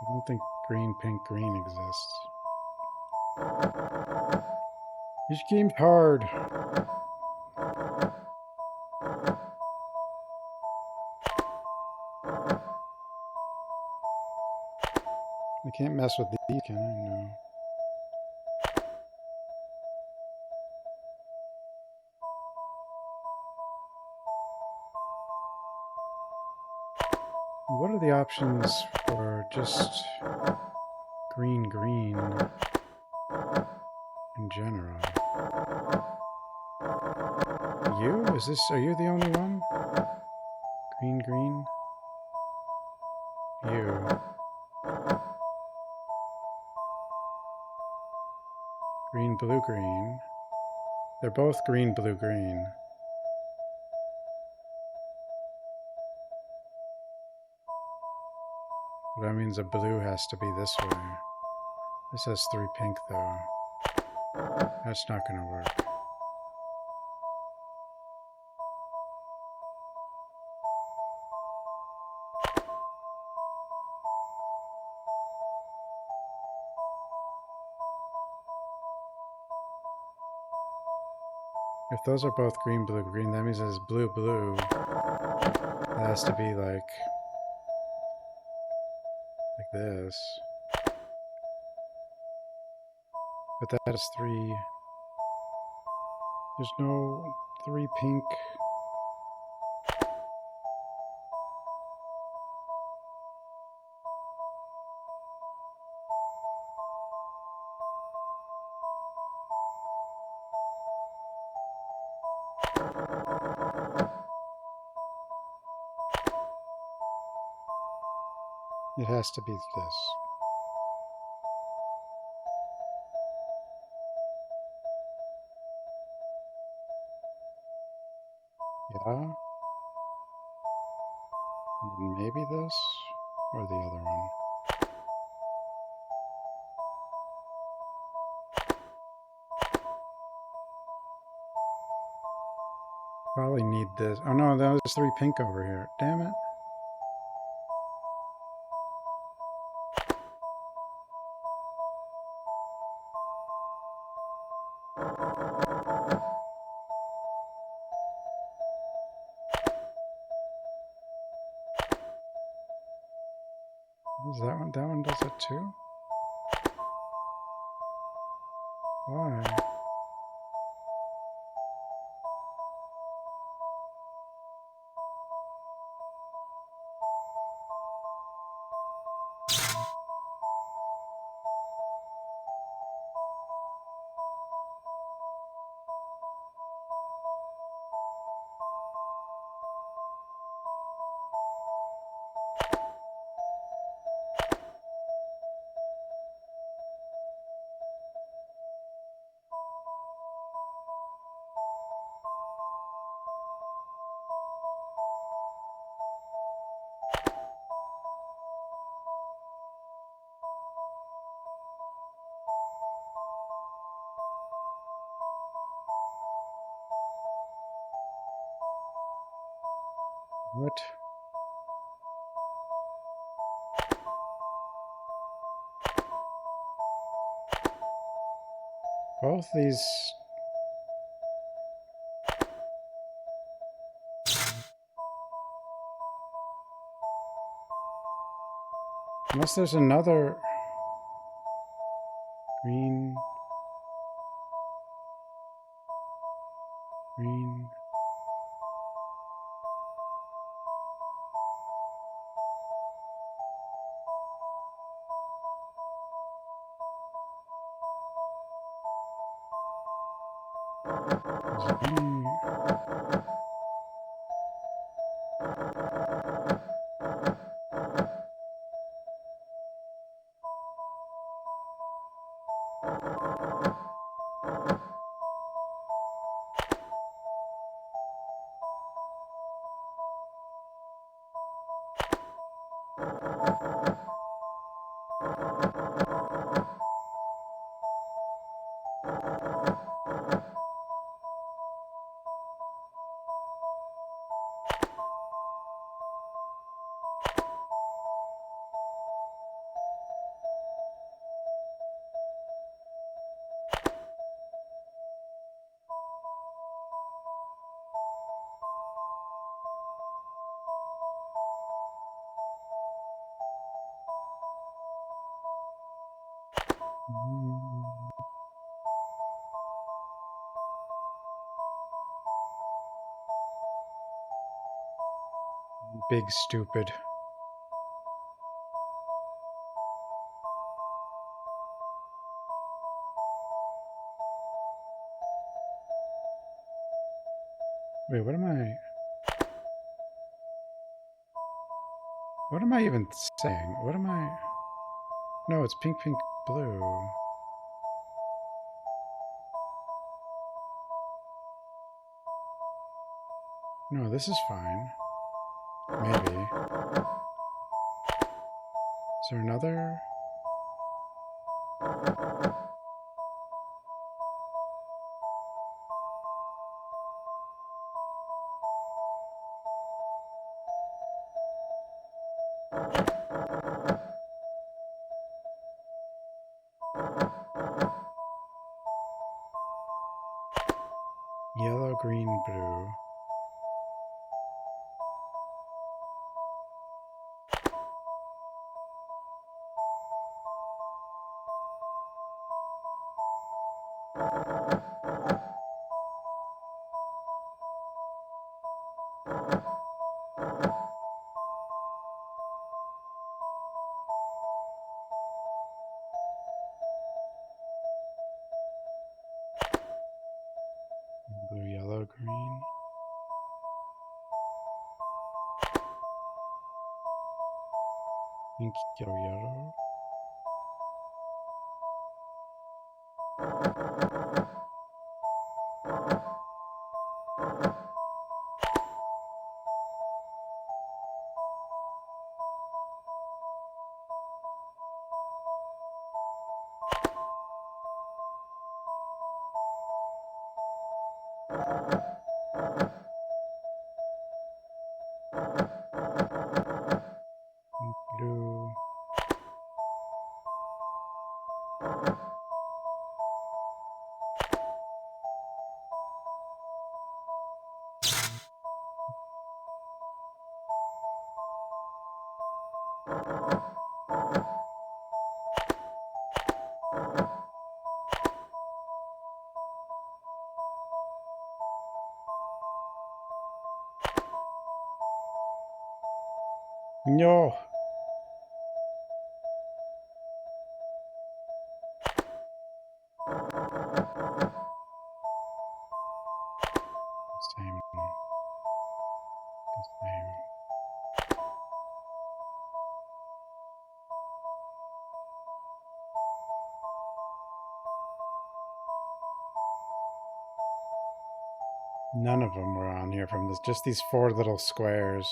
I don't think green, pink, green exists. This game's hard. I can't mess with these, can I? No. What are the options for just green in general? You? Are you the only one? Green? You. Green. They're both green. That means a blue has to be this way. This has 3 pink though. That's not gonna work. If those are both green, that means it's blue. It has to be like this. But that is 3. There's no 3 pink. It has to be this. Yeah? Maybe this? Or the other one? Probably need this. Oh no, there's 3 pink over here. Damn it. Is that one? That one does it too? Why? What? Both these... Unless there's another... Green... Big stupid. Wait, what am I even saying? What am I? No, it's pink, pink, blue. No, this is fine. Maybe. Is there another? Yellow, green, blue. Blue, yellow, green. Pink, yellow, yellow. Pink, blue. No. Same. The same. None of them were on here from this. Just these 4 little squares.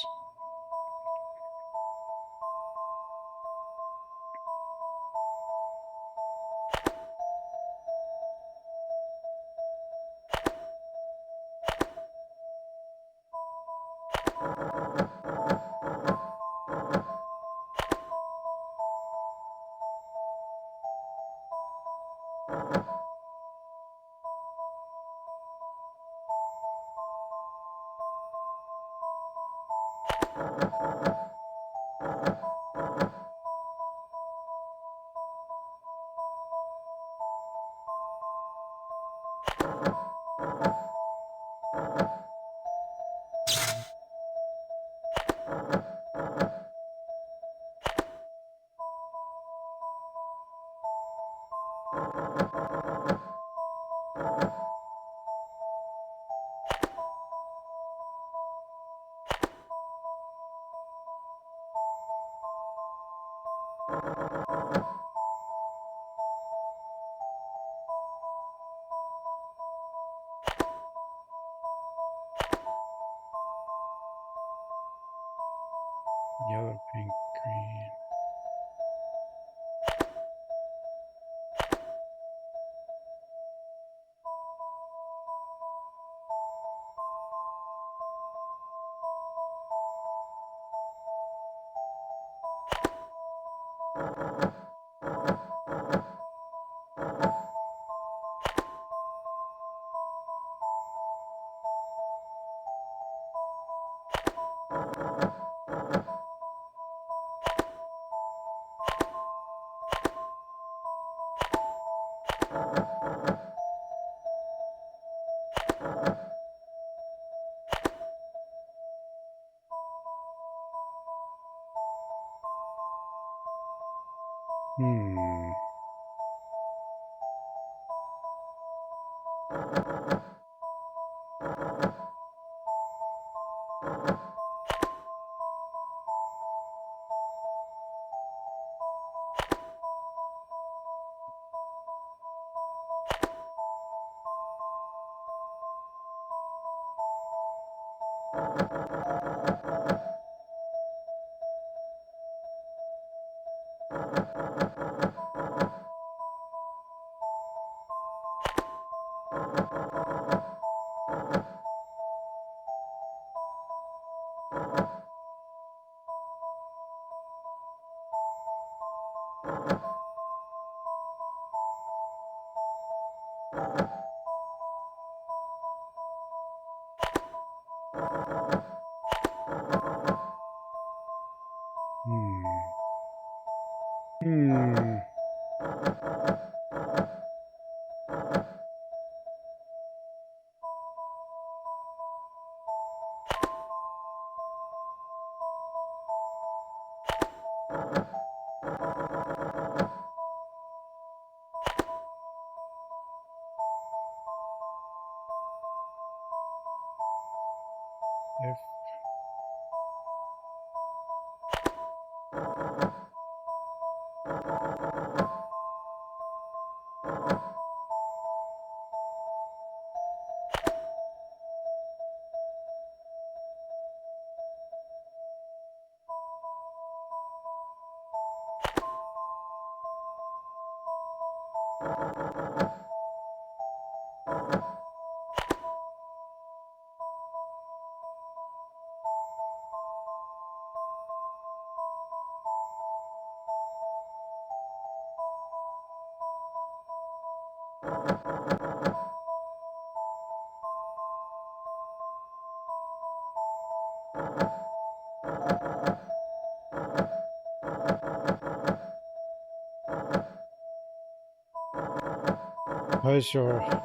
Yellow, pink, green. Hmm. If sure.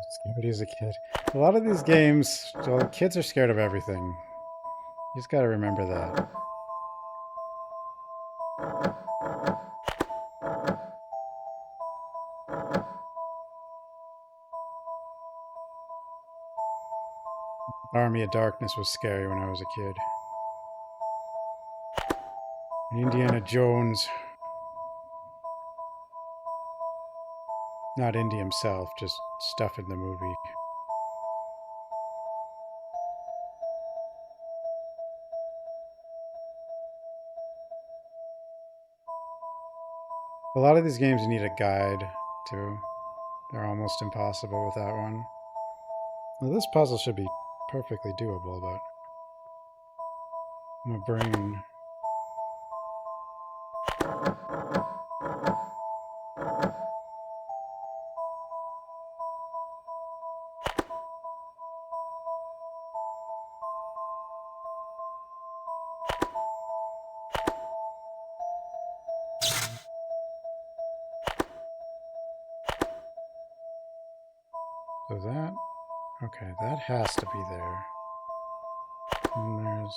Scared as a kid. A lot of these games, well, kids are scared of everything. You just gotta remember that. Army of Darkness was scary when I was a kid. Indiana Jones. Not Indy himself, just stuff in the movie. A lot of these games you need a guide to. They're almost impossible without one. Well, this puzzle should be perfectly doable, but my brain... So that... Okay, that has to be there. And there's...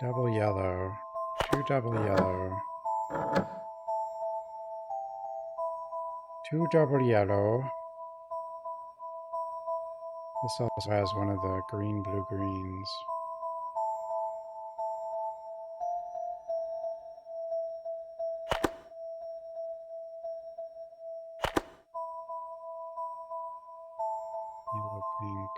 double yellow. 2 double yellow. 2 double yellow. This also has one of the green, blue, greens. Yellow, pink.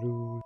Blue.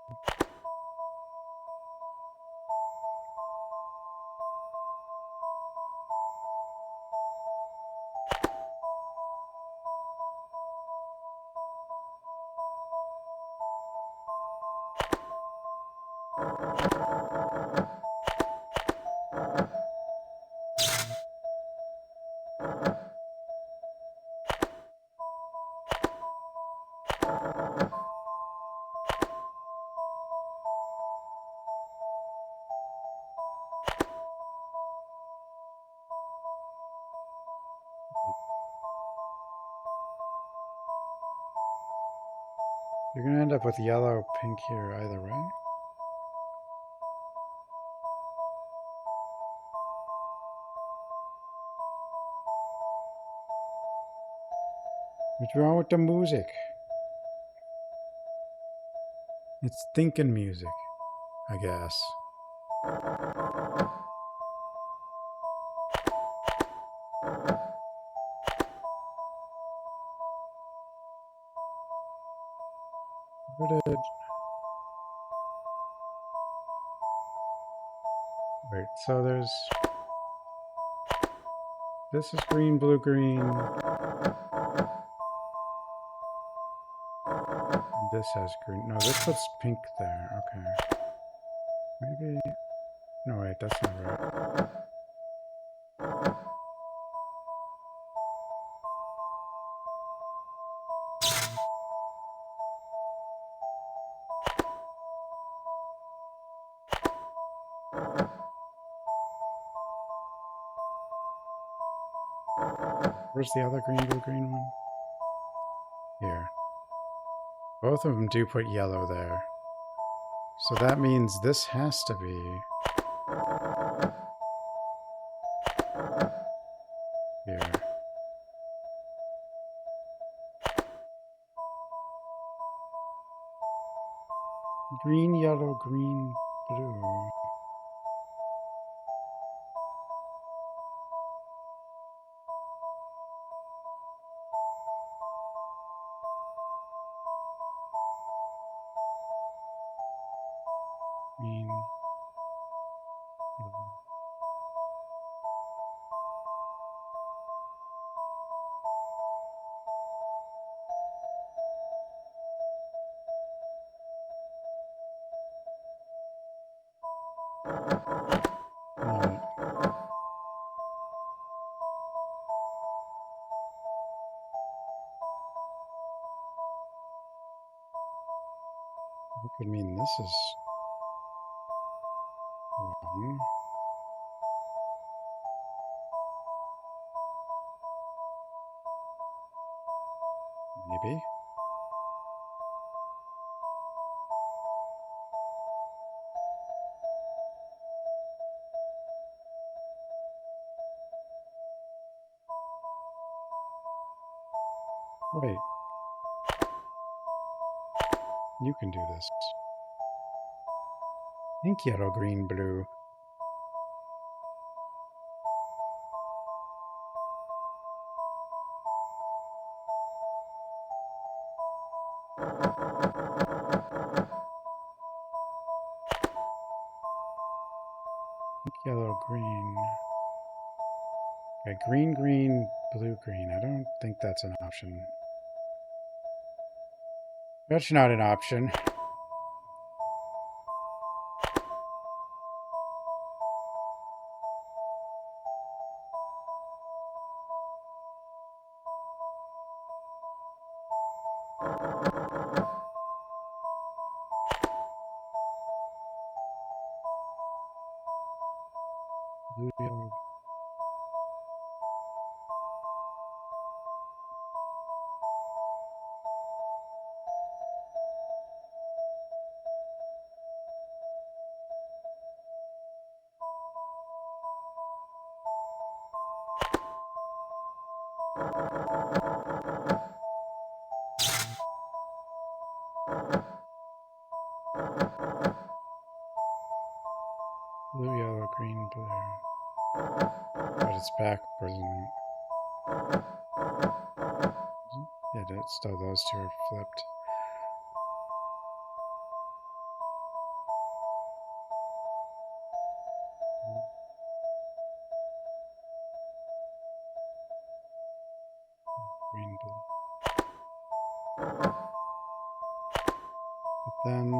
You're going to end up with yellow, pink here either way. What's wrong with the music? It's thinking music, I guess. Where did... Wait, so there's... This is green, blue, green. This has green. No, this puts pink there. Okay. Maybe... No, wait, that's not right. Where's the other green, blue, green one? Here. Both of them do put yellow there. So that means this has to be... Here. Green, yellow, green, blue. Green, yellow. Right. That could mean this is wrong. Maybe. Wait. You can do this. Pink, yellow, green, blue. Pink, yellow, green. Okay, green, green, blue, green. I don't think that's an option. That's not an option. Blue, yellow. Blue, yellow, green, blue. But it's backwards, isn't it? It's still those two are flipped. Green, blue. But then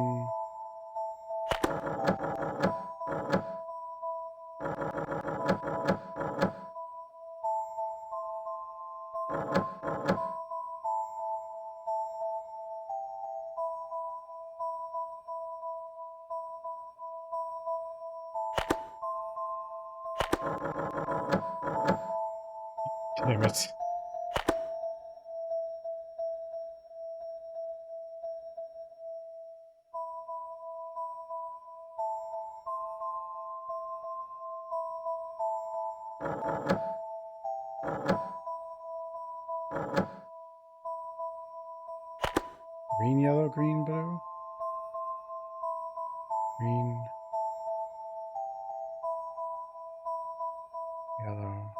damn it. Green, yellow, green, blue. Green, yellow.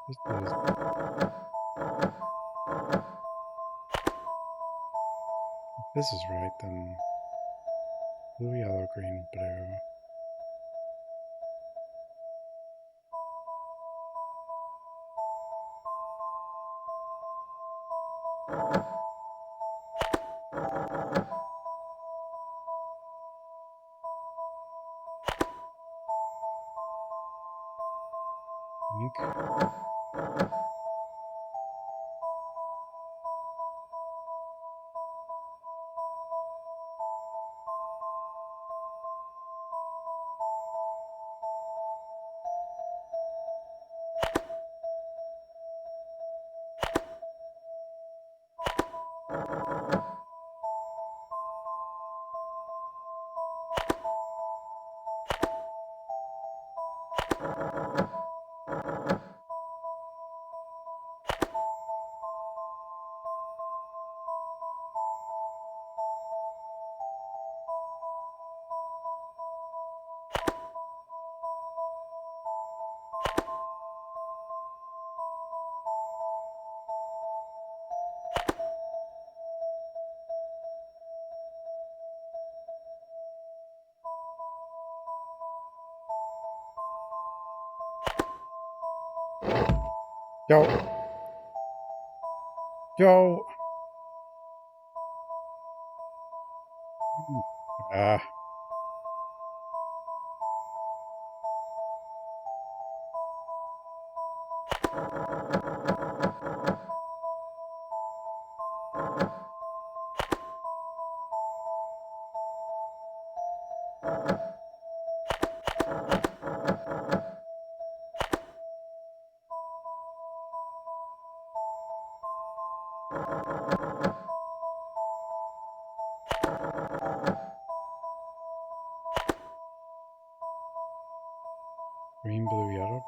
This is. If this is right, then blue, yellow, green, blue. Pink. Yo. Yo. Ah. Green, blue, yellow.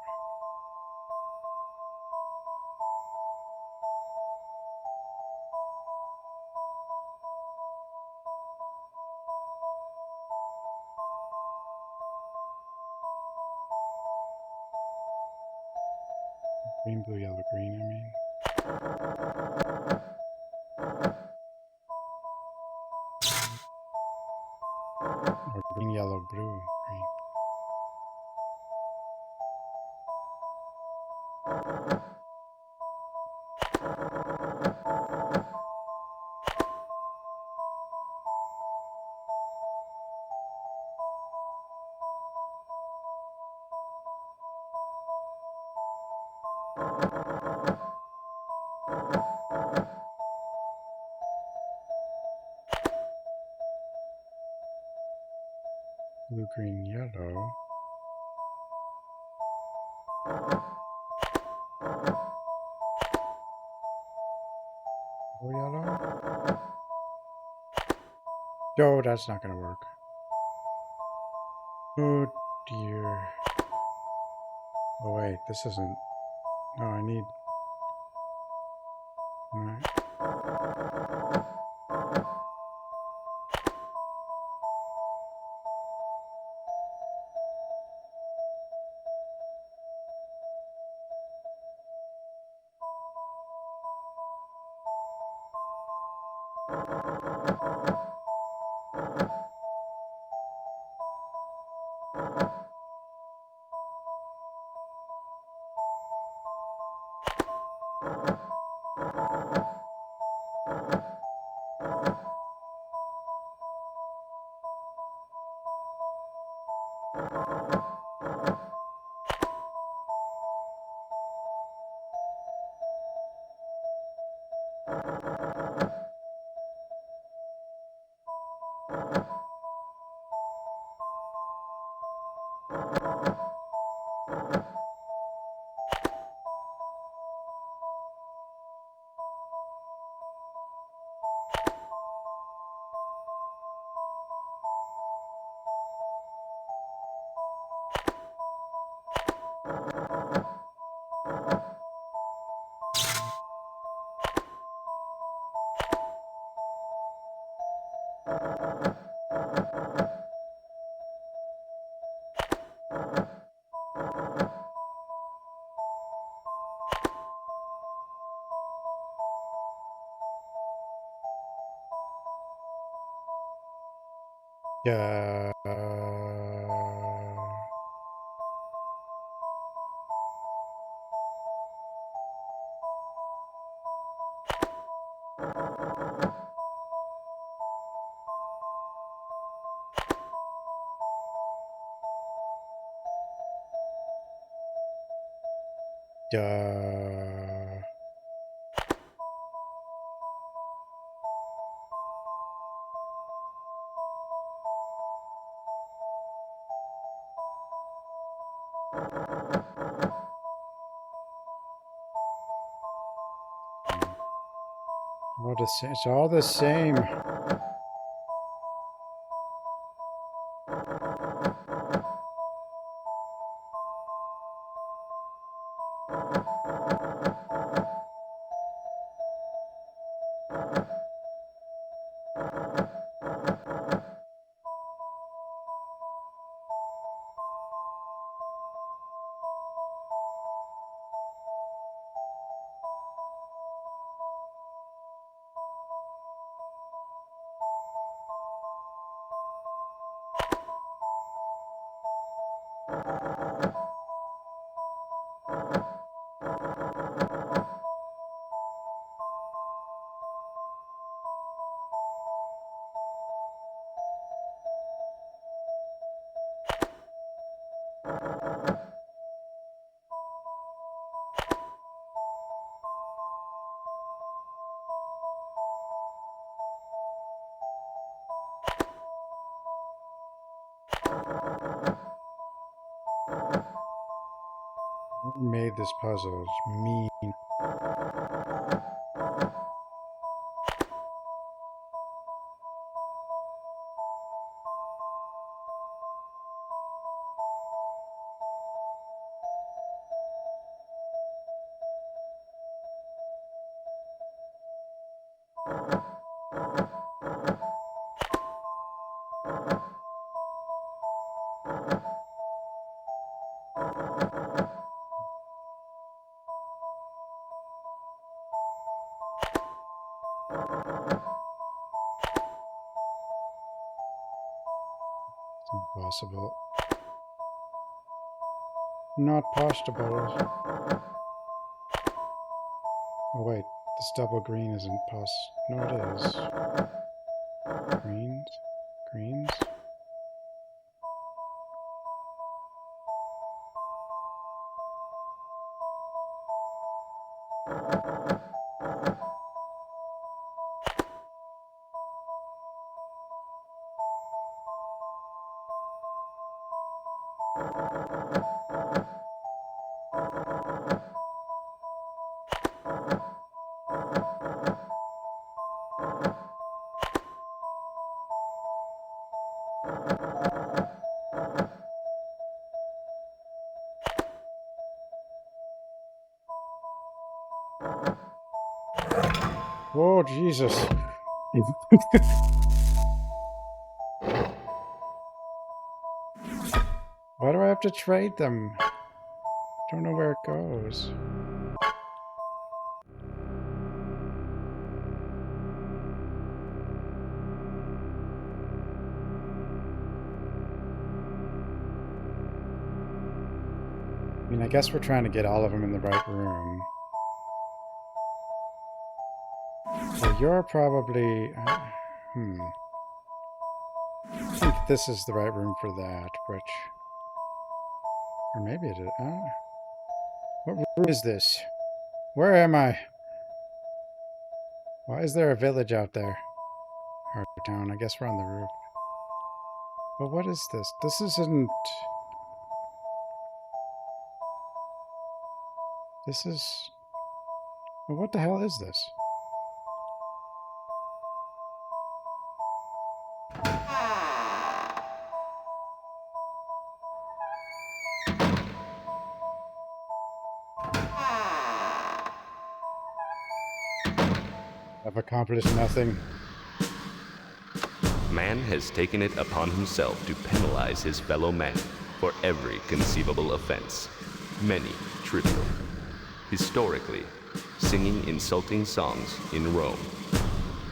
Green, blue, yellow, green, I mean. Or green, yellow, blue, green. Blue, green, yellow. Blue, yellow? No, that's not gonna work. Oh dear. Oh wait, this isn't. No, I need. Alright. Yeah. It's all the same. Who made this puzzle? It's mean. possible. Not possible. Oh wait, this double green isn't no it is. Greens? Greens? Oh, Jesus. Why do I have to trade them? Don't know where it goes. I mean, I guess we're trying to get all of them in the right room. So you're probably... I think this is the right room for that, which... Or maybe it is... what room is this? Where am I? Why is there a village out there? Or town, I guess we're on the roof. But what is this? This isn't... This is... Well, what the hell is this? I've accomplished nothing. Man has taken it upon himself to penalize his fellow man for every conceivable offense, many trivial. Historically, singing insulting songs in Rome,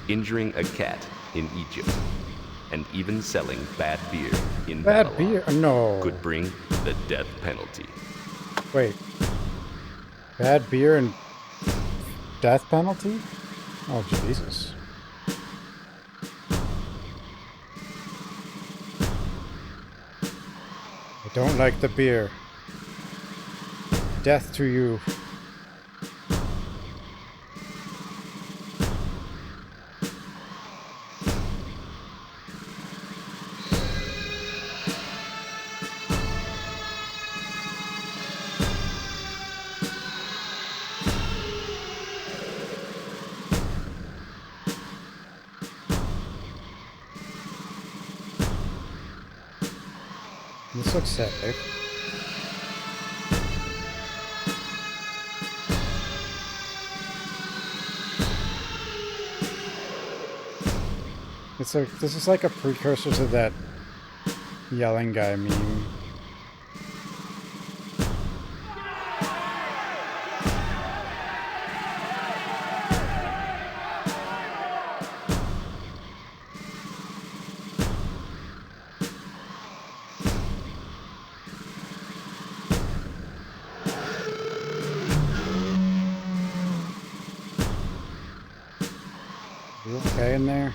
injuring a cat in Egypt, and even selling bad beer in Bad Babylon beer? No. could bring the death penalty. Wait. Bad beer and death penalty? Oh, Jesus. I don't like the beer. Death to you. This looks safe. This is like a precursor to that yelling guy meme. You okay in there?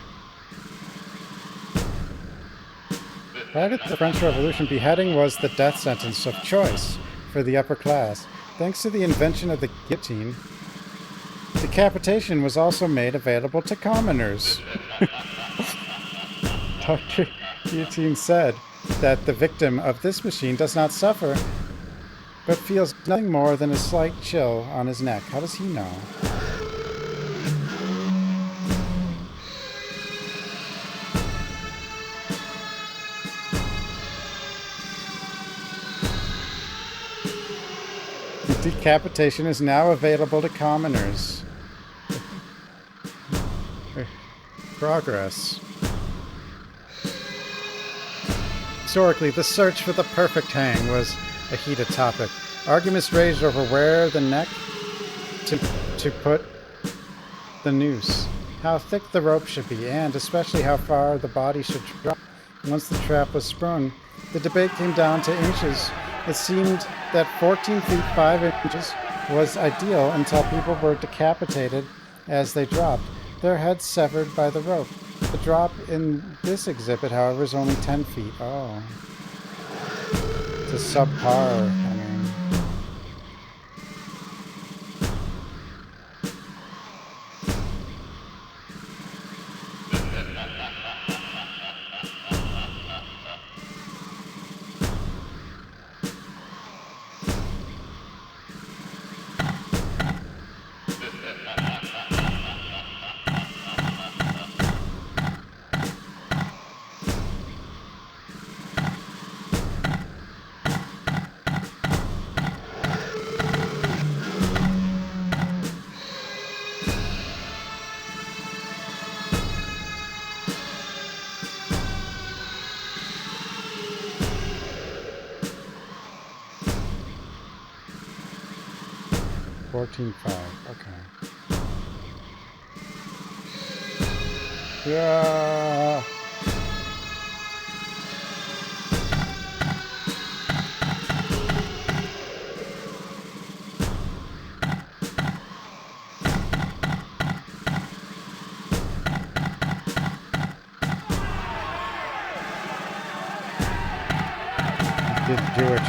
Prior to the French Revolution, beheading was the death sentence of choice for the upper class. Thanks to the invention of the guillotine, decapitation was also made available to commoners. Dr. Guillotine said that the victim of this machine does not suffer, but feels nothing more than a slight chill on his neck. How does he know? Decapitation is now available to commoners. Progress. Historically, the search for the perfect hang was a heated topic. Arguments raged over where the neck to put the noose, how thick the rope should be, and especially how far the body should drop once the trap was sprung. The debate came down to inches. It seemed that 14 feet 5 inches was ideal until people were decapitated as they dropped, their heads severed by the rope. The drop in this exhibit, however, is only 10 feet. Oh. It's a subpar, I mean. Okay. Yeah. Didn't do it.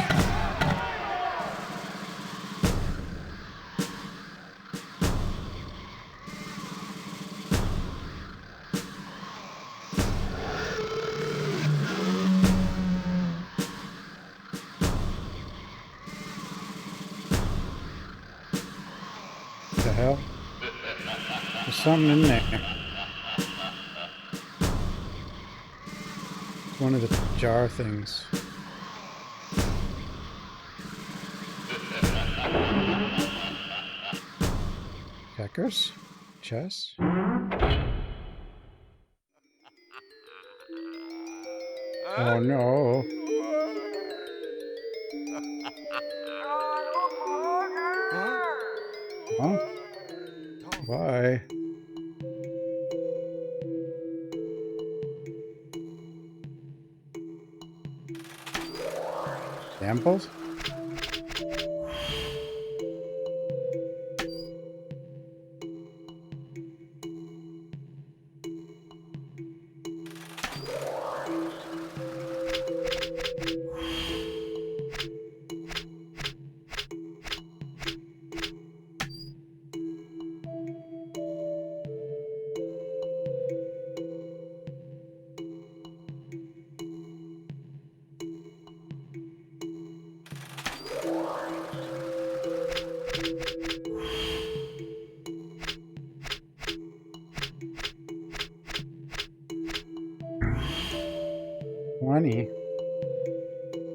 The hell? There's something in there. It's one of the jar things. Checkers? Chess? Oh no. Huh? Why? Samples?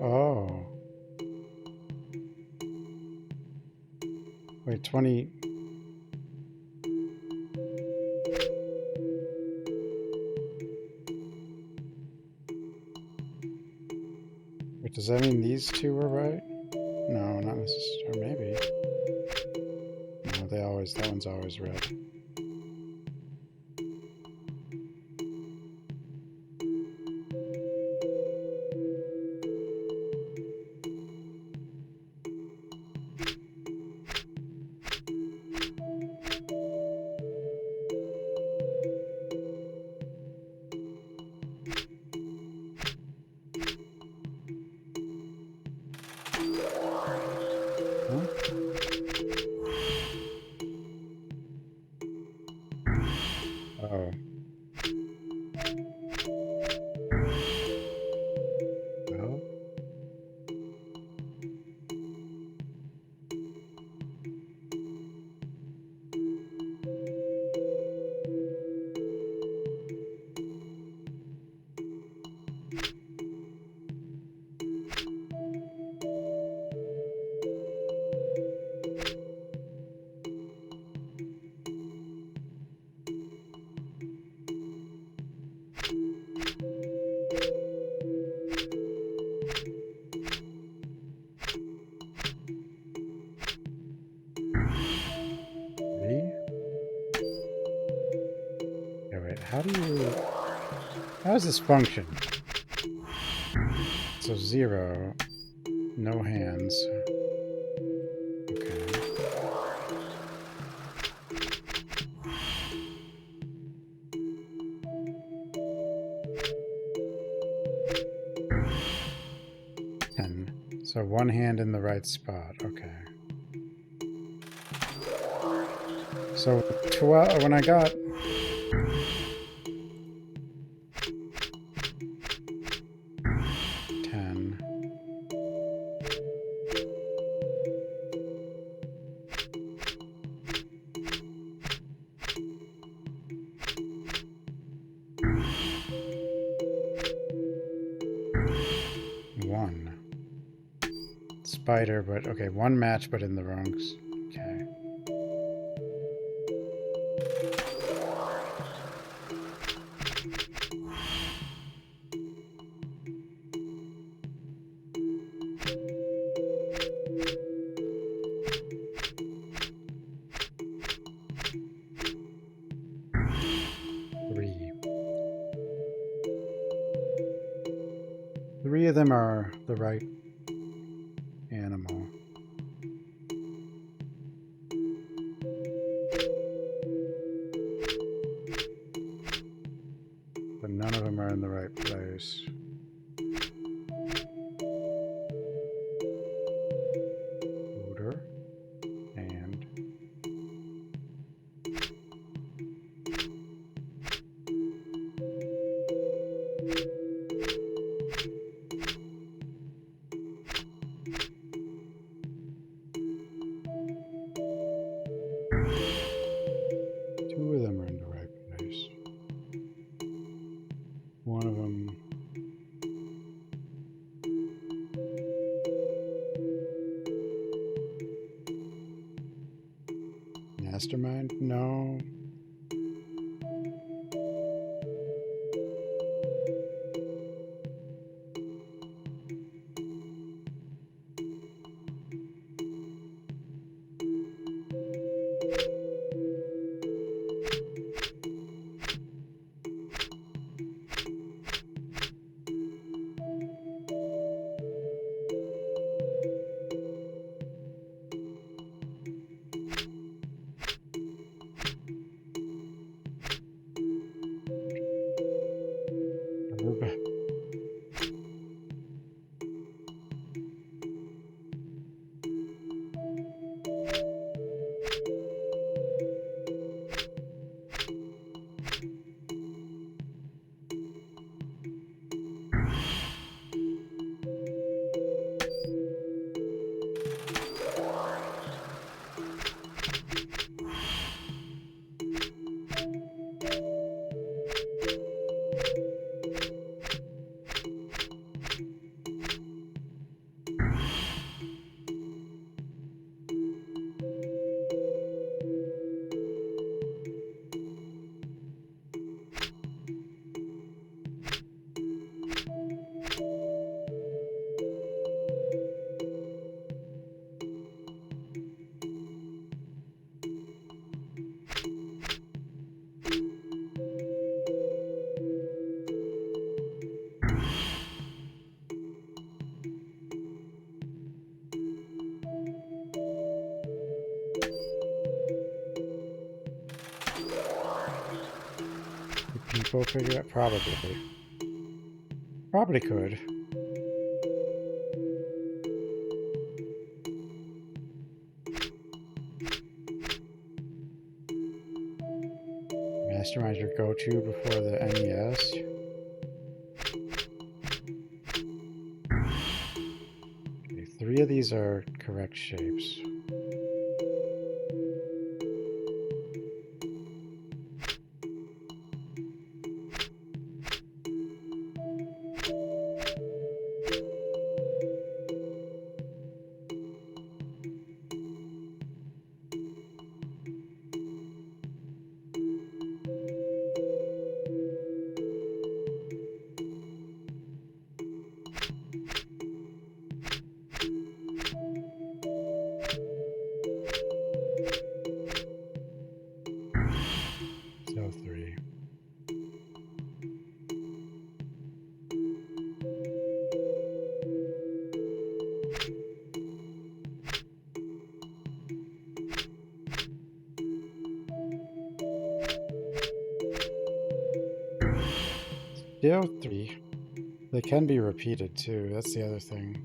Oh. Wait, 20. Wait, does that mean these two were right? No, not necessarily. Maybe. No, that one's always red. Oh. Well. How does this function? So 0. No hands. Okay. So 1 hand in the right spot. Okay. So 12, when I got 10. Spider, but okay, 1 match, but in the wrongs. Okay. Three of them are the right animal. But none of them are in the right place. Odor and two of them are in the right place. One of them mastermind? No. People figure out probably could. Mastermind your go-to before the NES. Okay, 3 of these are correct shapes. Still 3. They can be repeated too. That's the other thing.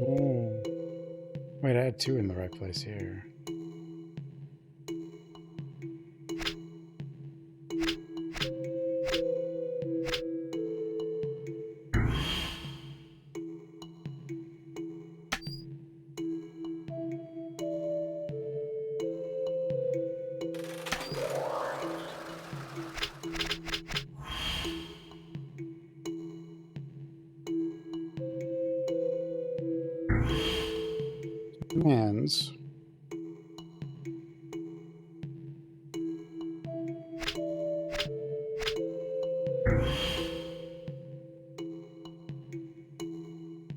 Oh. Wait, I had 2 in the right place here. Hands.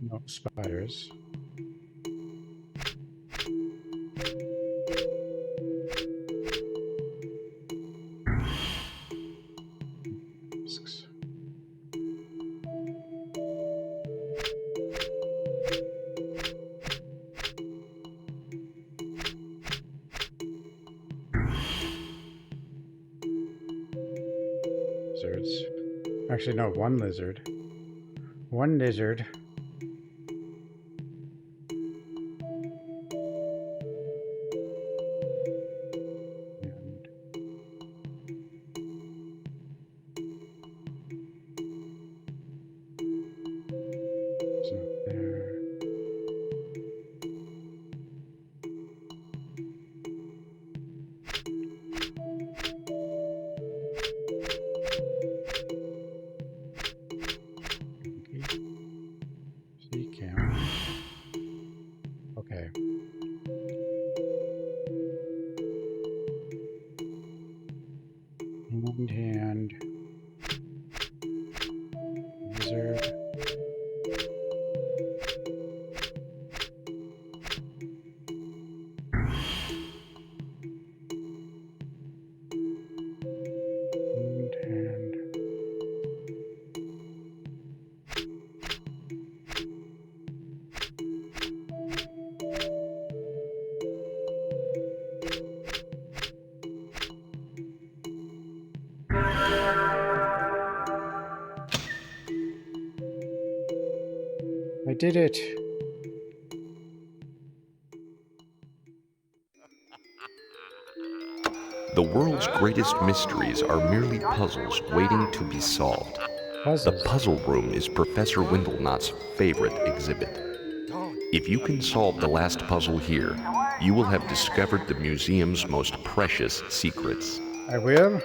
No spiders. Lizards. Actually, no, 1 lizard. 1 lizard. Okay. Hand. Lizard. Hand. I did it. The world's greatest mysteries are merely puzzles waiting to be solved. Puzzles. The puzzle room is Professor Windlenot's favorite exhibit. If you can solve the last puzzle here, you will have discovered the museum's most precious secrets. I will?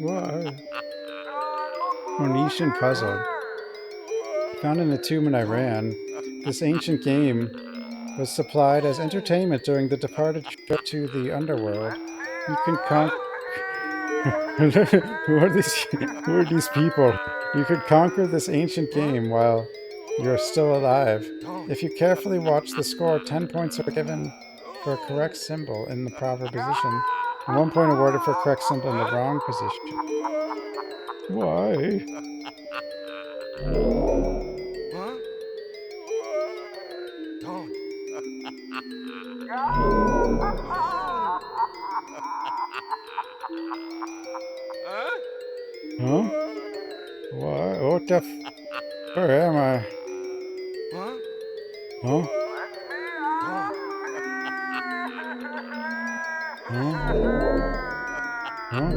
What? Phoenician puzzle. Found in a tomb in Iran, this ancient game was supplied as entertainment during the departed trip to the underworld. You can conquer... Who are these people? You could conquer this ancient game while you're still alive. If you carefully watch the score, 10 points are given for a correct symbol in the proper position, and 1 point awarded for a correct symbol in the wrong position. Why? Huh? Why? What the where am I? Huh? Huh? Huh?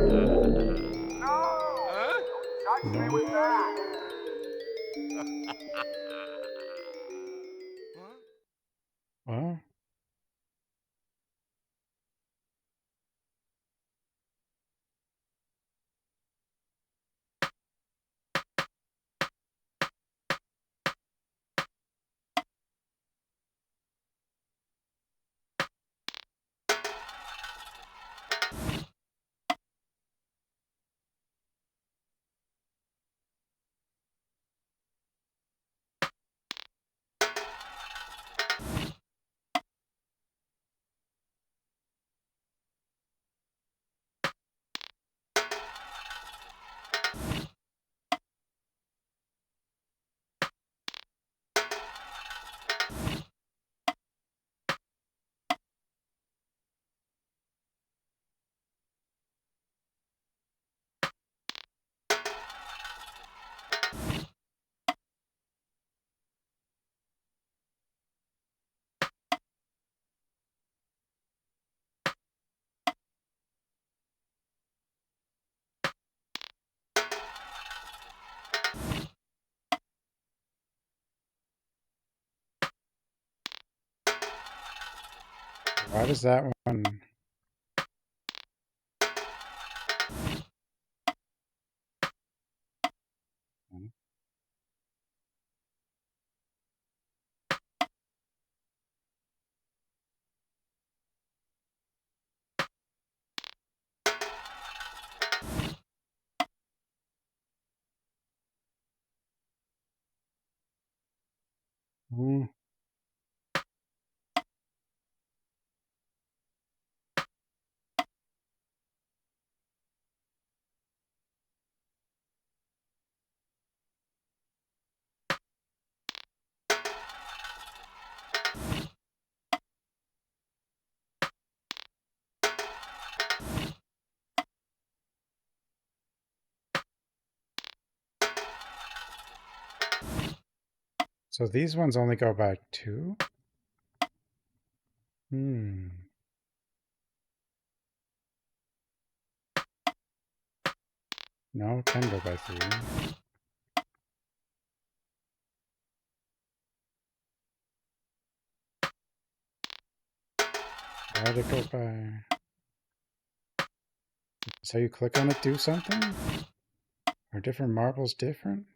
No. What? Why does that one? Hmm. So these ones only go by 2? Hmm. No, it can go by 3. Why'd it go by? So you click on it, do something? Are different marbles different?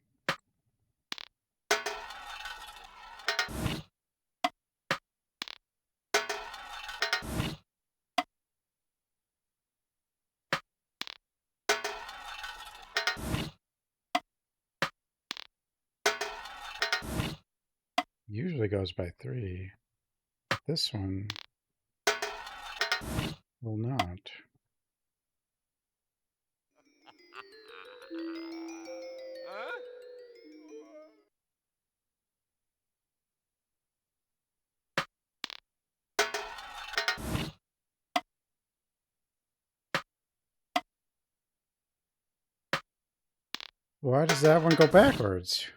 Usually goes by 3. This one will not. Why does that one go backwards?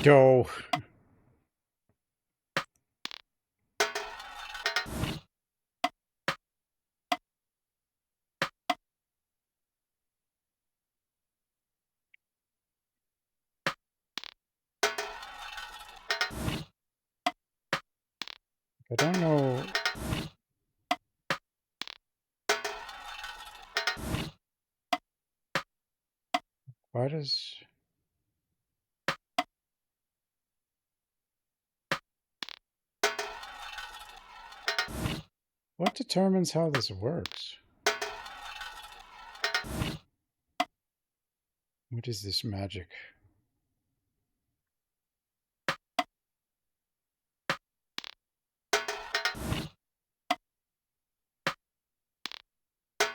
Go. I don't know. Why does... What determines how this works? What is this magic?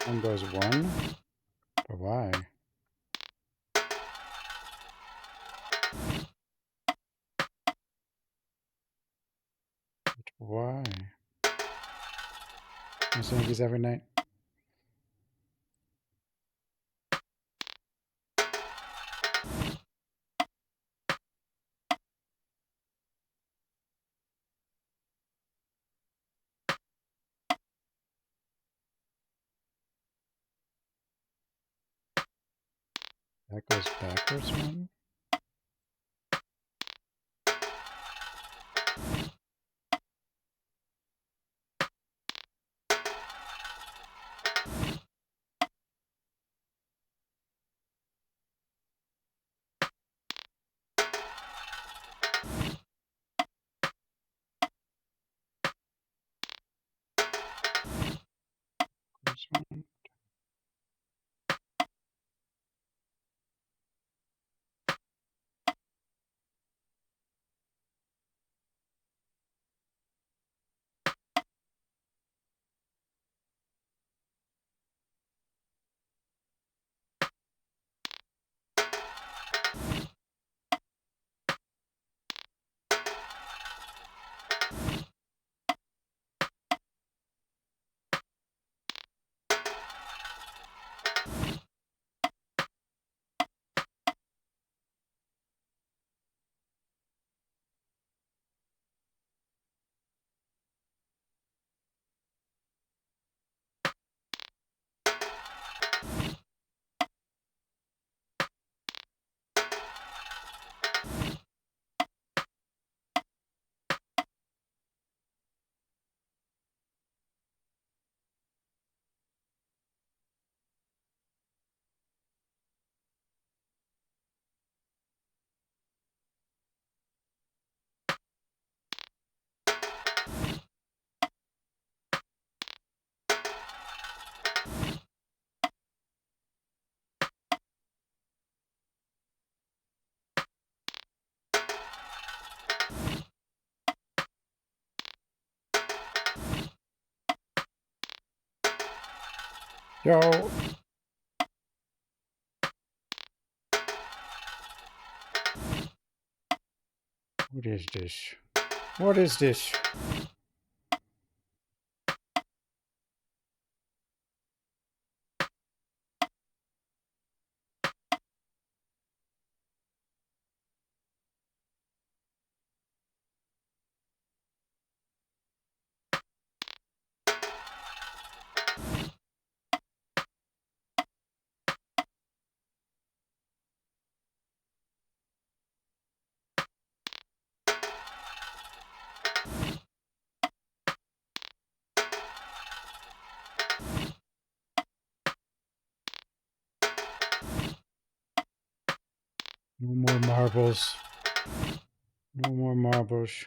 One goes one? But why? But why? I'm saying these every night. That goes backwards one? Goes one. Yo! What is this? What is this? No more marbles. No more marbles.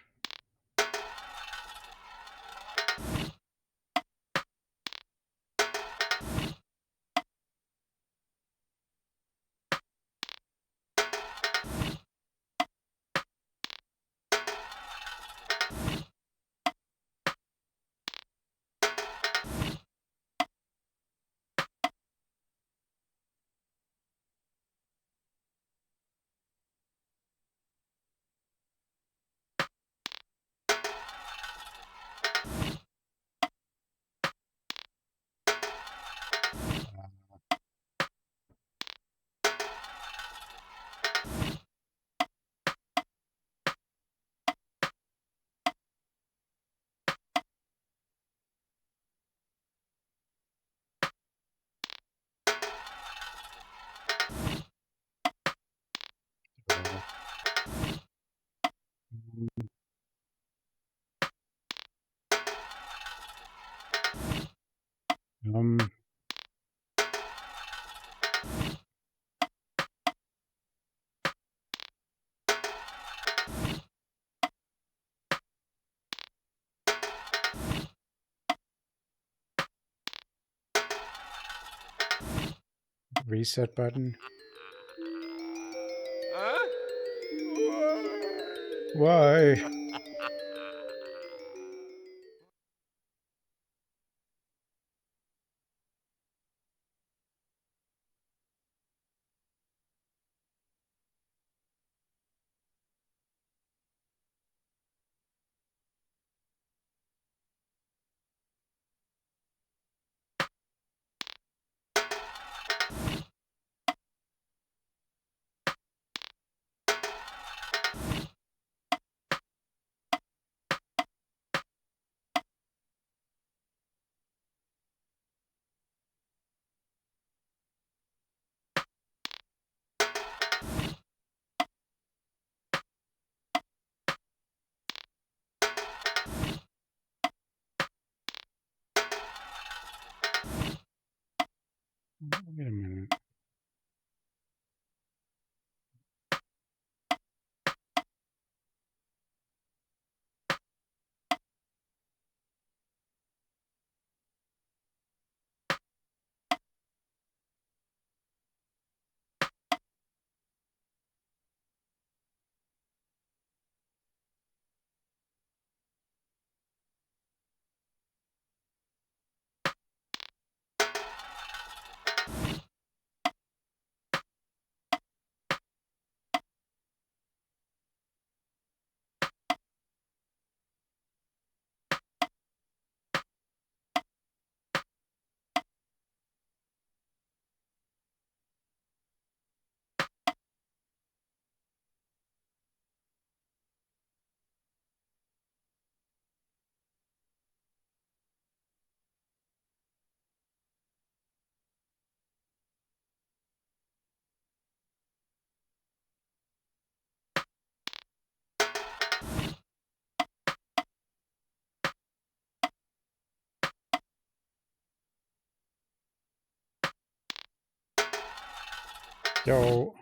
Reset button. Why? Wait a minute. Yo.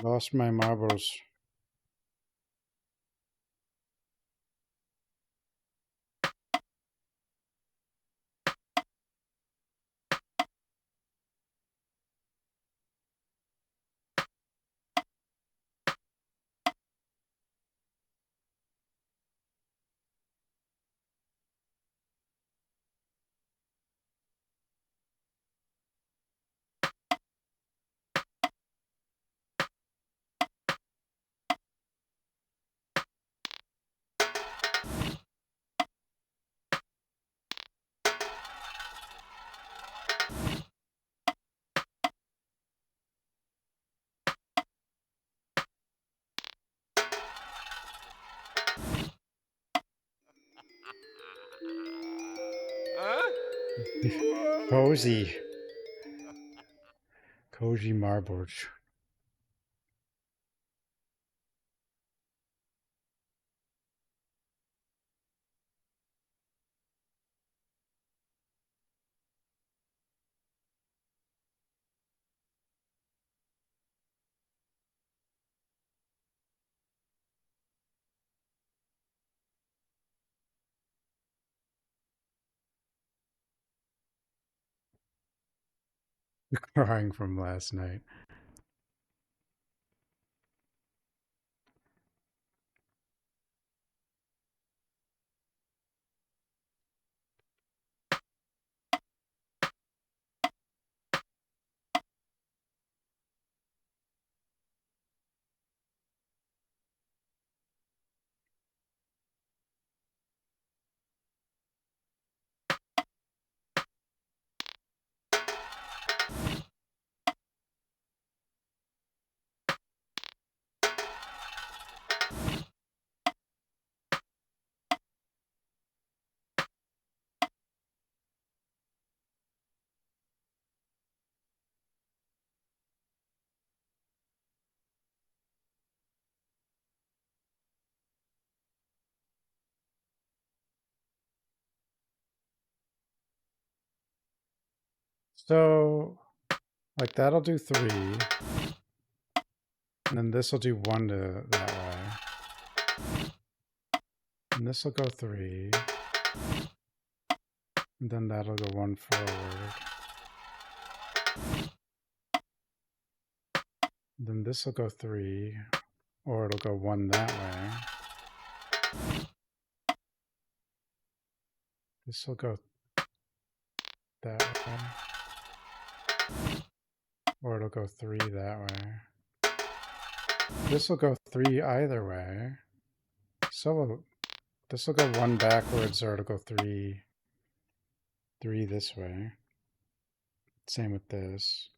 Lost my marbles. Cozy. Cozy marbles. Crying from last night. So, like that'll do 3. And then this will do 1 to that way. And this will go 3. And then that'll go 1 forward. And then this will go 3. Or it'll go 1 that way. This will go that way. Or it'll go 3 that way. This will go 3 either way. So this will go 1 backwards, or it'll go 3 this way. Same with this.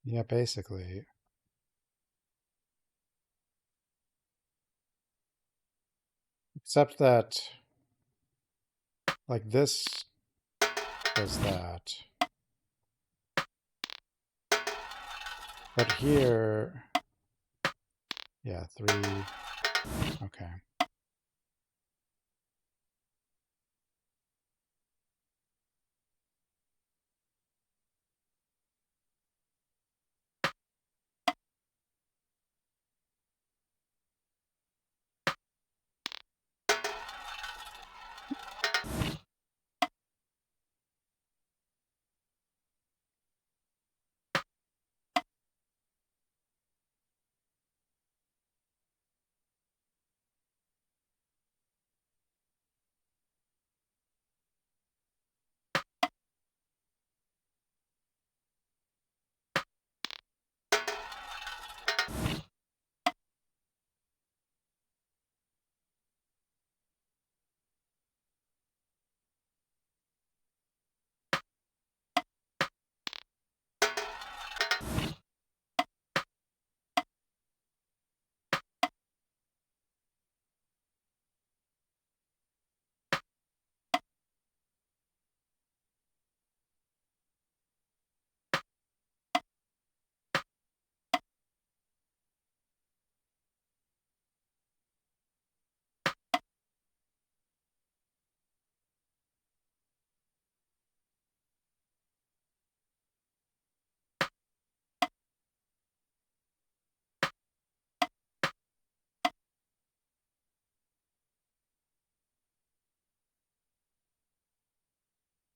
Yeah, basically. Except that, like this does that. But here, yeah, 3, okay.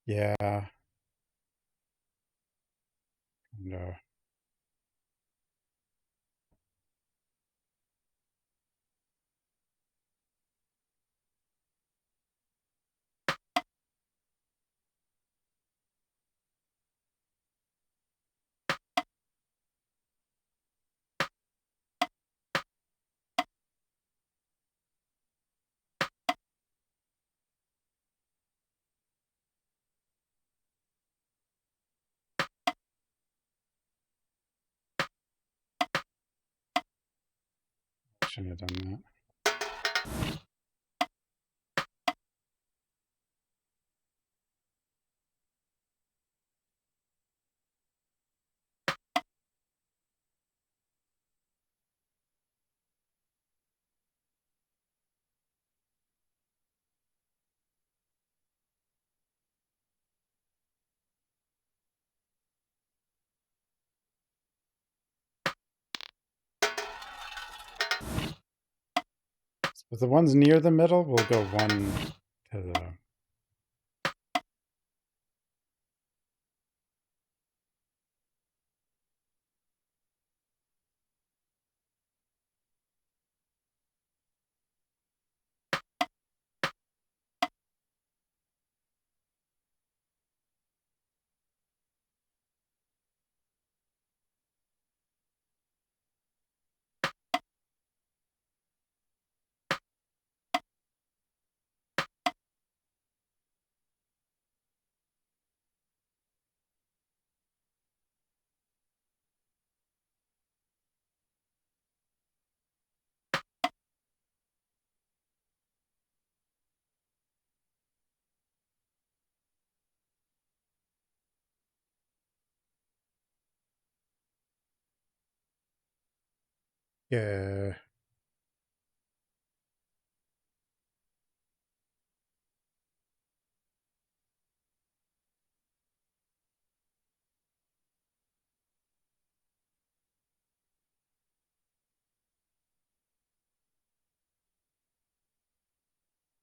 Yeah. No. Shouldn't have done that. But the ones near the middle will go one to the... Yeah.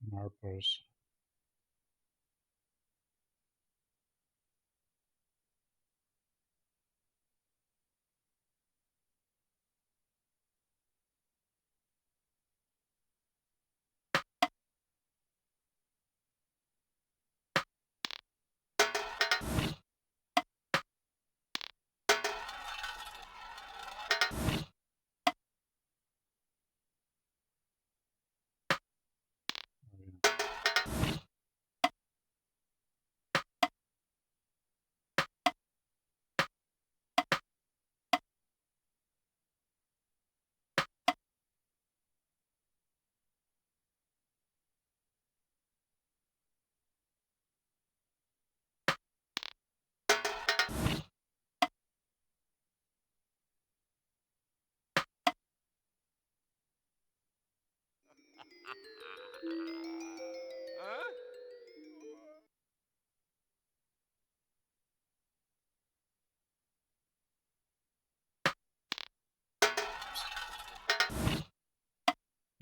Marbles.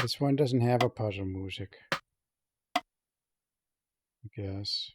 This one doesn't have a puzzle music, I guess.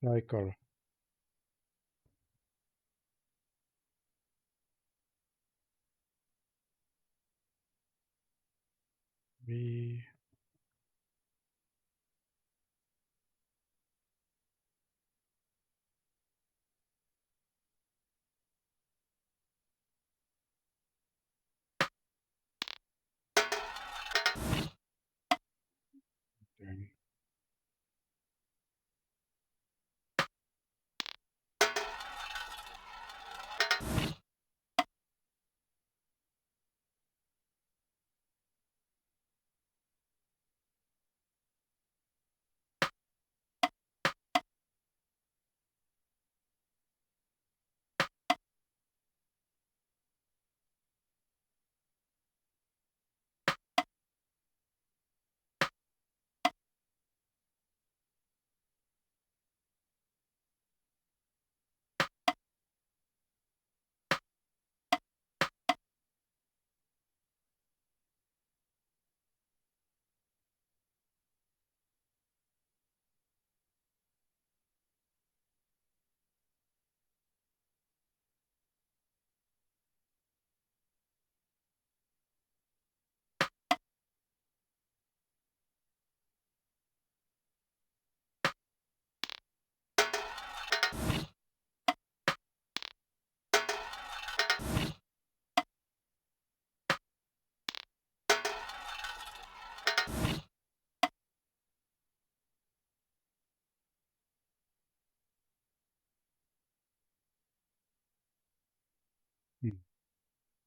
Cycle. V. Dang.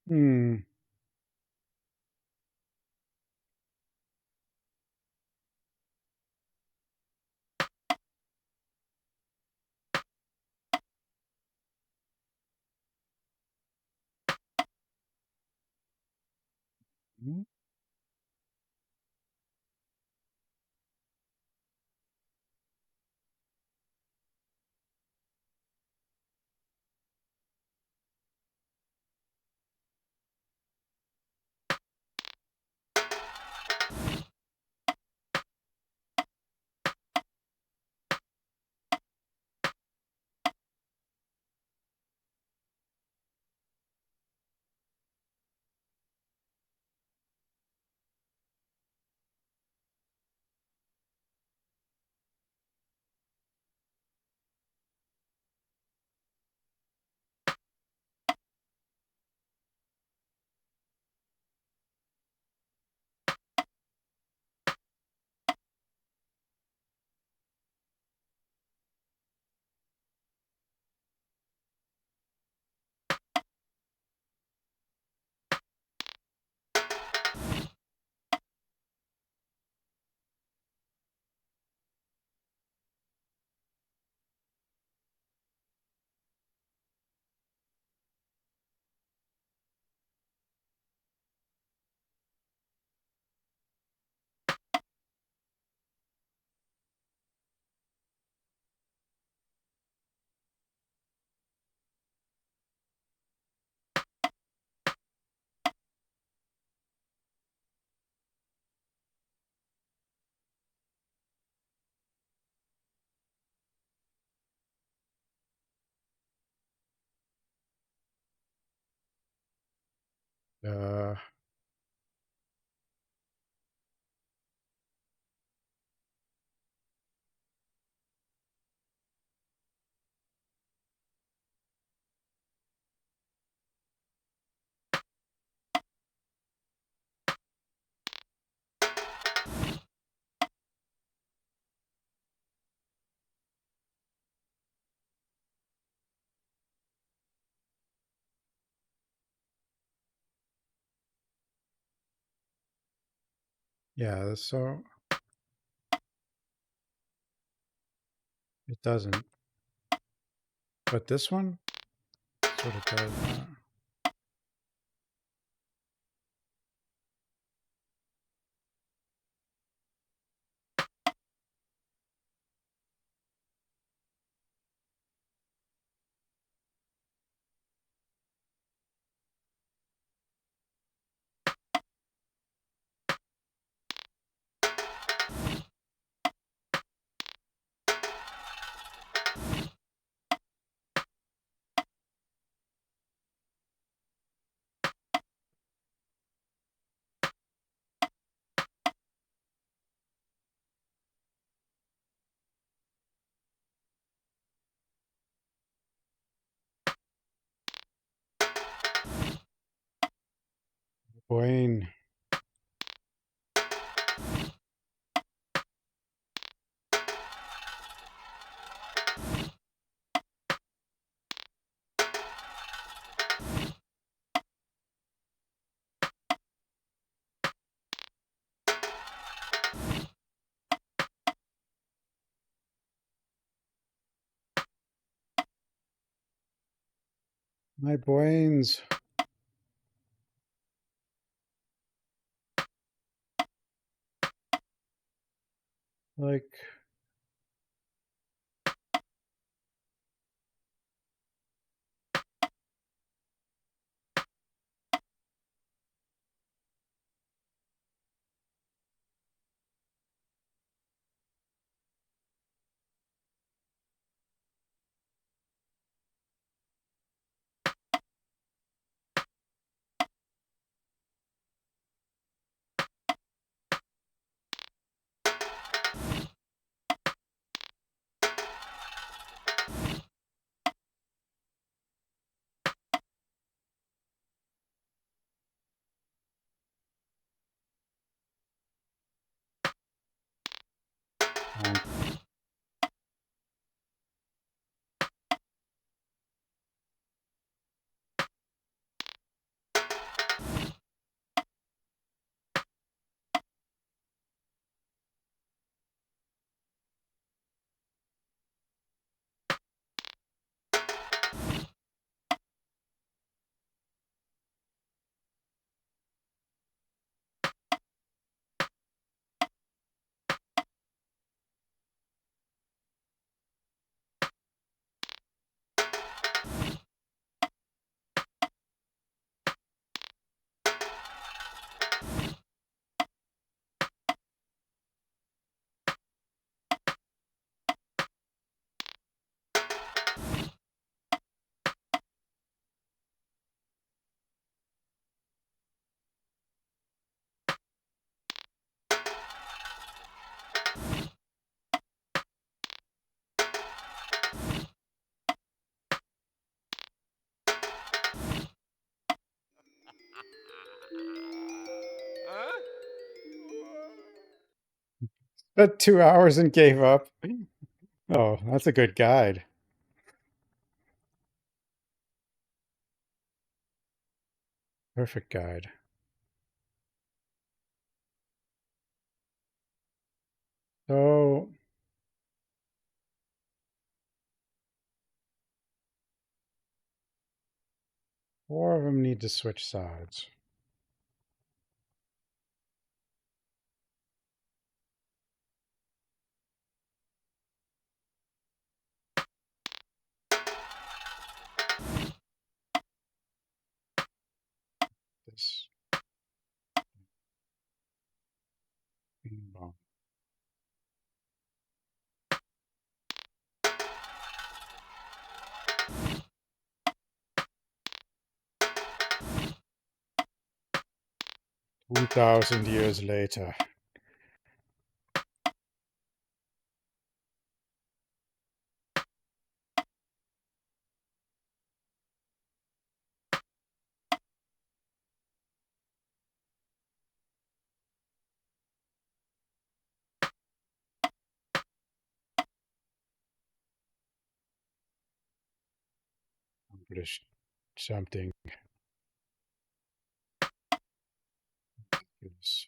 Hmm. Yeah, so it doesn't. But this one sort of does. Wayne. My brains. Like, At 2 hours and gave up. Oh, that's a good guide. Perfect guide. So, four of them need to switch sides. This bing bong. $2,000 later. Accomplished something. Yes.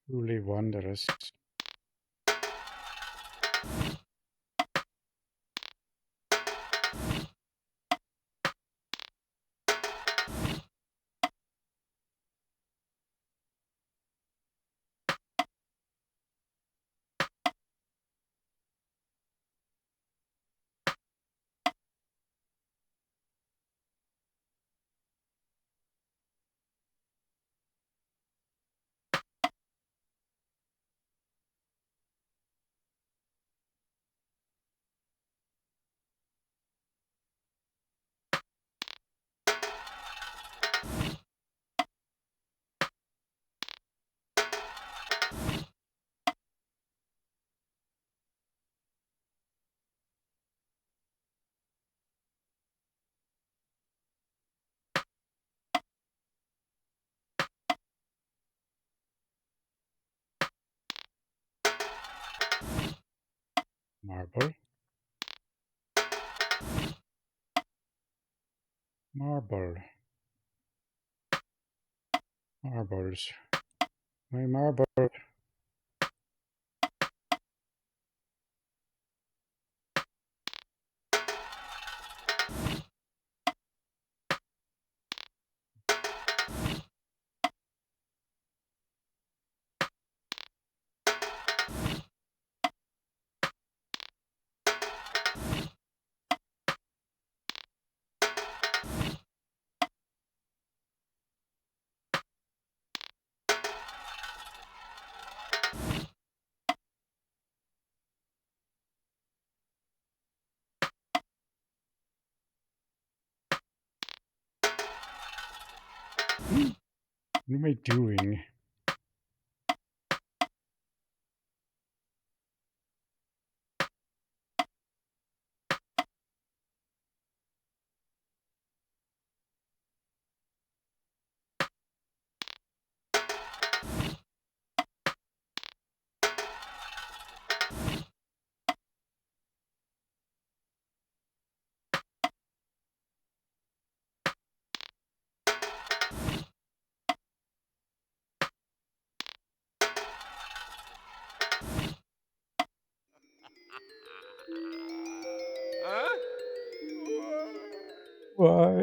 Truly wondrous. Marble. Marble. Marbles. My marble. What am I doing? Why?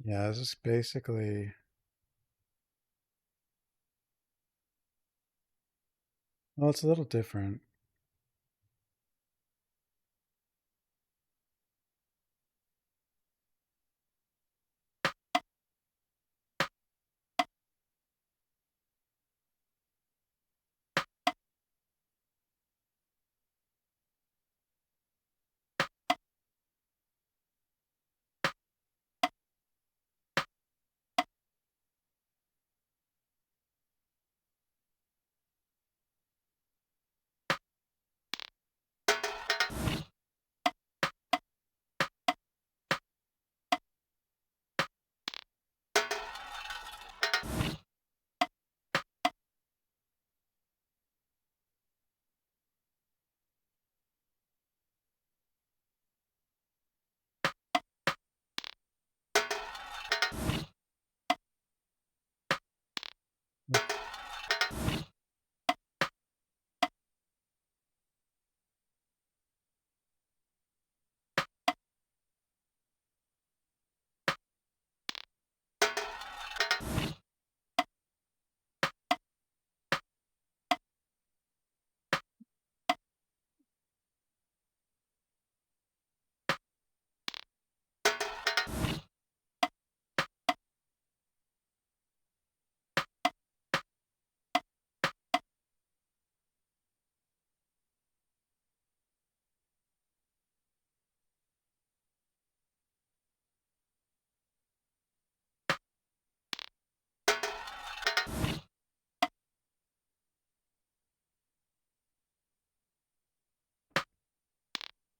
Yeah, this is basically... Well, it's a little different.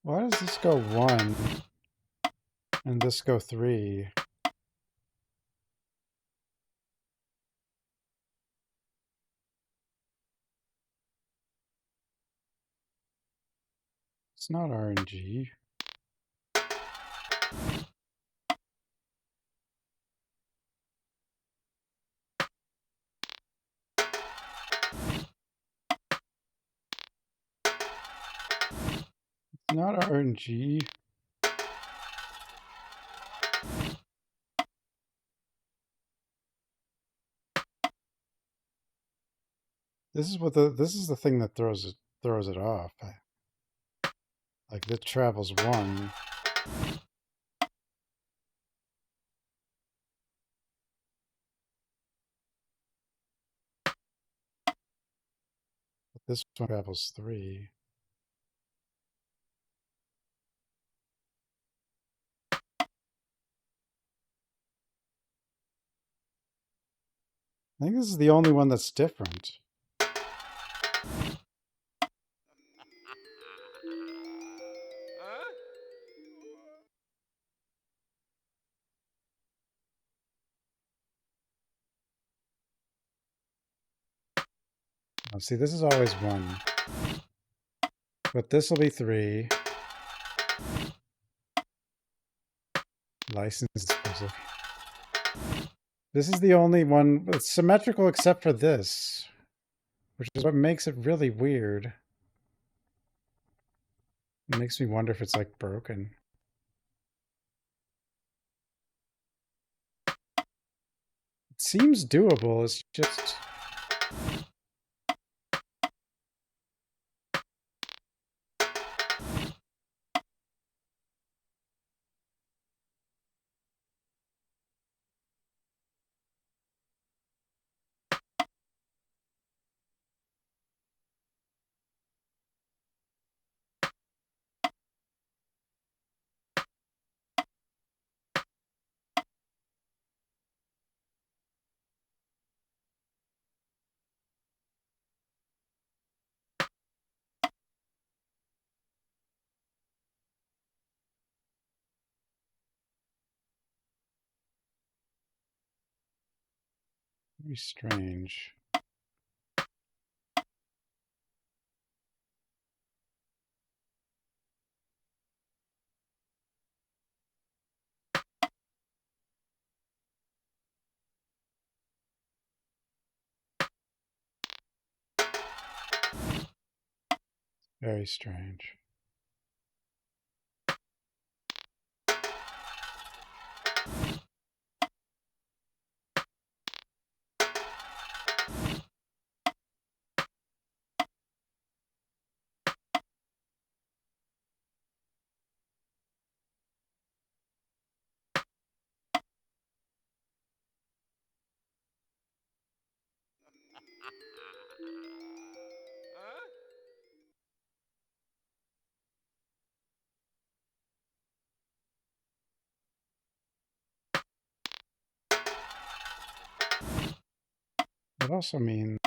Why does this go 1 and this go 3? It's not RNG. It's not RNG. This is the thing that throws it off. Like this travels 1. But this one travels 3. I think this is the only one that's different. Oh, see, this is always 1. But this will be 3. License. This is the only one that's symmetrical except for this, which is what makes it really weird. It makes me wonder if it's like broken. It seems doable, it's just... Very strange. Very strange. also means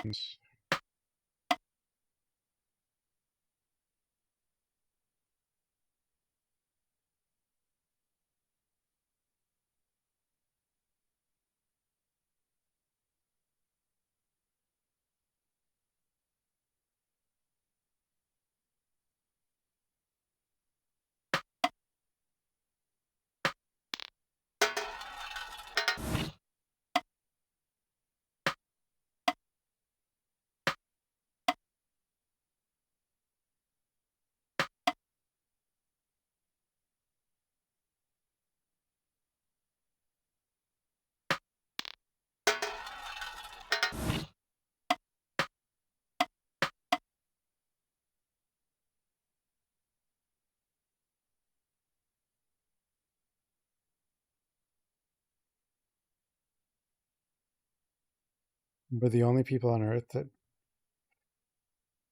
we're the only people on Earth that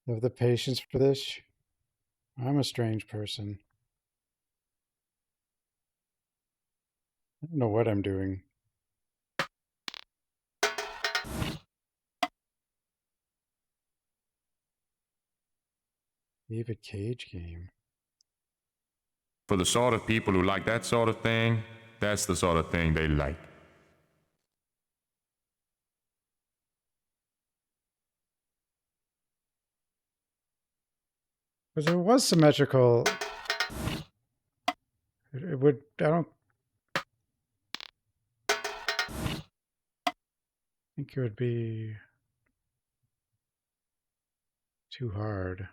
have the patience for this. I'm a strange person. I don't know what I'm doing. David Cage game. For the sort of people who like that sort of thing, that's the sort of thing they like. Because it was symmetrical. It would, I don't think it would be too hard.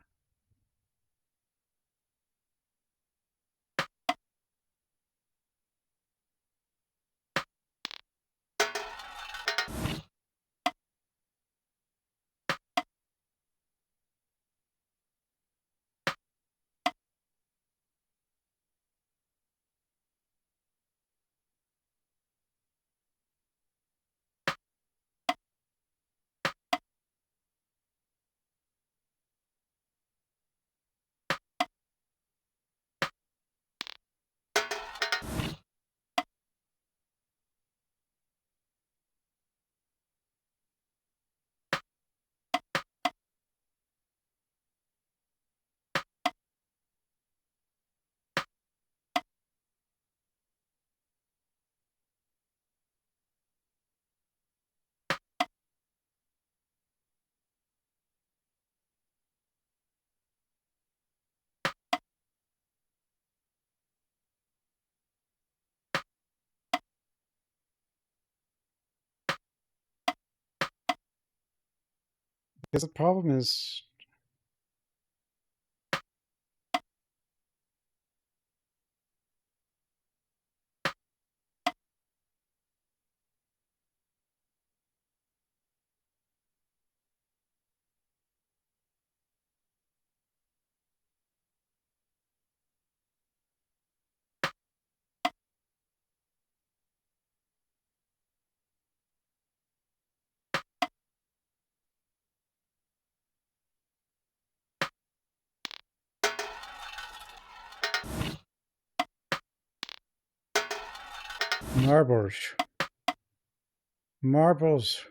Because the problem is marbles. Marbles.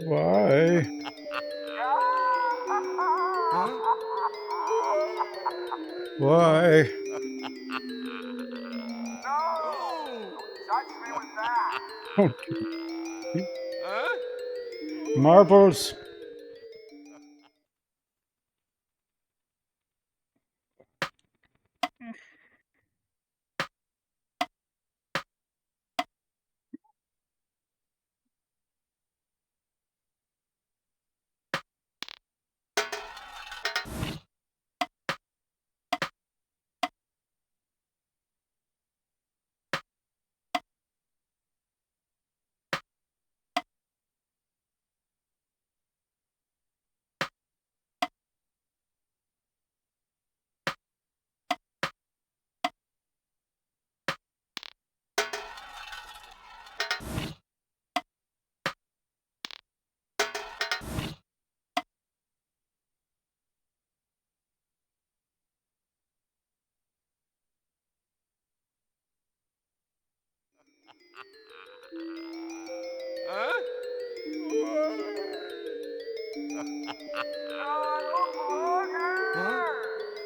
Why? Why? Don't marbles.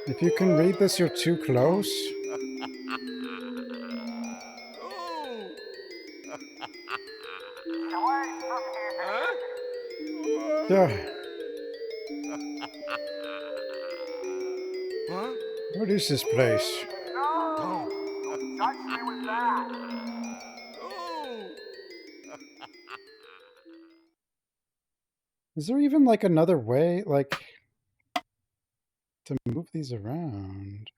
If you can read this, you're too close. Yeah. What is this place? Don't touch me with that. Is there even like another way, like, to move these around?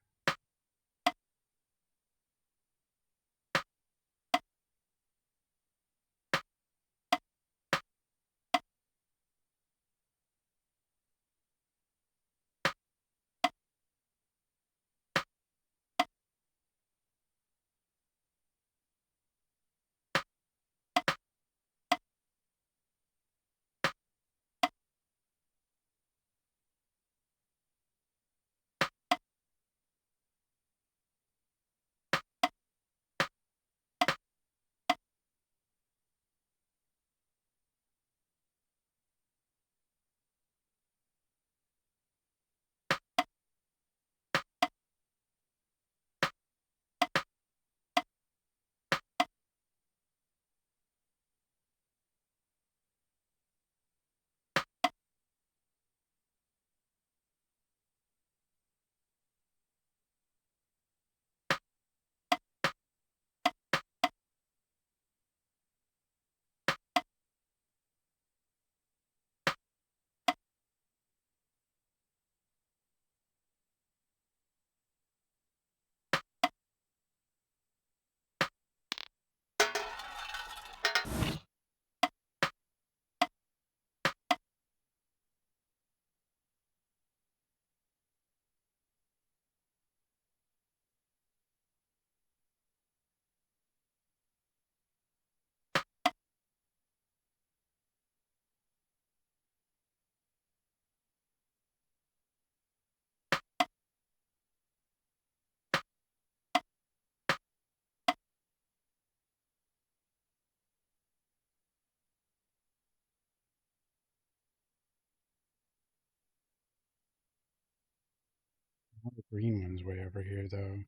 The green one's way over here, though.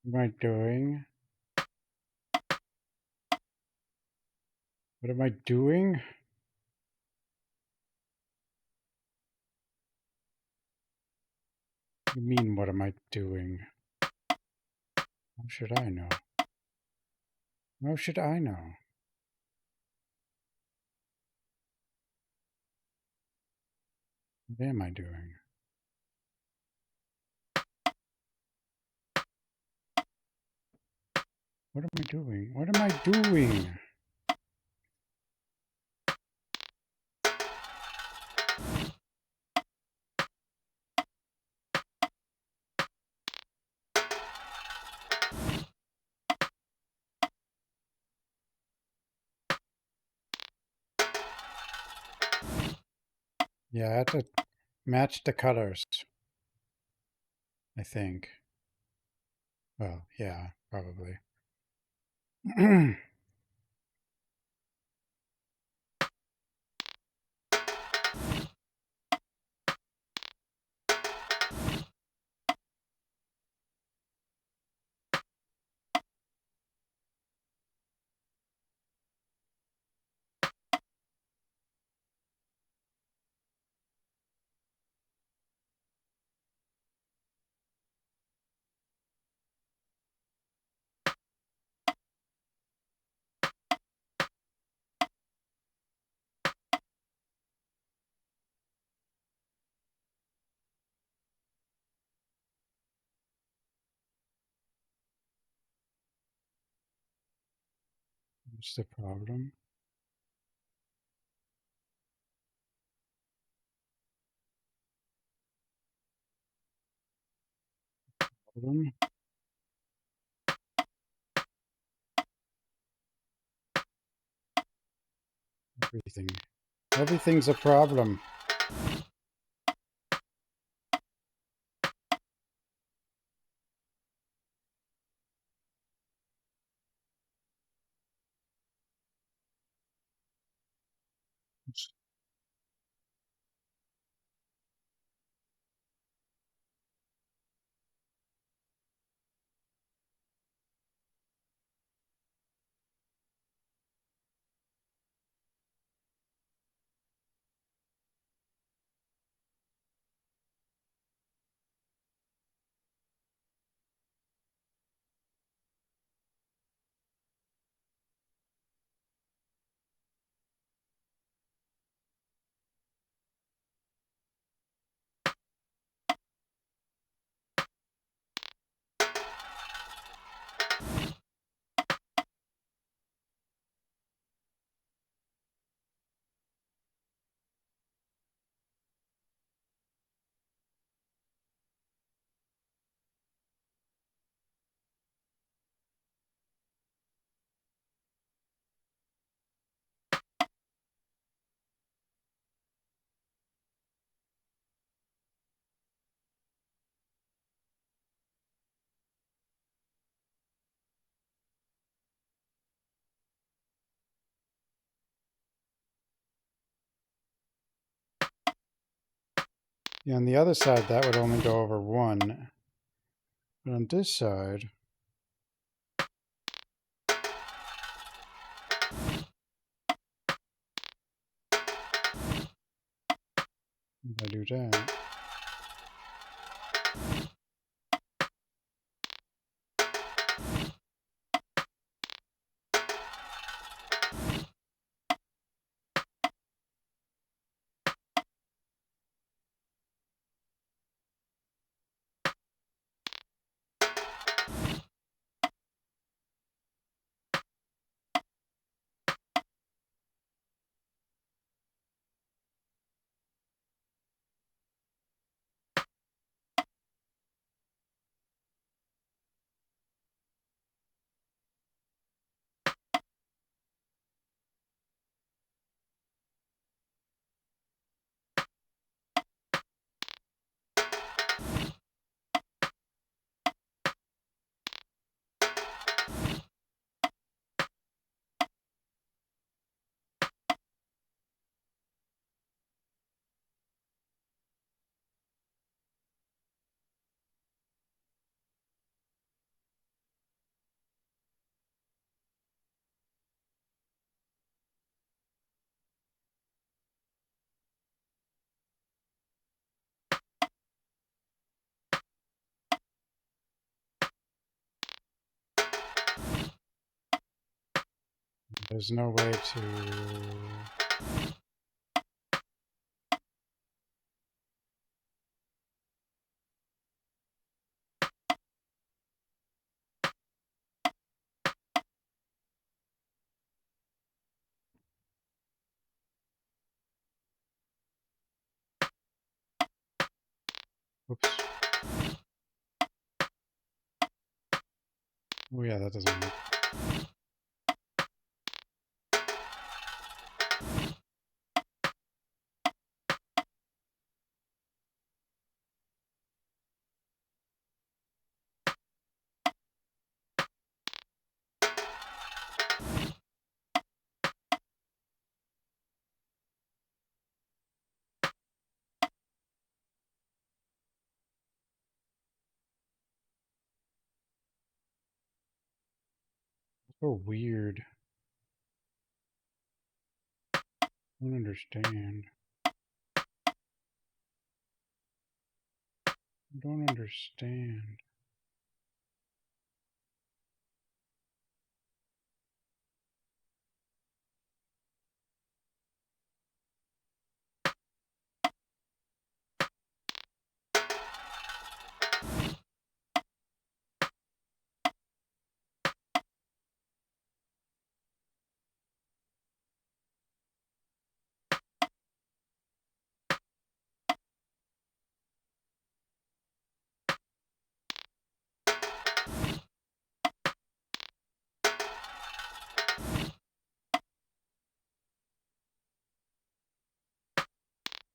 What am I doing? What am I doing? What do you mean, what am I doing? How should I know? How should I know? What am I doing? What am I doing? What am I doing? Yeah, I had to match the colors, I think. Well, yeah, probably. What's the problem? Problem? Everything. Everything's a problem. Yeah, on the other side, that would only go over 1. But on this side, if I do that, there's no way to... Oops. Oh yeah, that doesn't work. So weird. I don't understand. I don't understand.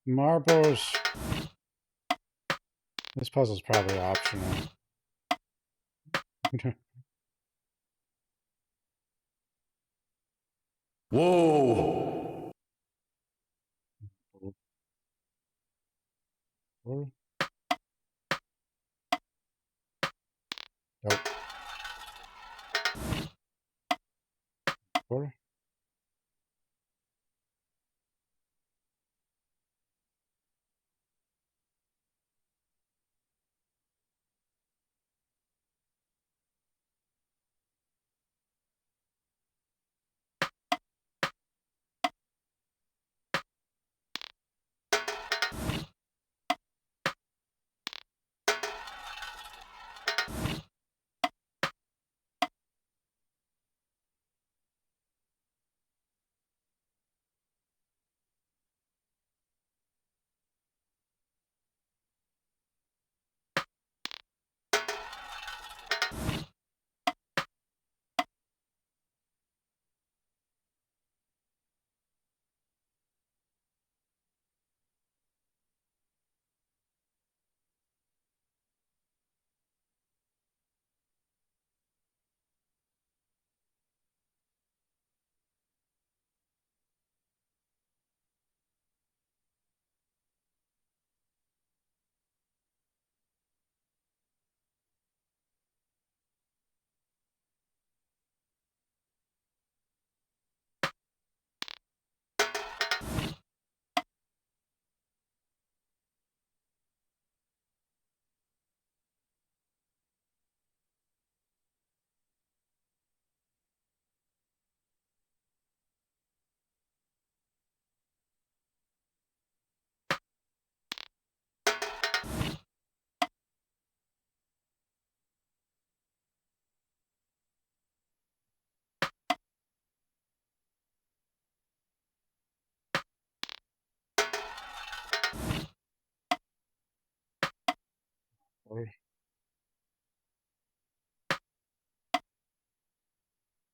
Marbles. This puzzle's probably optional. Whoa! Nope. Or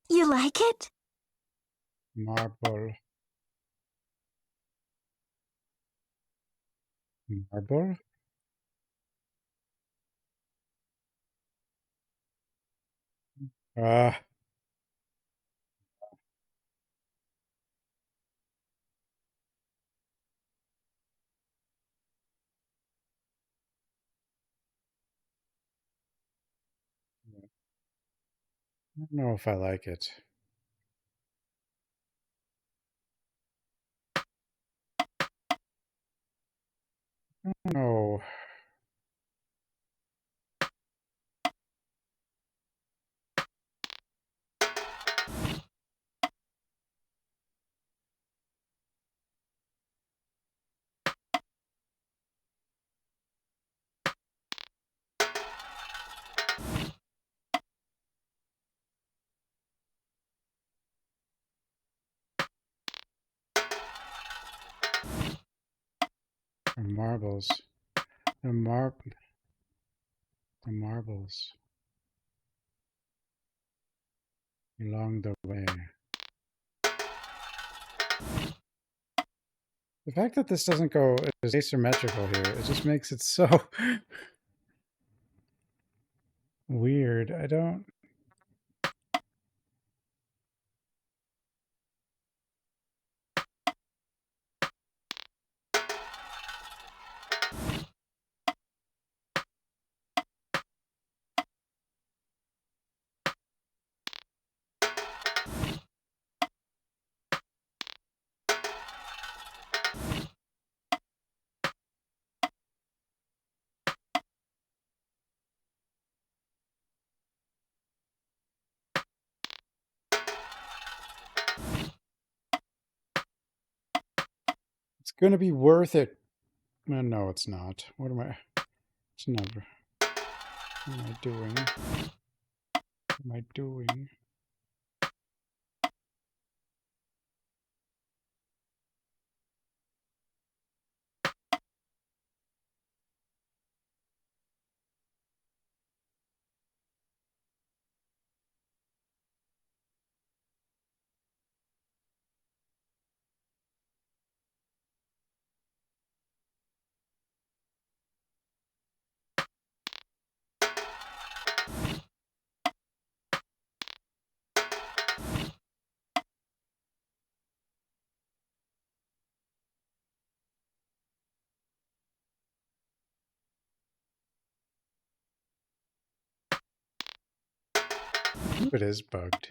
You like it? marble. Marble? Ah. I don't know if I like it. I don't know. The marbles. The marbles along the way. The fact that this doesn't go as asymmetrical here, it just makes it so weird. I don't. It's going to be worth it. No, it's not. What am I? It's never. What am I doing? What am I doing? It is bugged.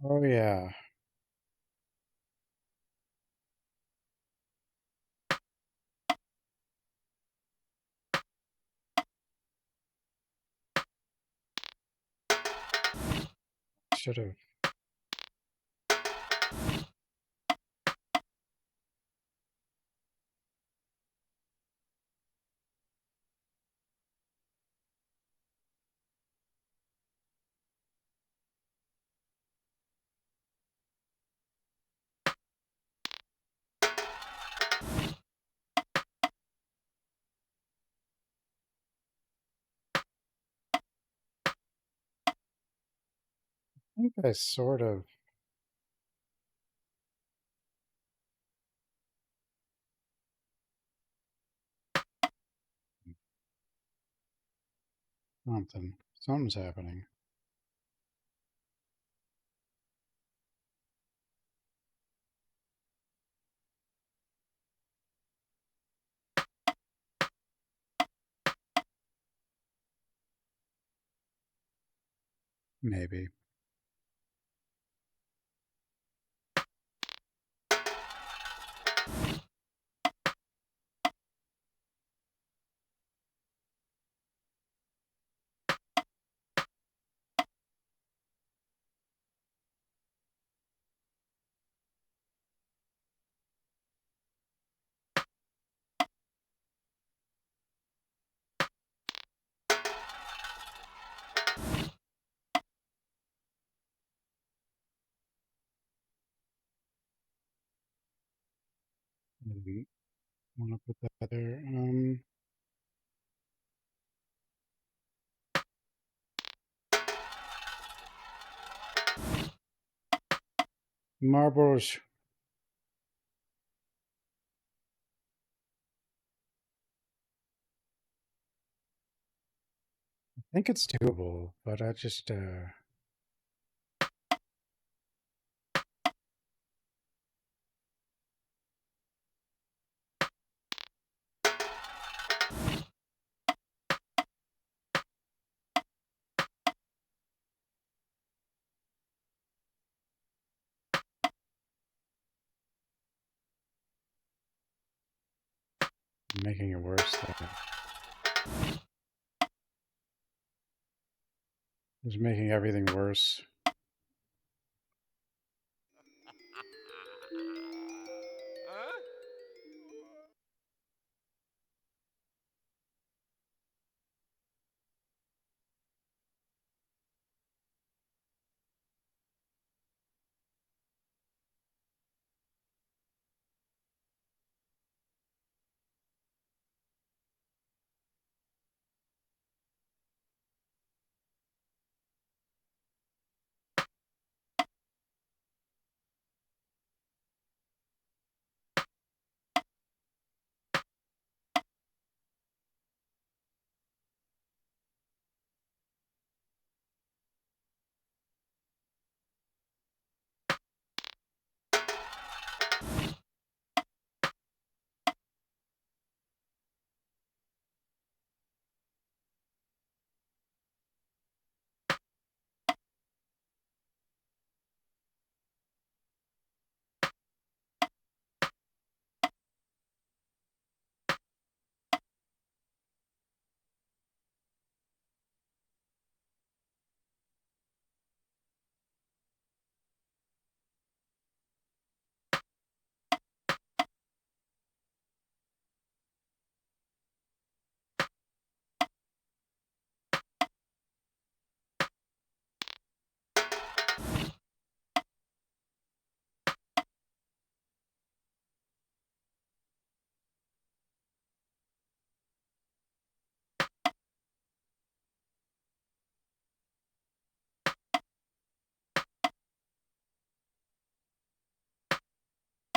Oh, yeah. Should have. I think I sort of. Something's happening. Maybe. Maybe. Want to put that there. Marbles. I think it's doable, but I just making it worse. It's making everything worse.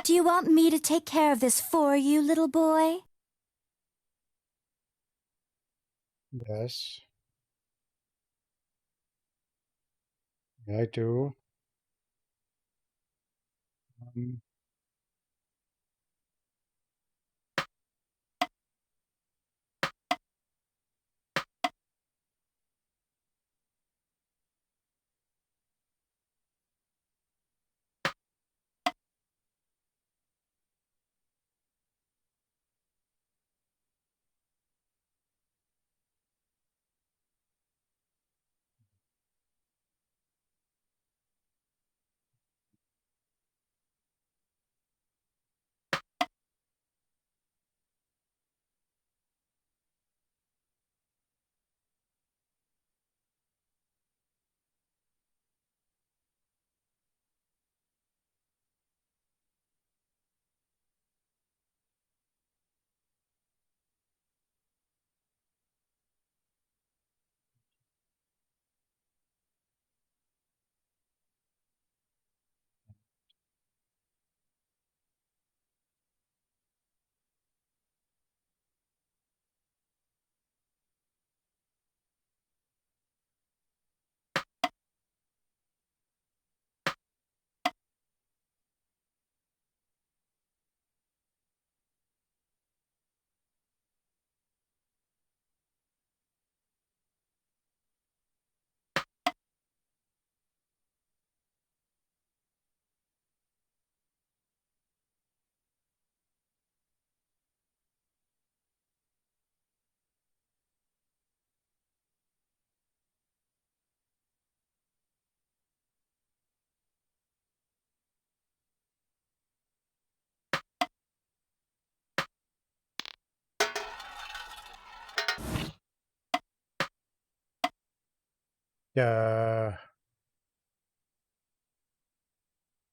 Do you want me to take care of this for you, little boy? Yes. I do.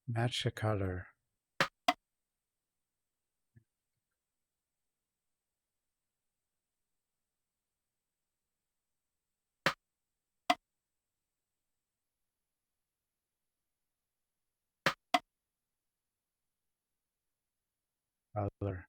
Match the color. Color.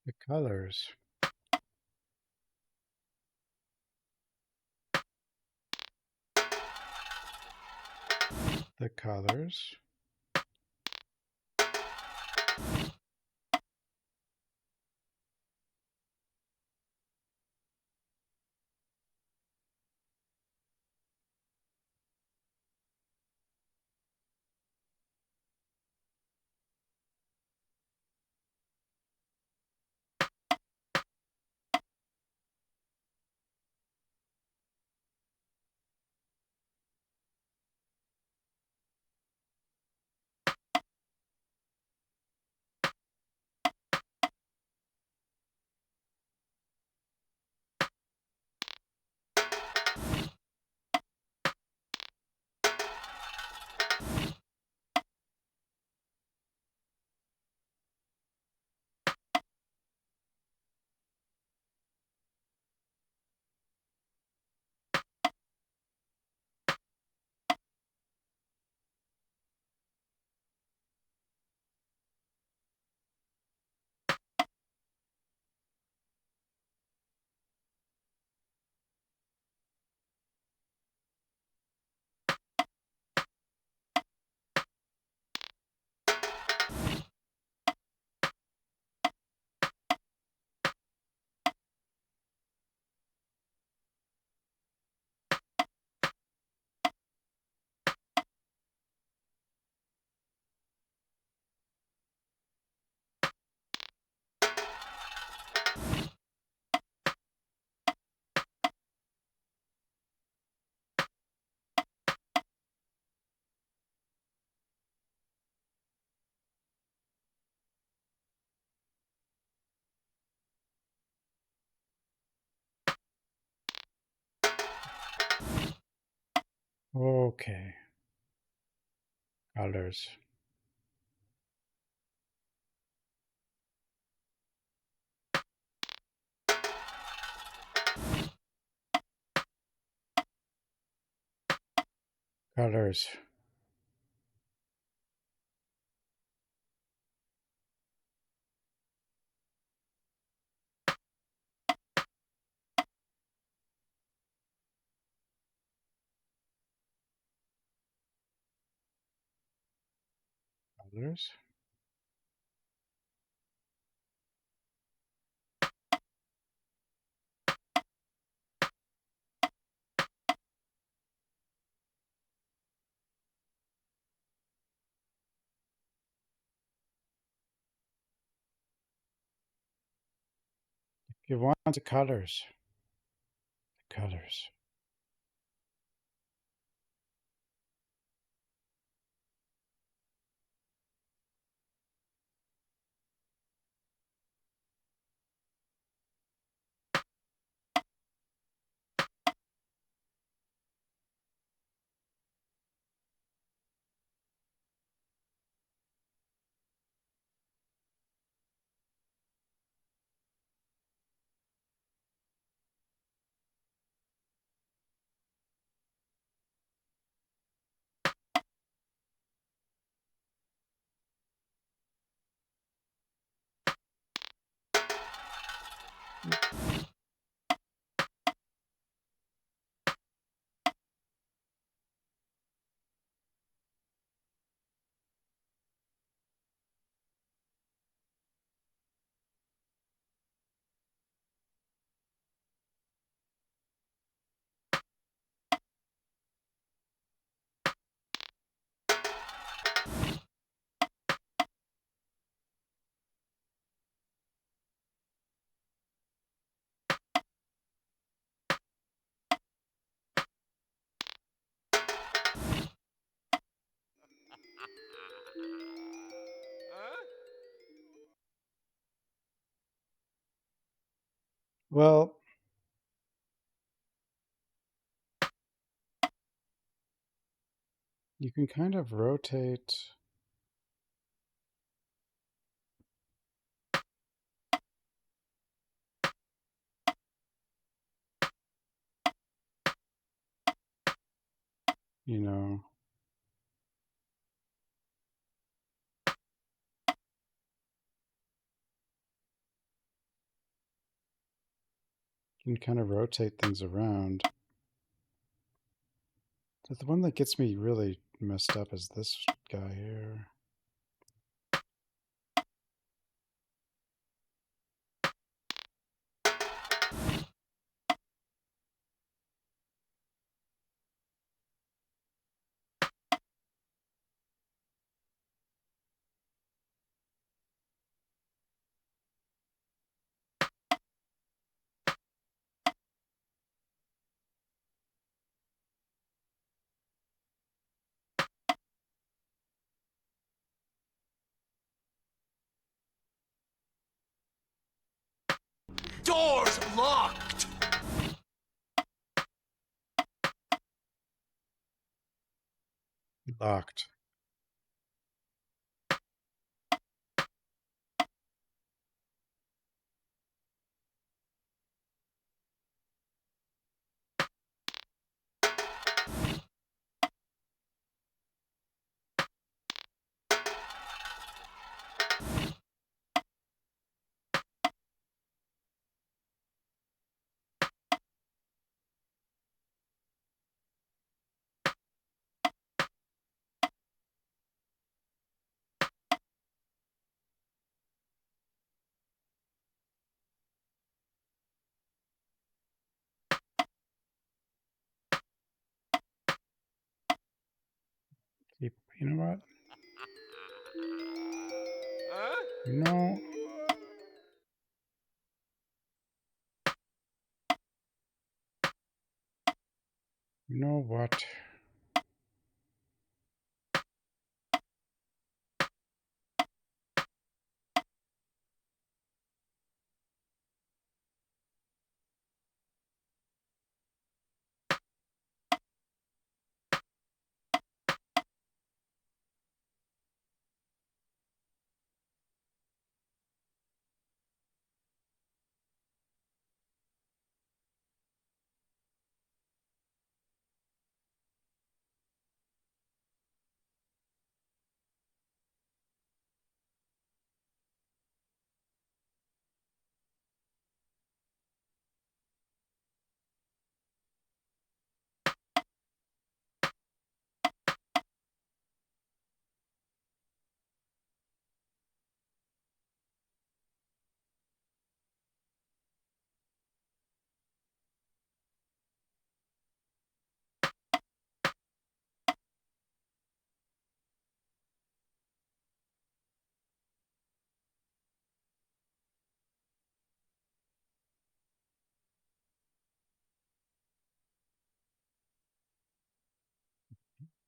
The colors. The colors. Okay. Colors. Colors. Colors. You want the colors. The colors. Well, you can kind of rotate. You know. You can kind of rotate things around. But the one that gets me really messed up is this guy here. Doors locked! Locked. You know what? No. You know what?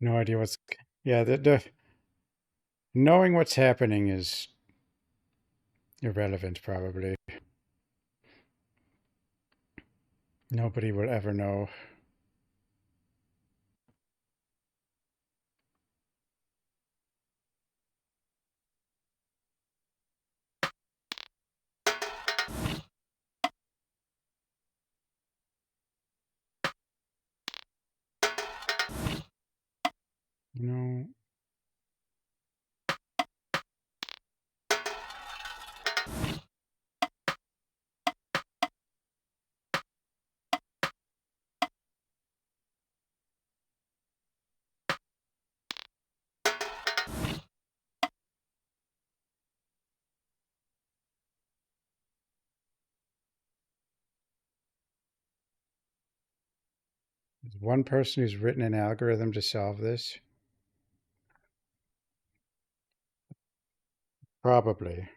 No idea what's... Yeah, knowing what's happening is irrelevant, probably. Nobody will ever know. No. There's one person who's written an algorithm to solve this. Probably.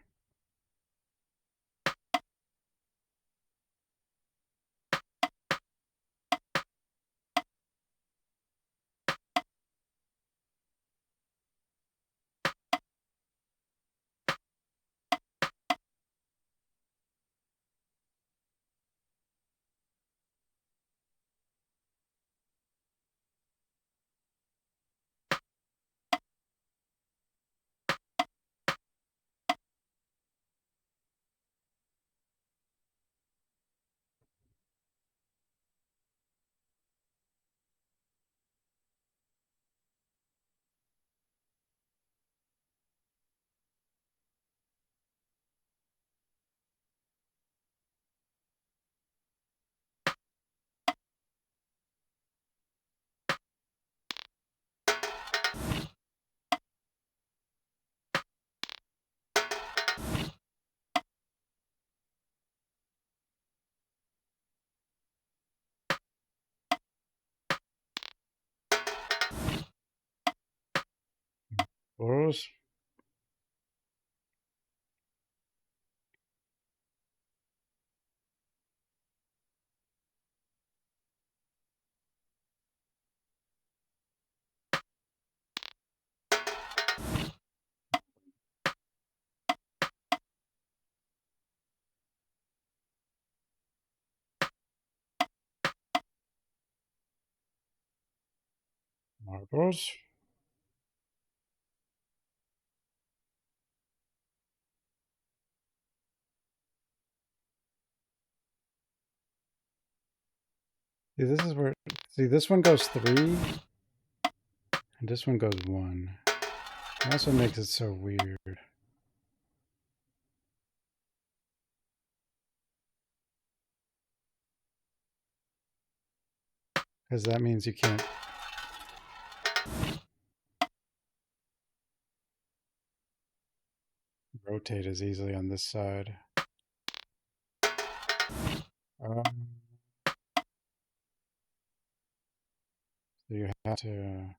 Borals? Marbles? See, this is where... See, this one goes 3. And this one goes 1. That's what makes it so weird. Because that means you can't... rotate as easily on this side. So you have to...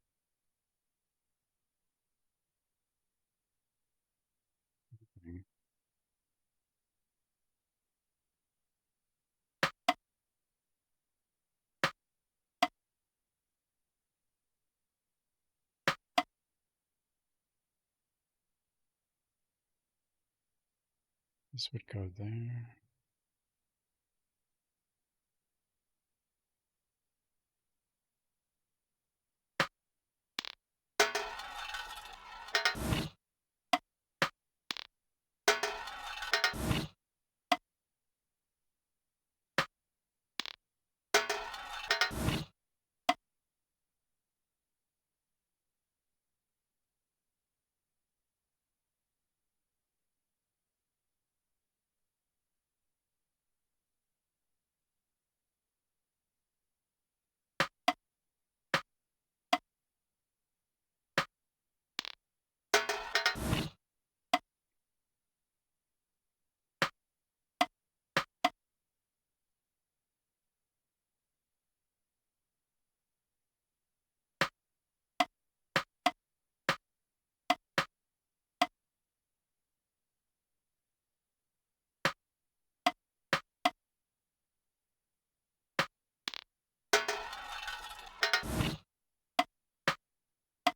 This would go there.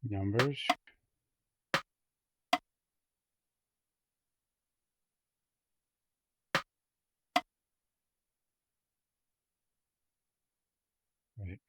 Numbers. Right.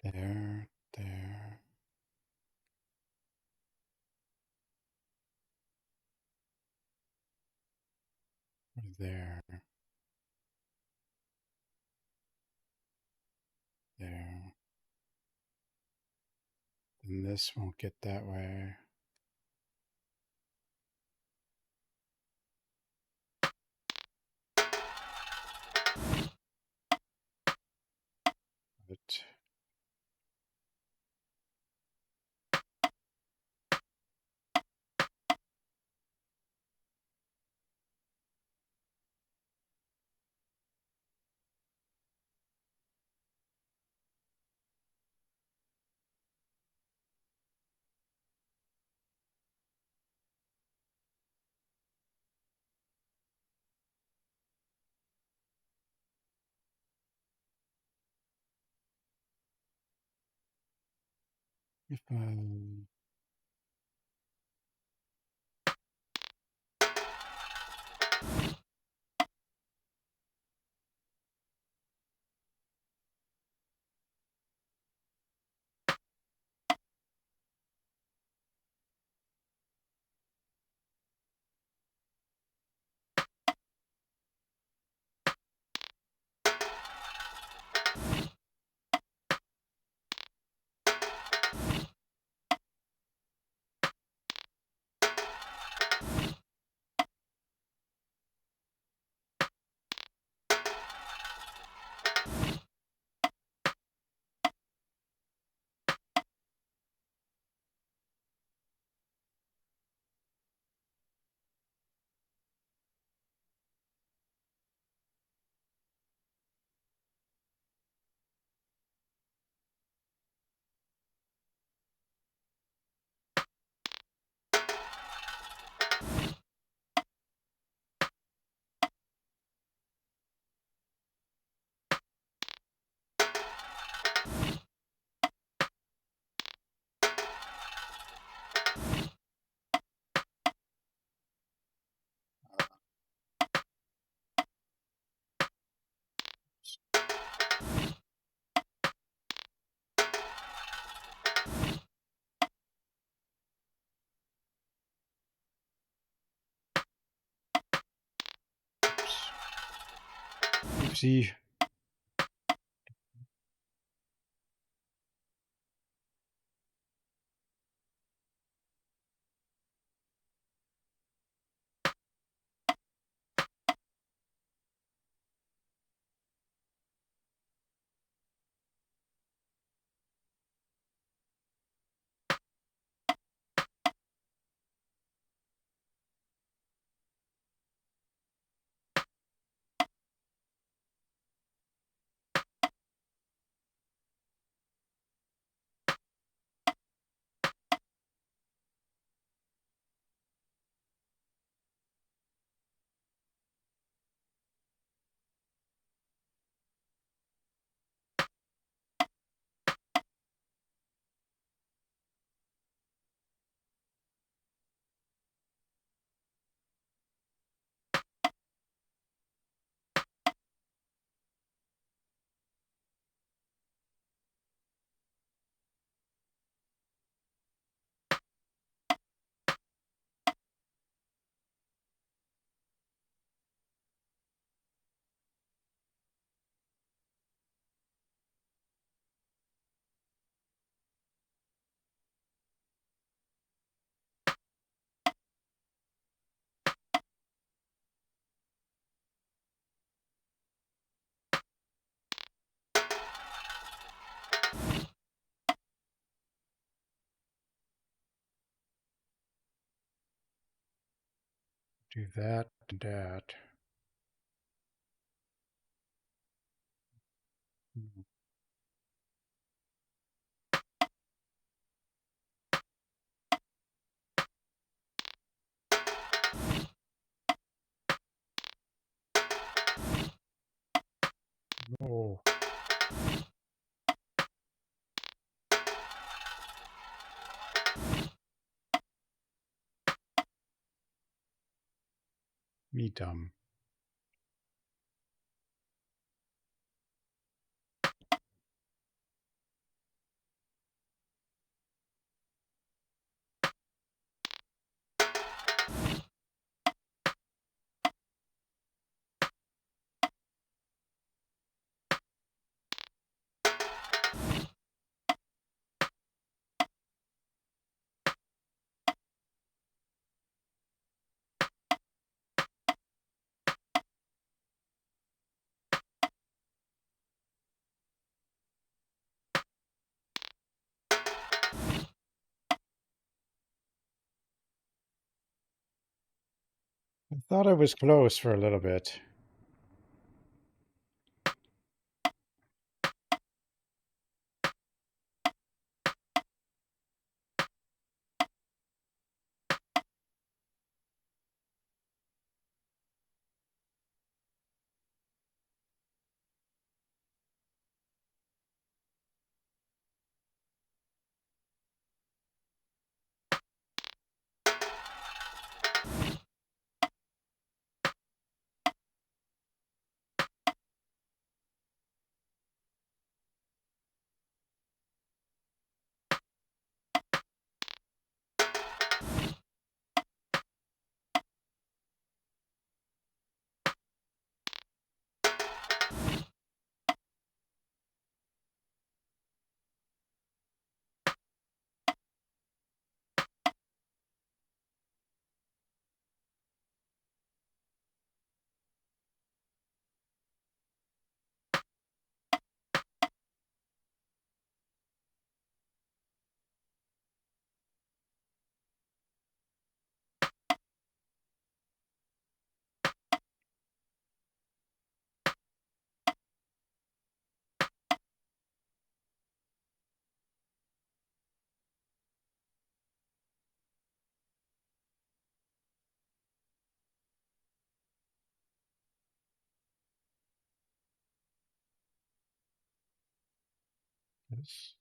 There. There. There. And this won't get that way. But if I oopsie. Do that and that. Oh. Me dumb. I thought I was close for a little bit. Yes.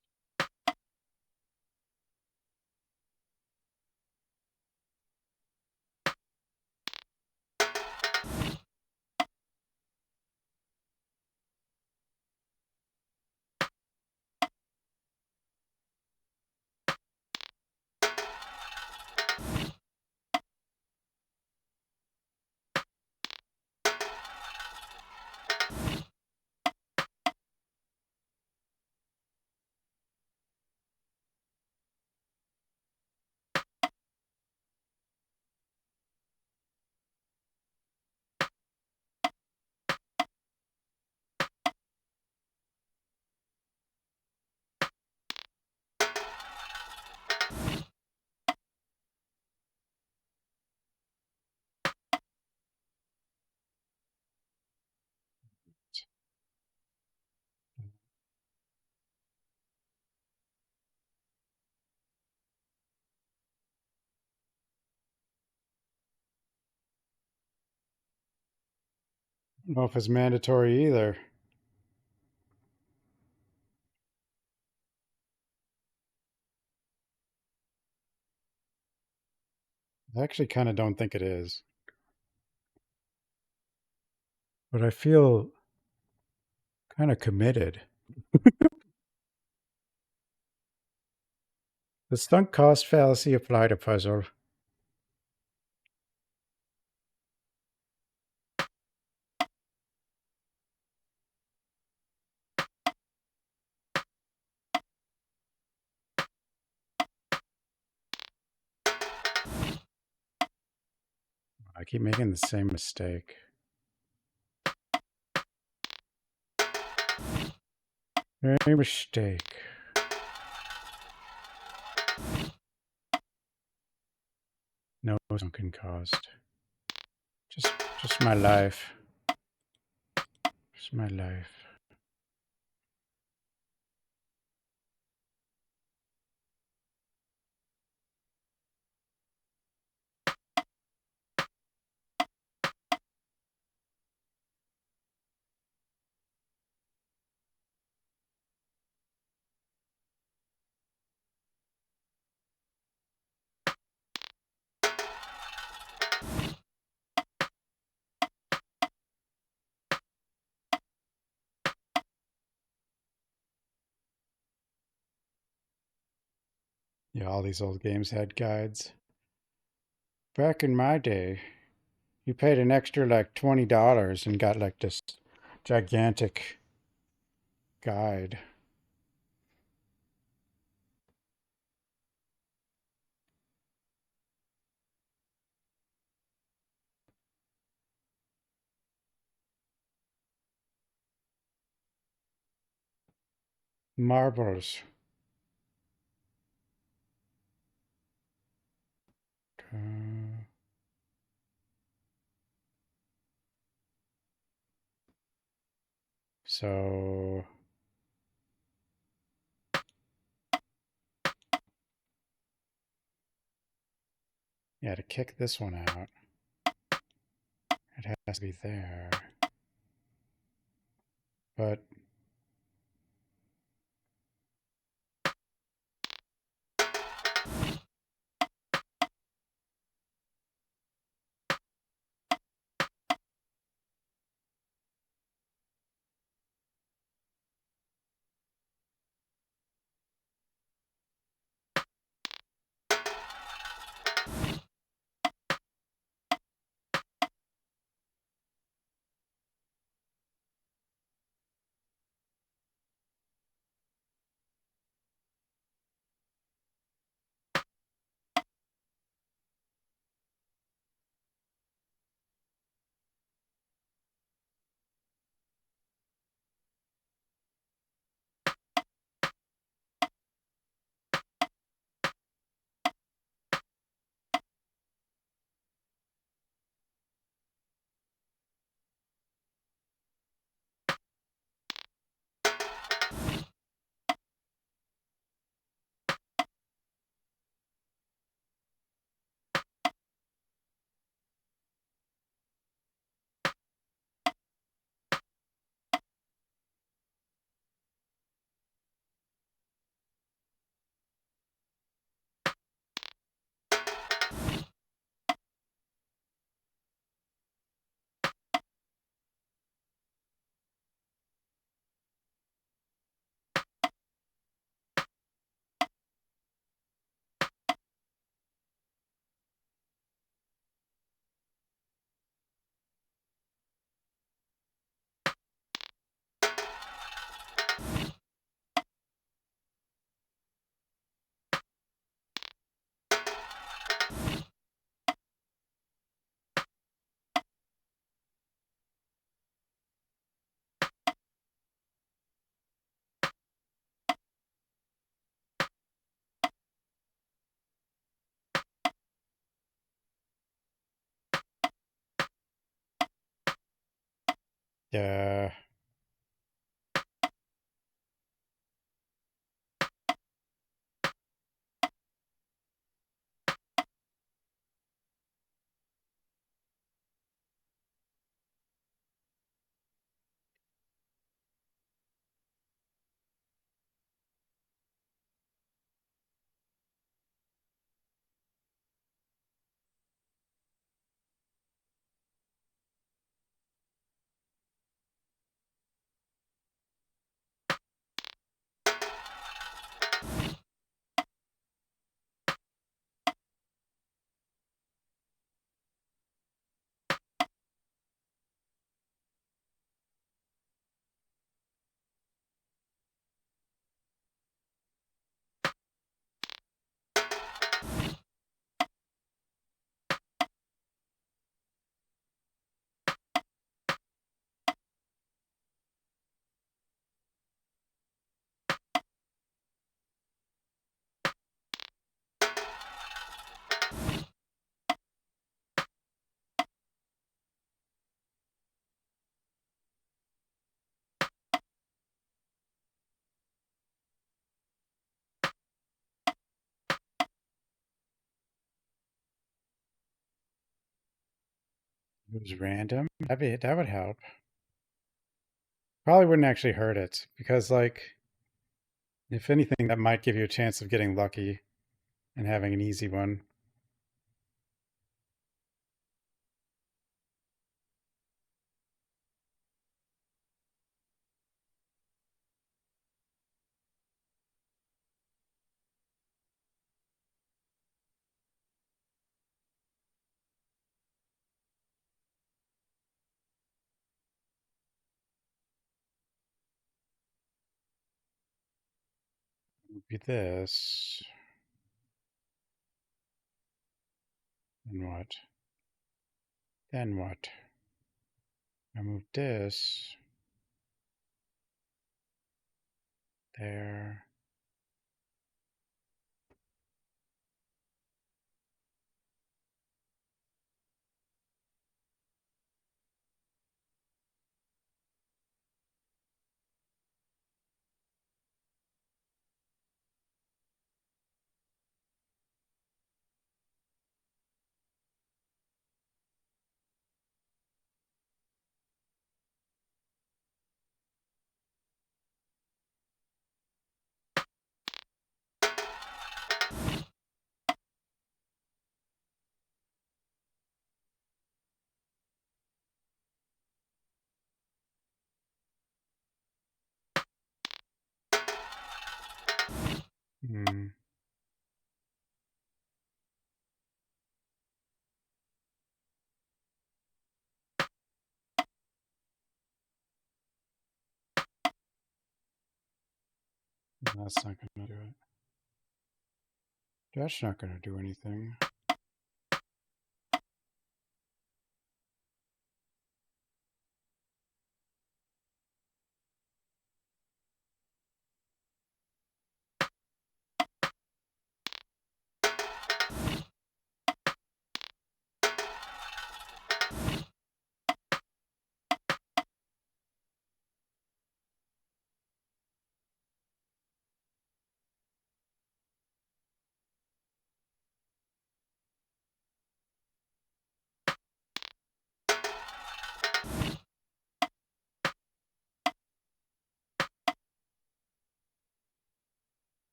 I don't know if it's mandatory either. I actually kind of don't think it is. But I feel kind of committed. The sunk cost fallacy applied to puzzle. I keep making the same mistake. Very mistake. No sunken cost. Just my life. Just my life. Yeah, all these old games had guides. Back in my day, you paid an extra like $20 and got like this gigantic guide. Marbles. So yeah, to kick this one out, it has to be there. But yeah. It was random. That would help. Probably wouldn't actually hurt it because, like, if anything, that might give you a chance of getting lucky and having an easy one. It would be this. Then what? Then what? I move this there. Hmm. That's not going to do it. That's not going to do anything.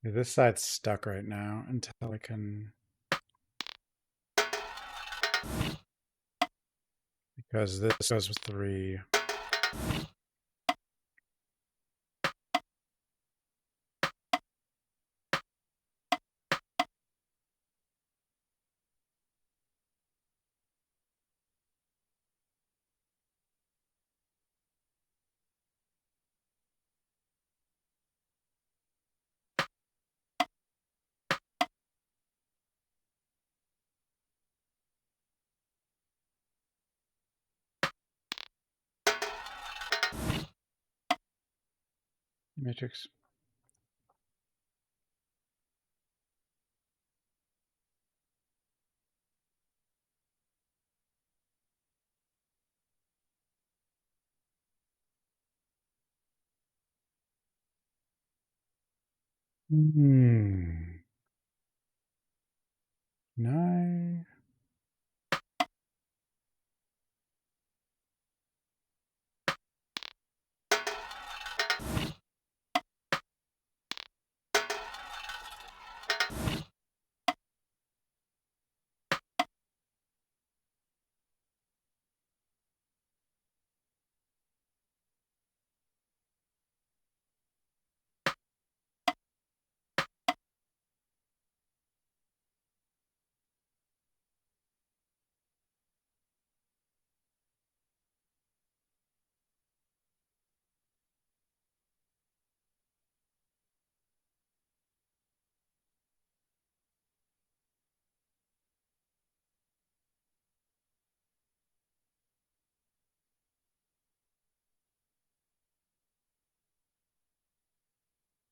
This side's stuck right now until I can... Because this goes with 3. Matrix. No.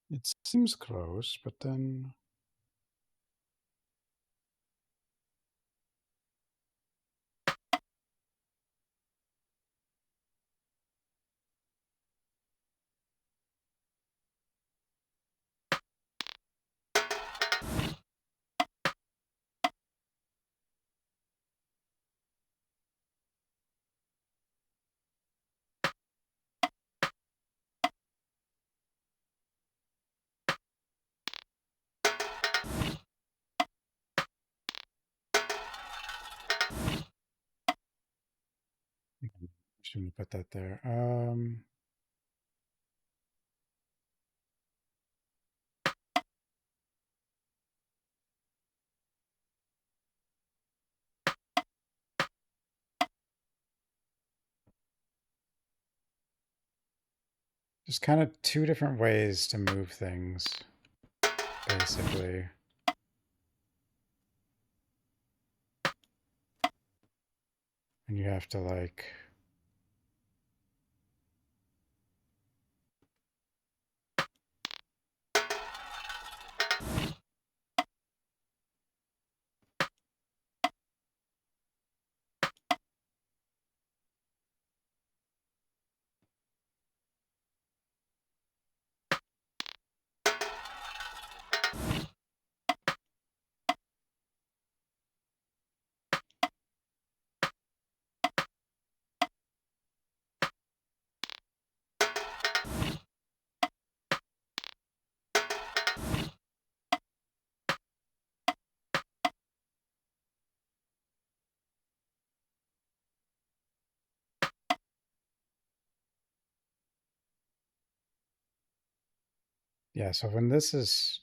It seems close, but then... Shouldn't put that there. There's kind of two different ways to move things, basically. And you have to like... Yeah, so when this is...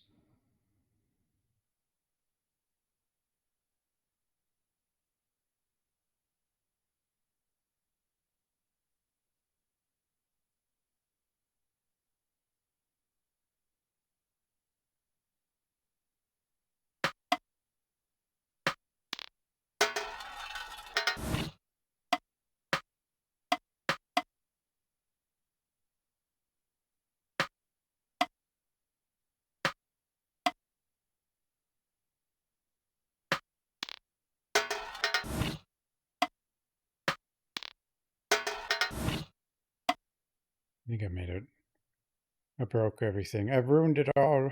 I think I made it. I broke everything. I ruined it all.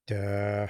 Duh.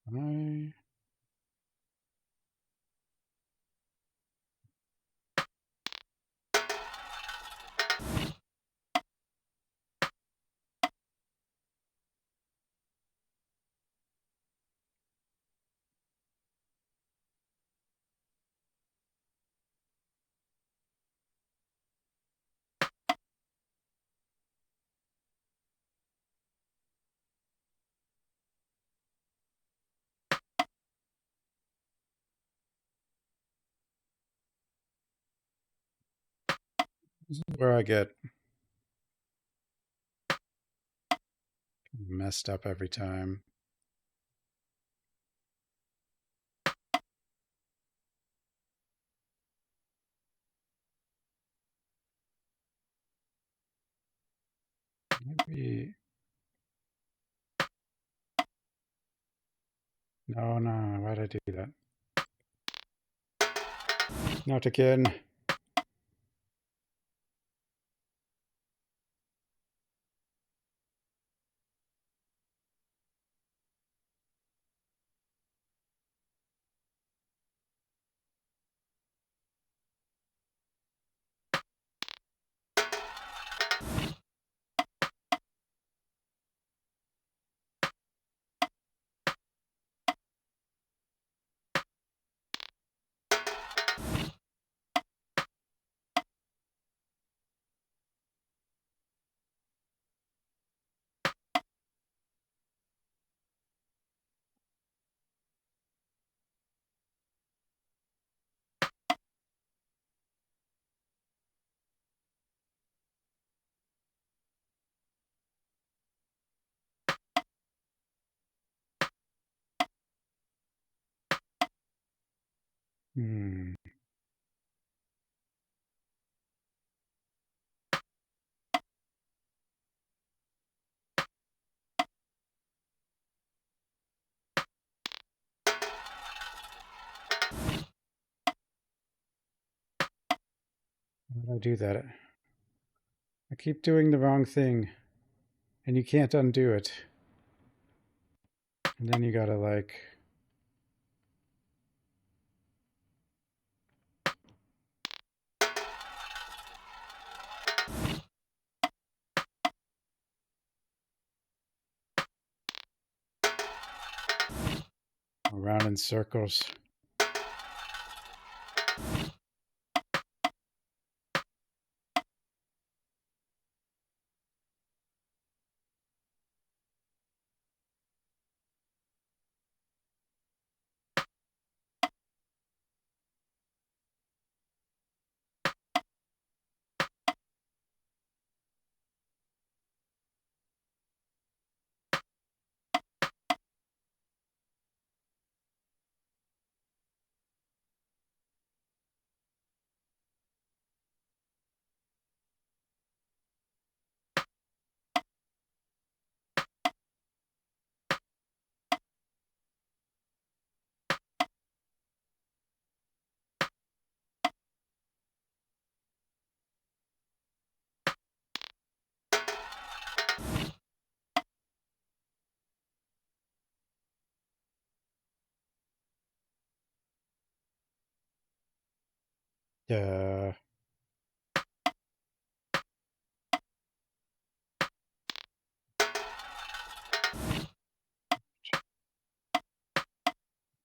Why? This is where I get messed up every time. Maybe. No, why'd I do that? Not again. Hmm. Why did I do that? I keep doing the wrong thing, and you can't undo it. And then you gotta like... around in circles. Yeah.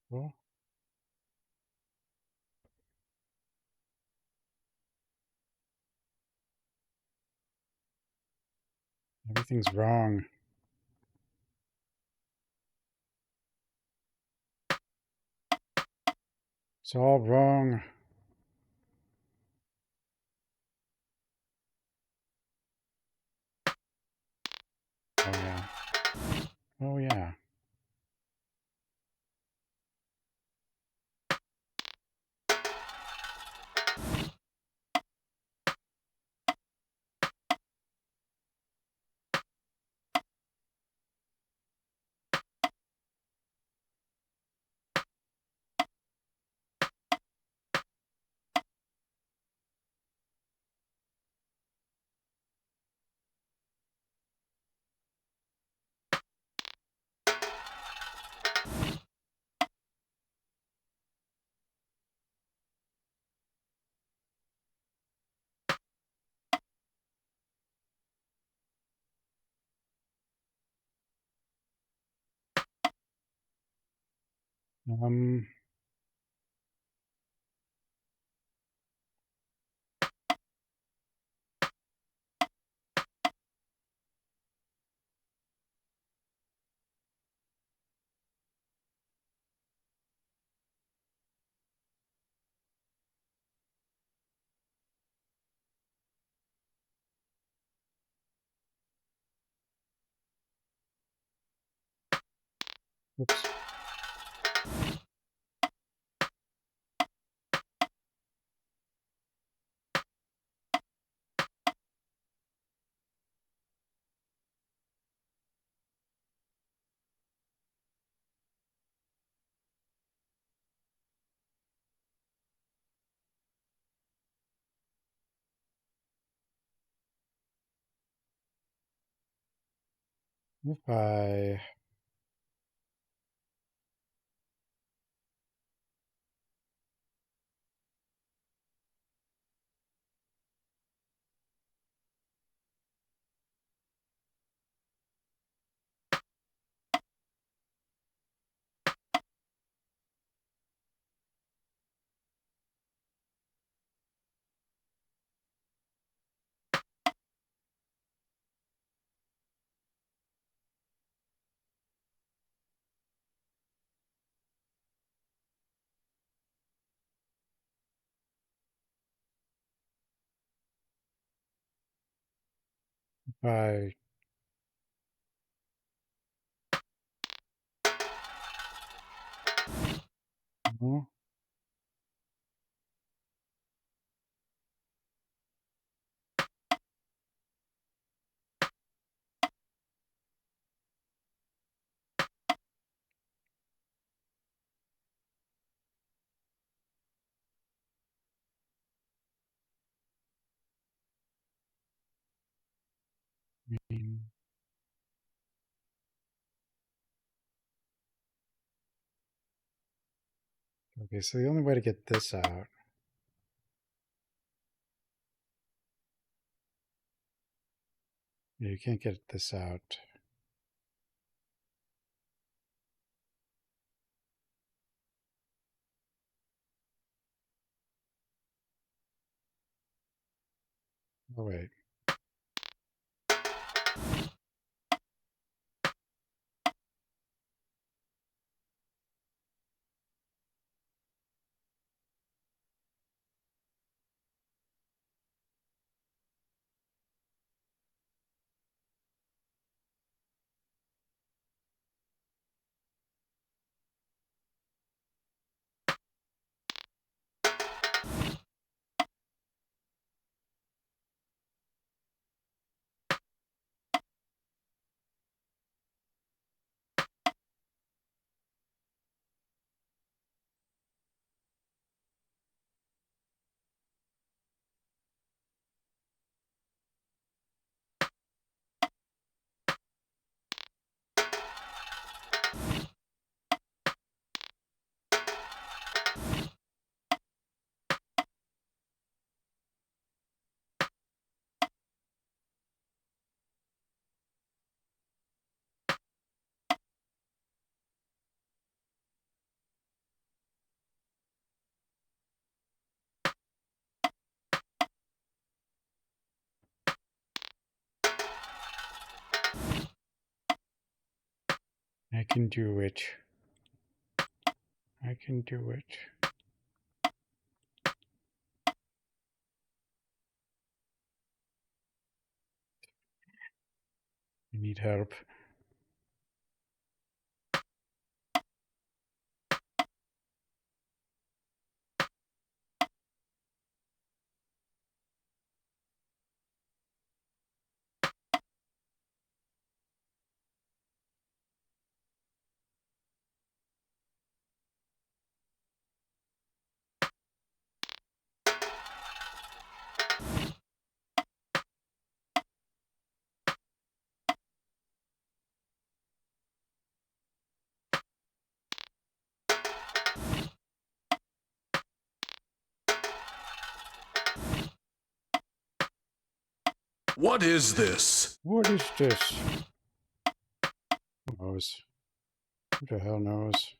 Well. Everything's wrong. It's all wrong. Oh, yeah. Oh, yeah. Um... Oops. If I... I... Oh. Okay, so the only way to get this out... Yeah, you can't get this out. Oh, wait. I can do it. I can do it. I need help. What is this? What is this? Who knows? Who the hell knows?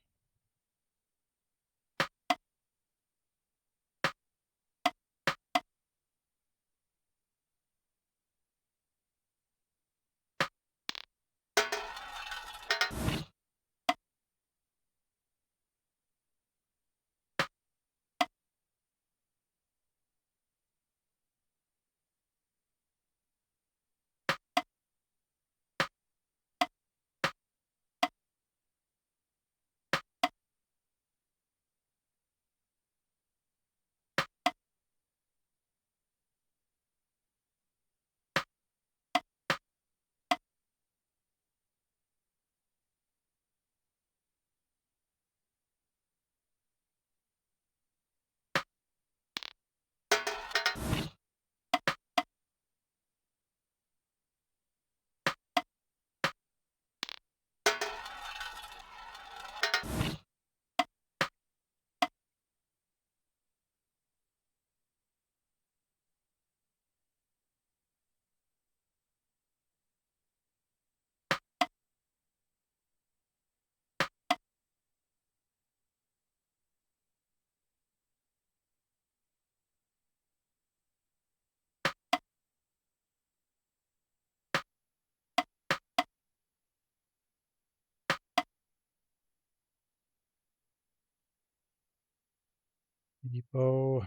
Depot.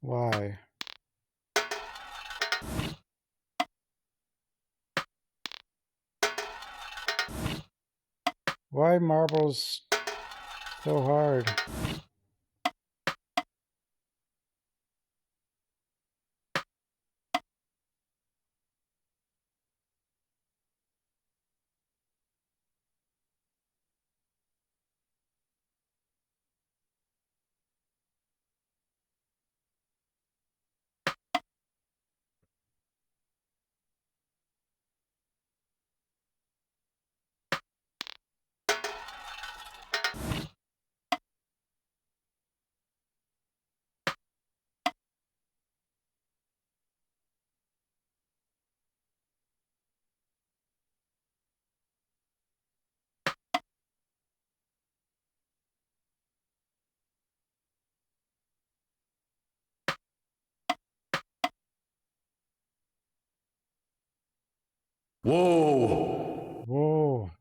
Why? Why marbles so hard? Whoa! Whoa.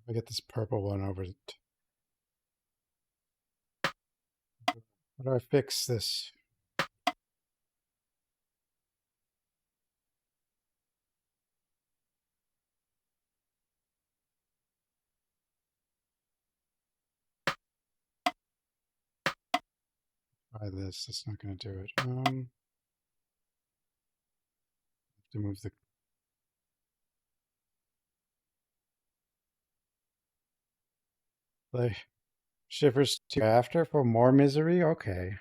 I get this purple one over it. How do I fix this? Try this. That's not going to do it. Have to move the. Play Shivers to after for more misery. Okay.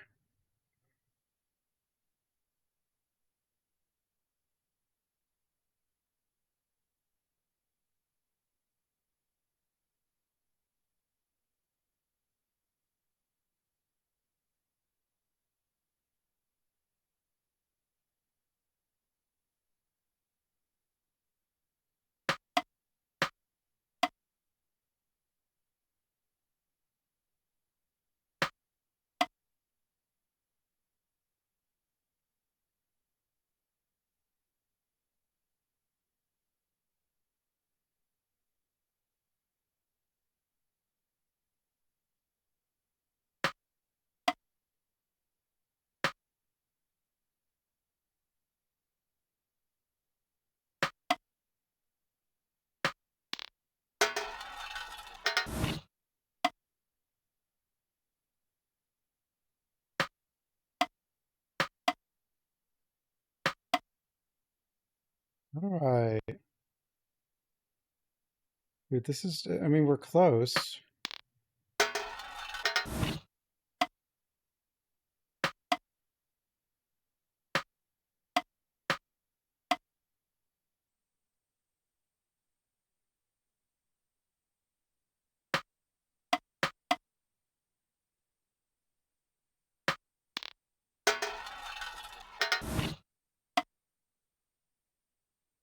How do I? Dude, this is. I mean, we're close.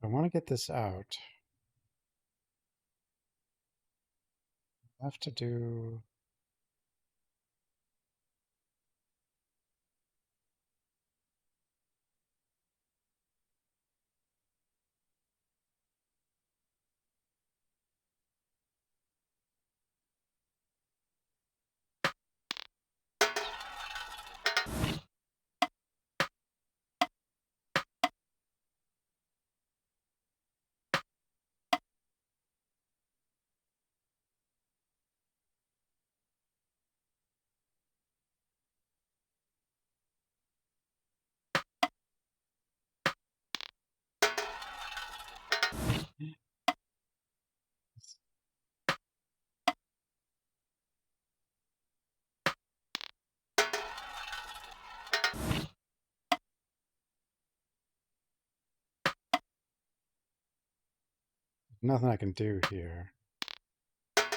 I want to get this out. I have to do... Nothing I can do here. That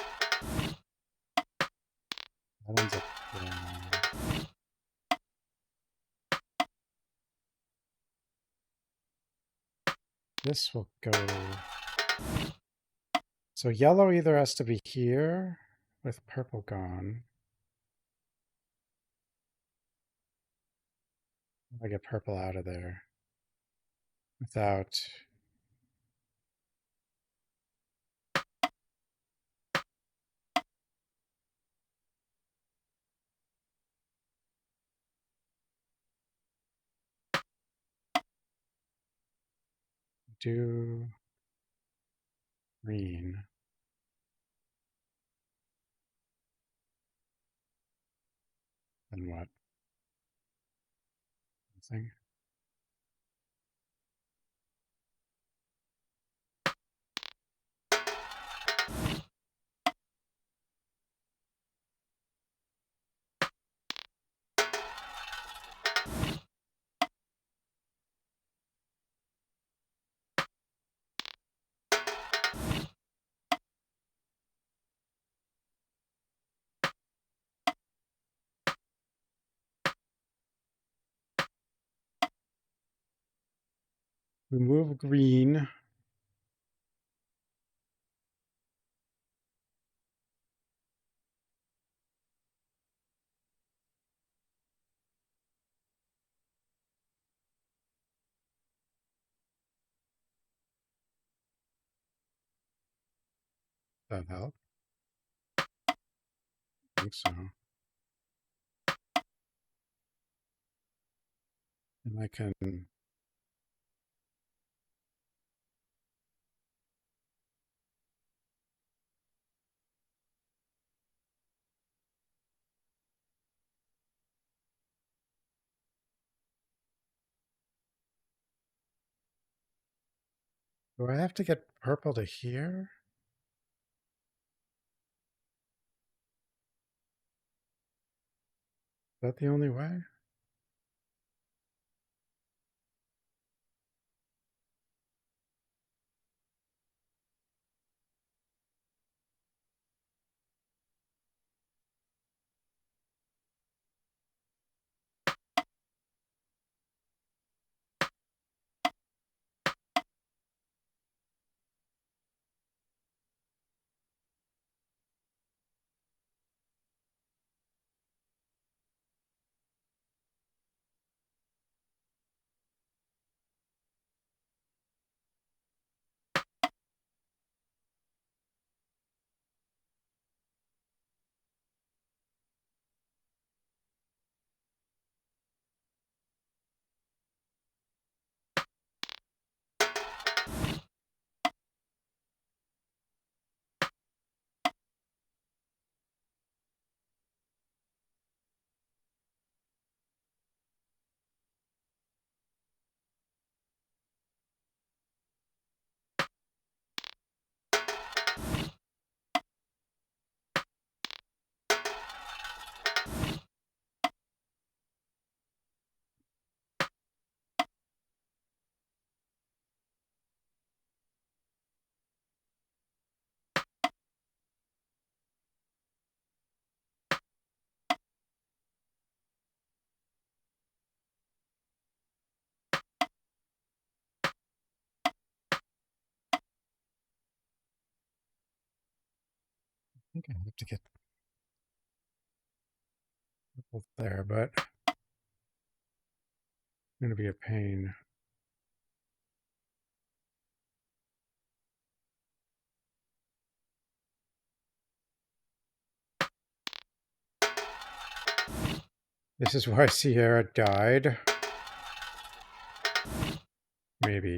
ends up there. This will go... So yellow either has to be here with purple gone. I get purple out of there without... do green. Then what? Nothing. Remove green. That help? I think so. And I can... Do I have to get purple to here? Is that the only way? think I have to get there, but it's going to be a pain. This is why Sierra died. Maybe.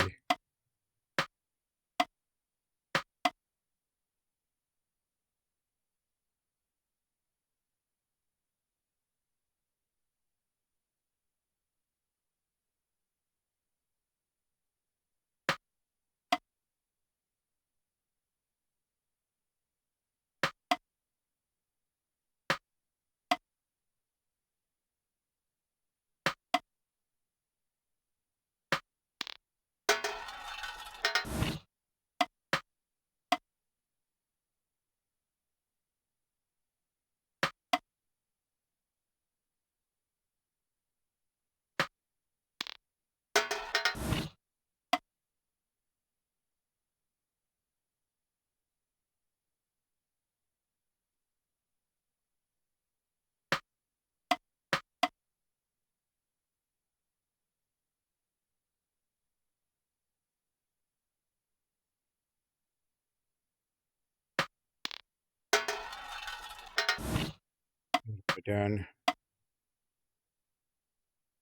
What have I done?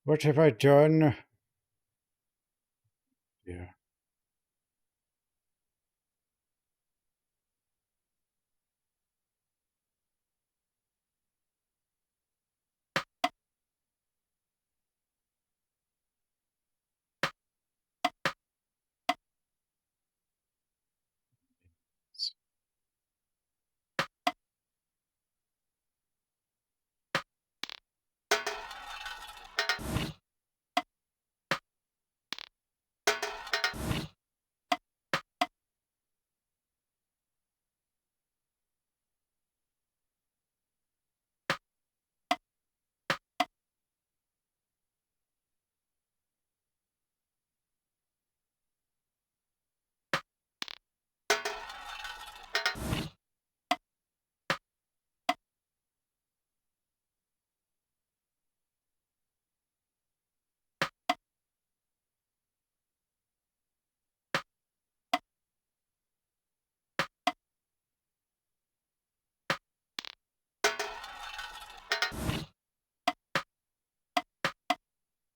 What have I done? Yeah.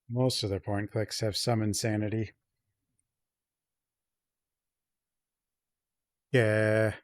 Most of their point clicks have some insanity. Yeah.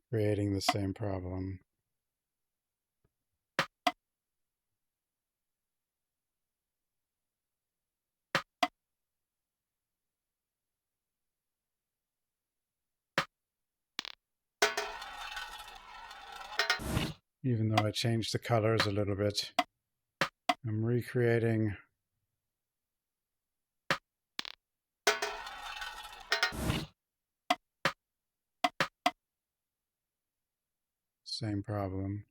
Creating the same problem. Even though I changed the colors a little bit, I'm recreating Same problem.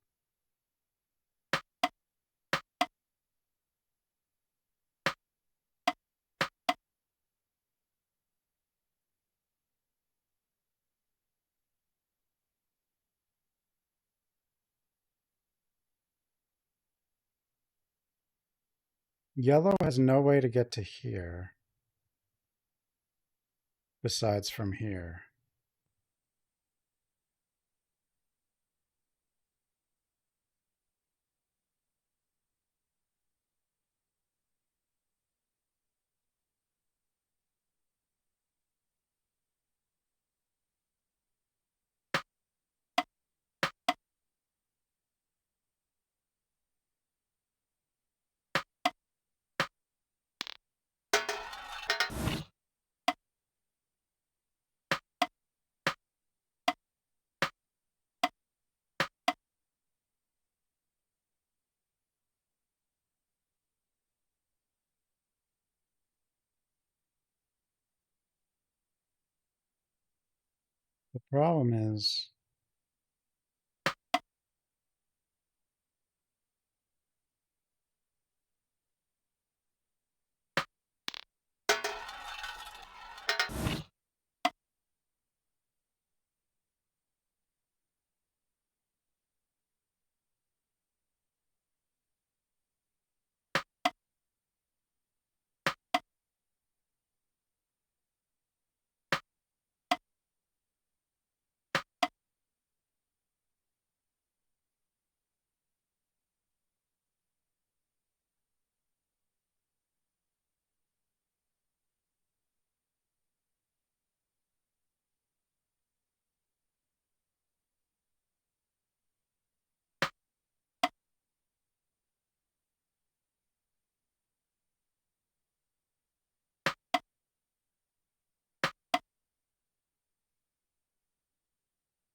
Yellow has no way to get to here. Besides from here. The problem is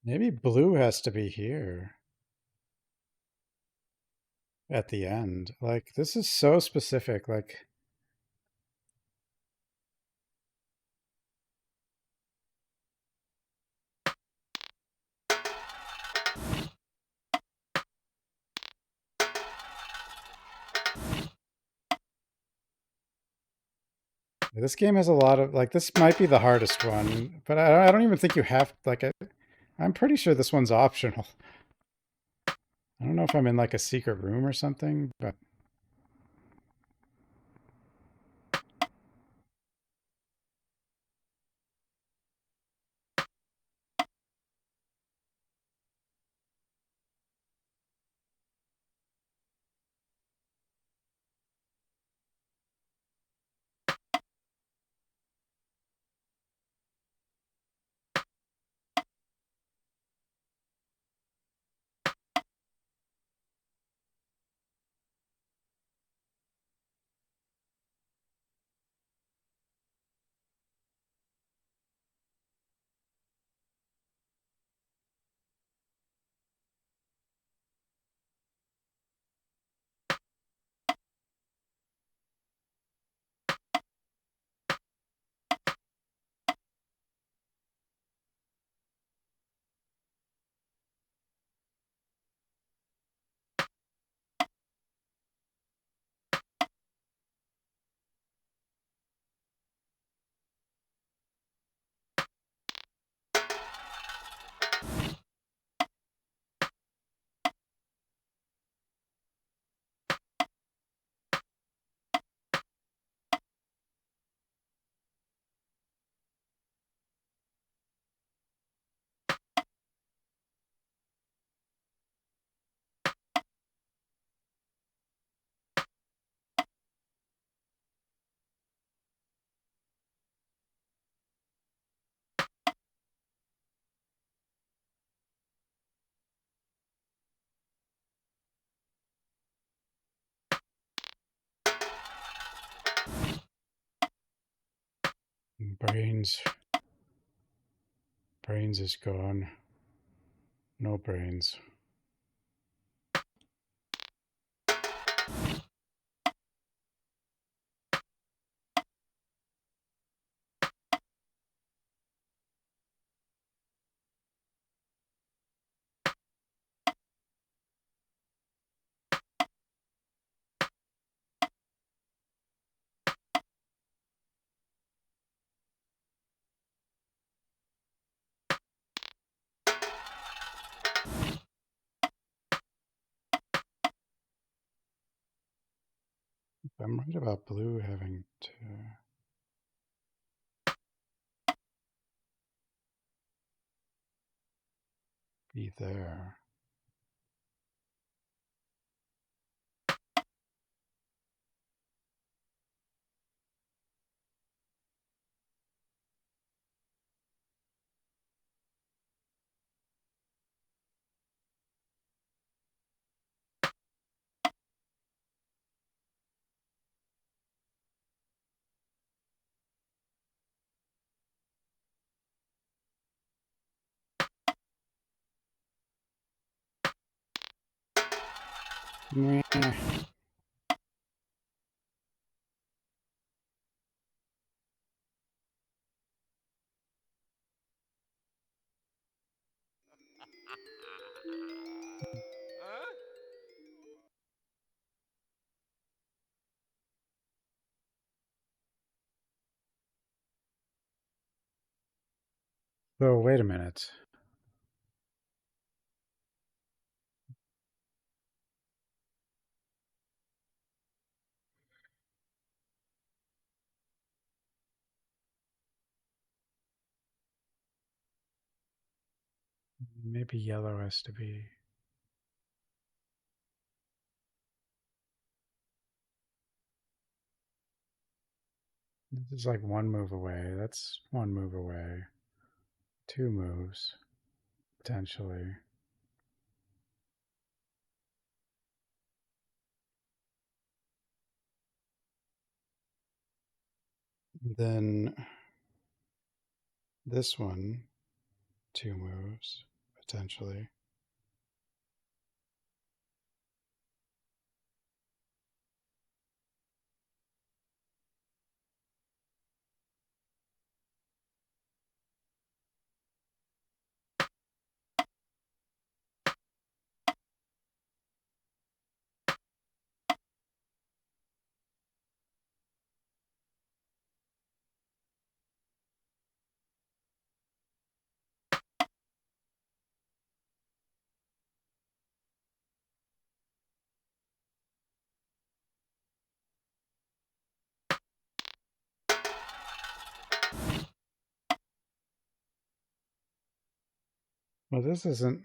maybe blue has to be here. At the end. Like, this is so specific. Like, this game has a lot of, like, this might be the hardest one, but I don't even think you have, like, I'm pretty sure this one's optional. I don't know if I'm in, like, a secret room or something, but brains. Brains is gone. No brains. I'm right about blue having to be there. Meh. Oh, wait a minute. Maybe yellow has to be. This is like one move away. That's one move away. 2 moves, potentially. Then this one, 2 moves, potentially. Well, this isn't.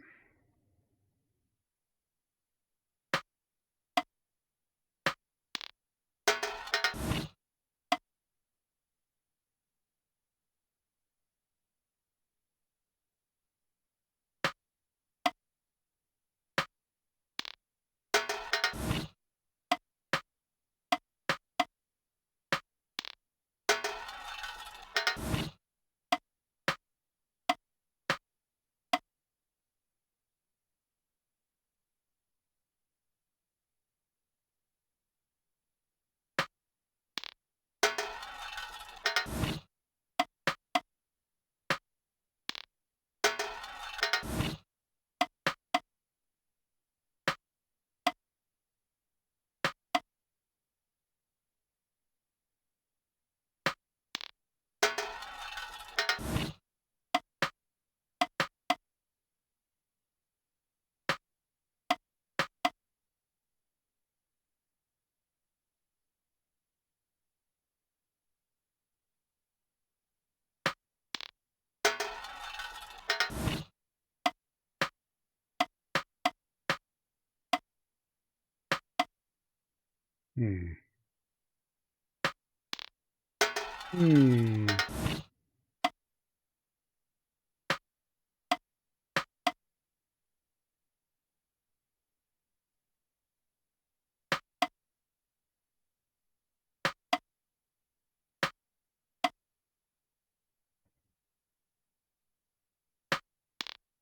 Hmm. Hmm.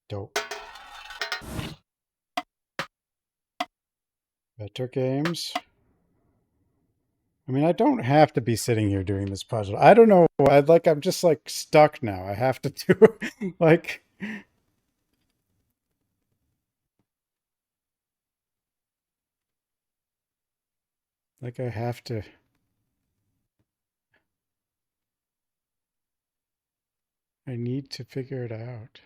Dope. Better games. I mean, I don't have to be sitting here doing this puzzle. I don't know. I'm just like stuck now. I have to do like I have to. I need to figure it out.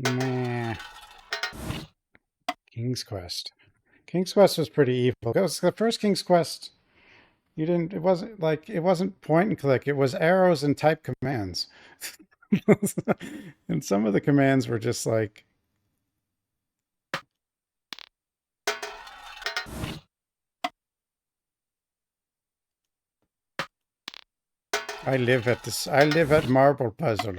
Nah. King's Quest. King's Quest was pretty evil. It was the first King's Quest. It wasn't point and click. It was arrows and type commands. And some of the commands were just like, I live at Marble Puzzle.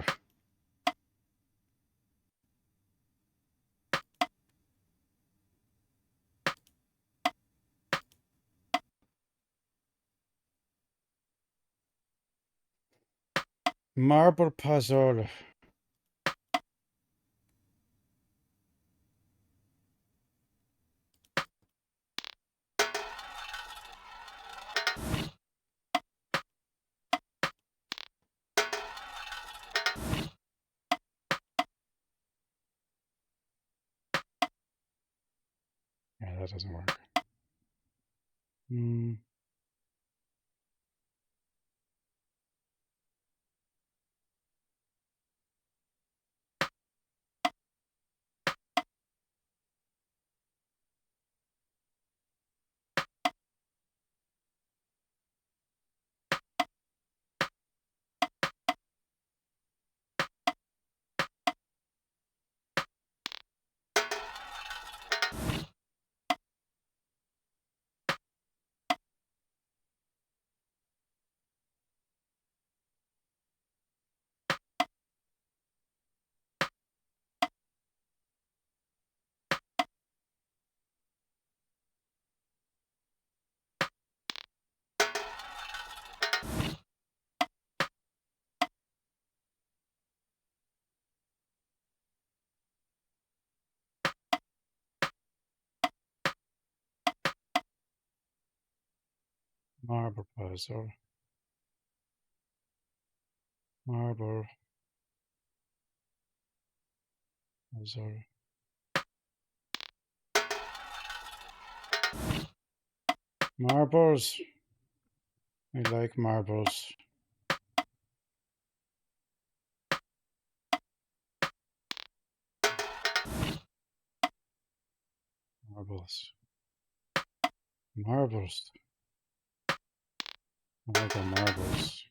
Marble Puzzle. Yeah, that doesn't work. Marble Puzzle. Marble Puzzle. Marbles. I like marbles. Marbles. Marbles. I like the marbles.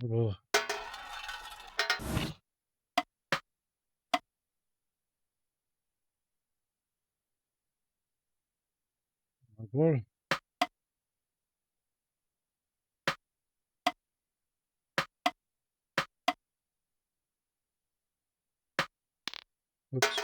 Marble. Marble. Oops.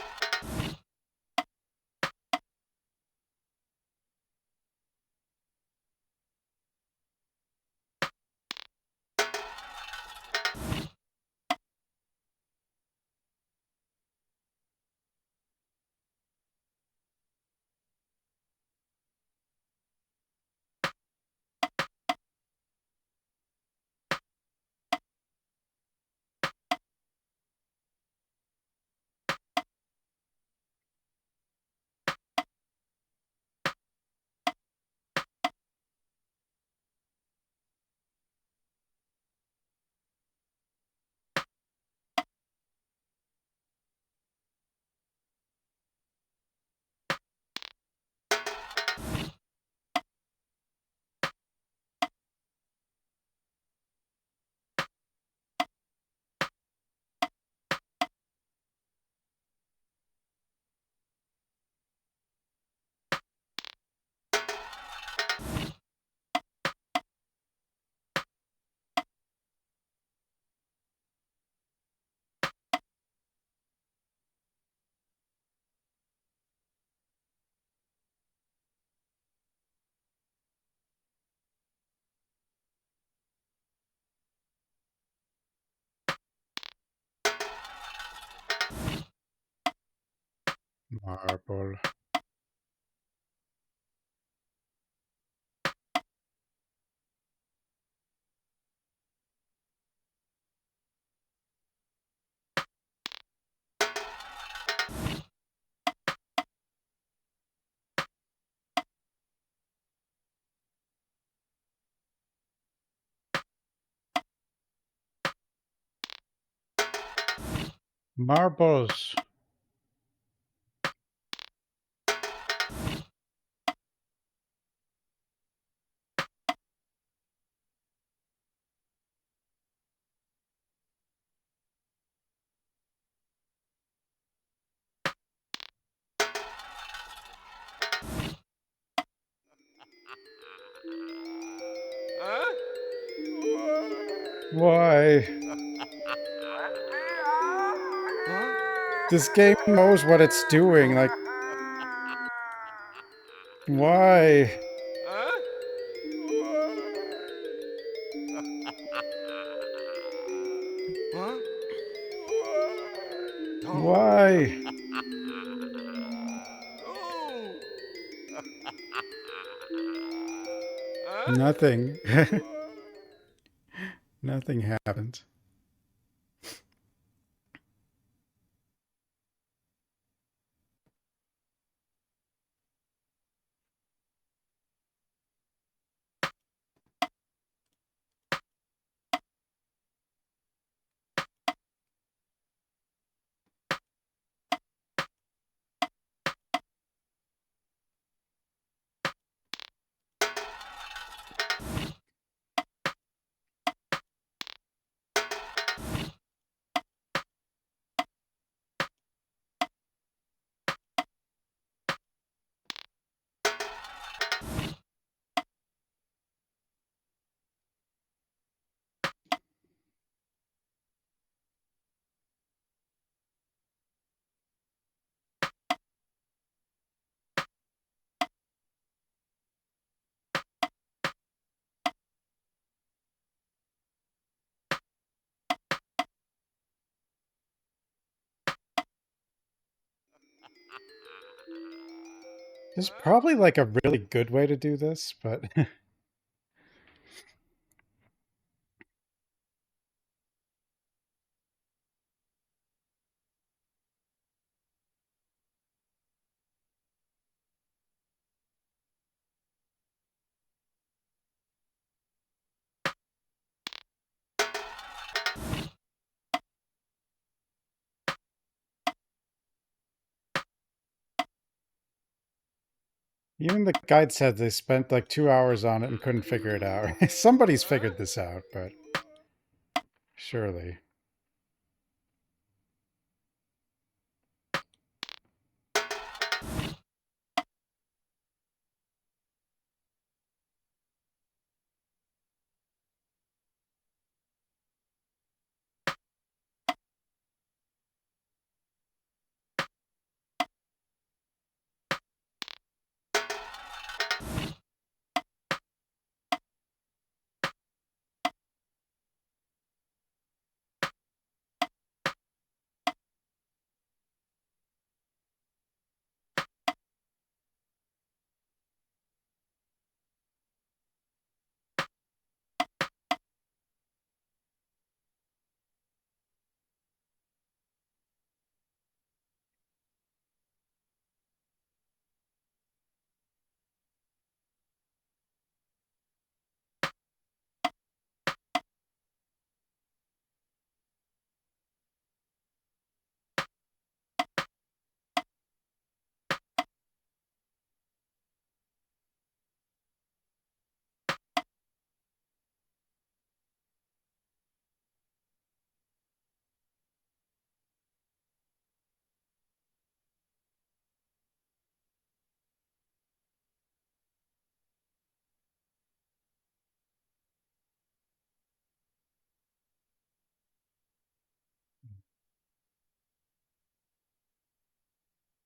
Marble. Marbles. Why? This game knows what it's doing, like... Why? Why? Nothing. Nothing happened. There's probably like a really good way to do this, but... Even the guide said they spent like 2 hours on it and couldn't figure it out. Somebody's figured this out, but... Surely.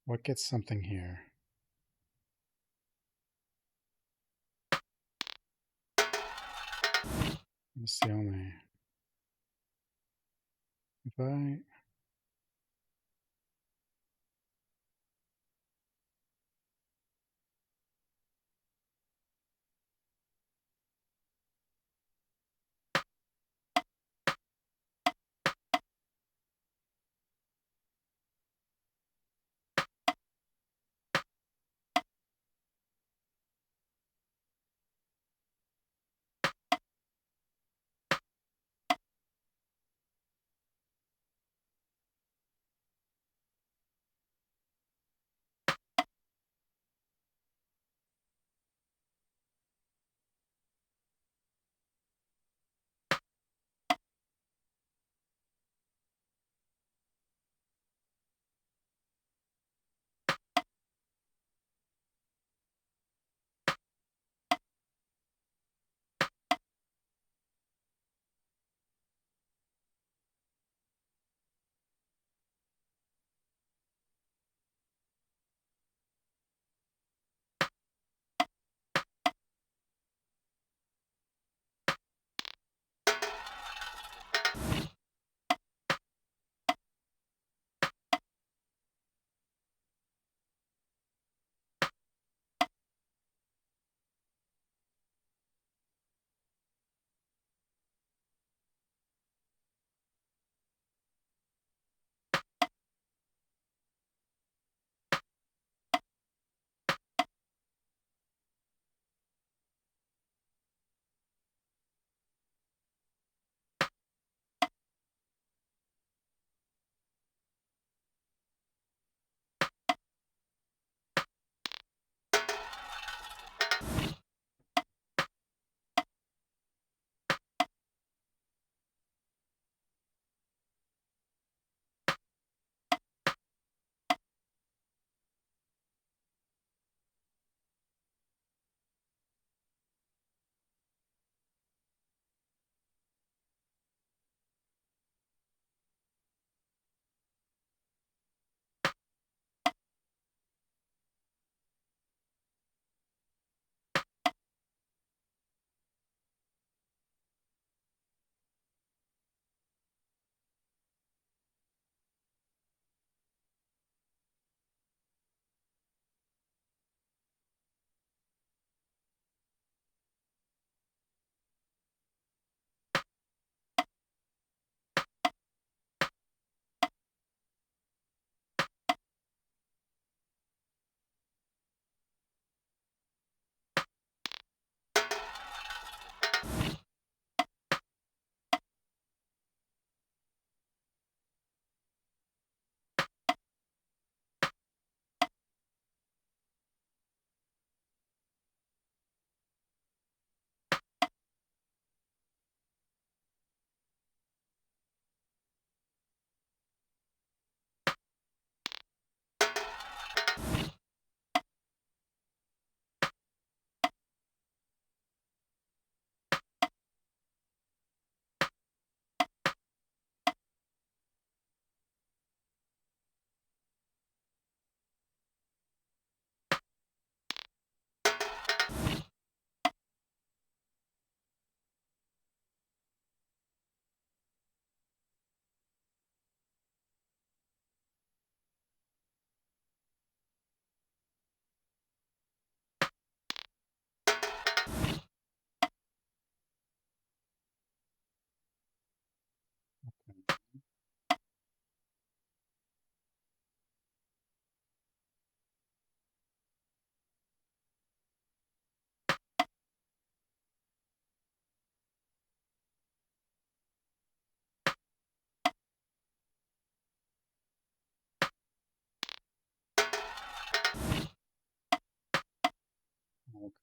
What gets something here? That's the only... If I...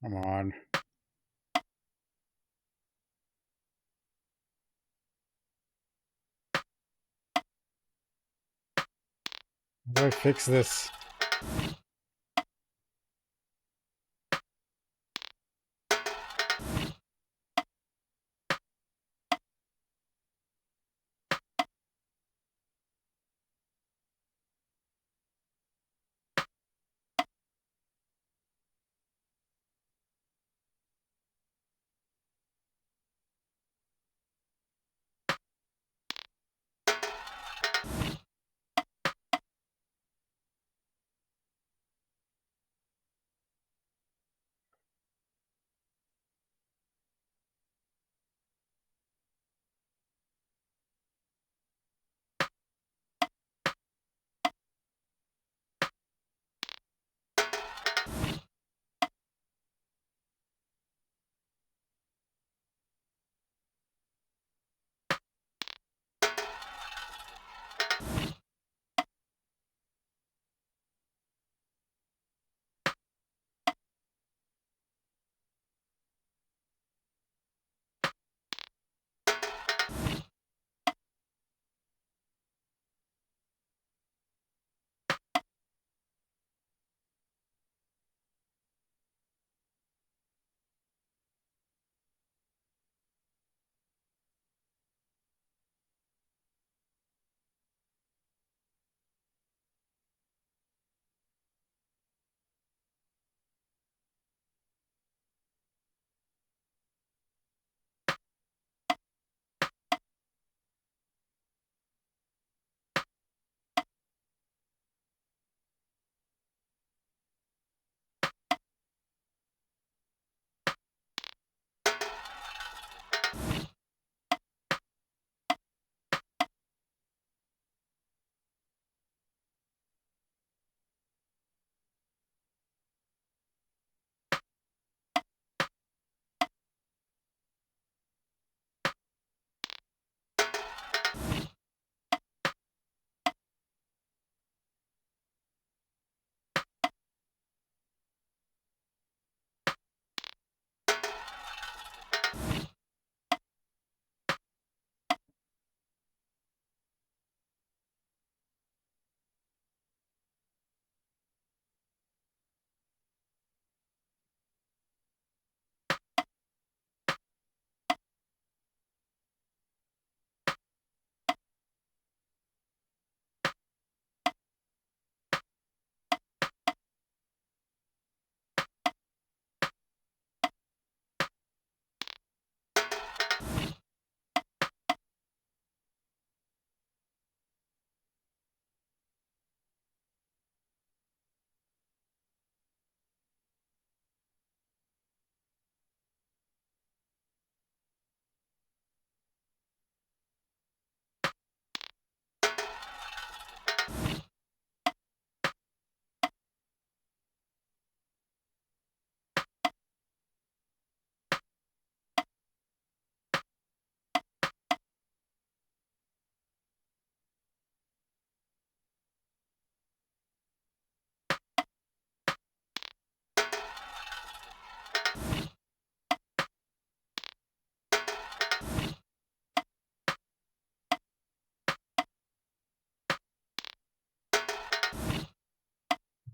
Come on. How do I fix this?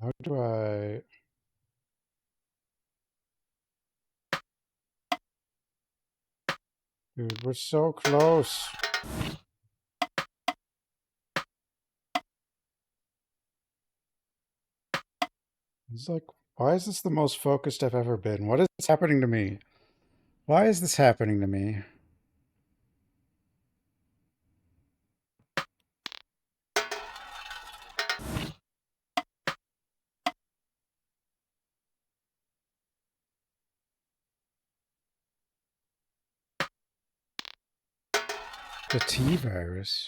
How do I... Dude, we're so close. It's like, why is this the most focused I've ever been? What is happening to me? Why is this happening to me? The T virus.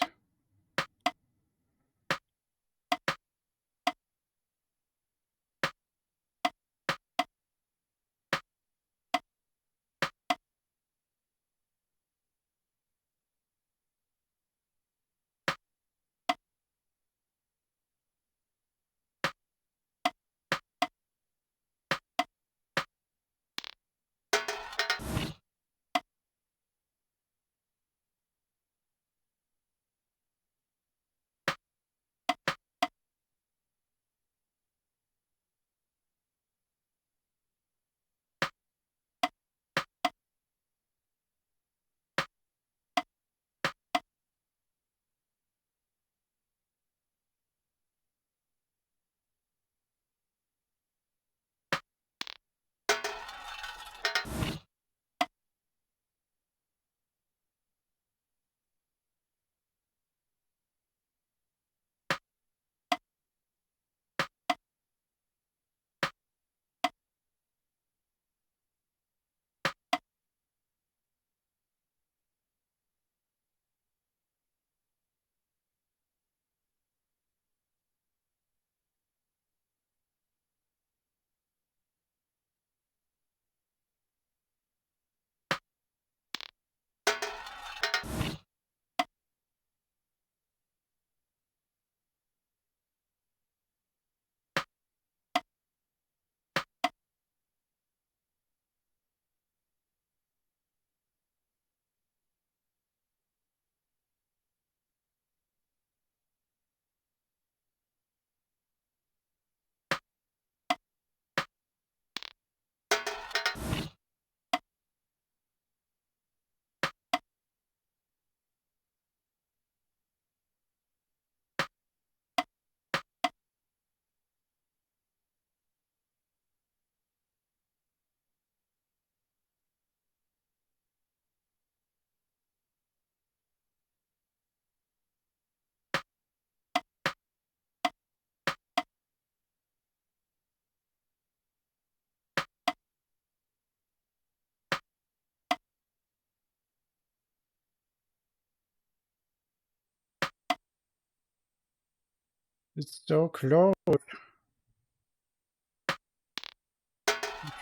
It's so close. I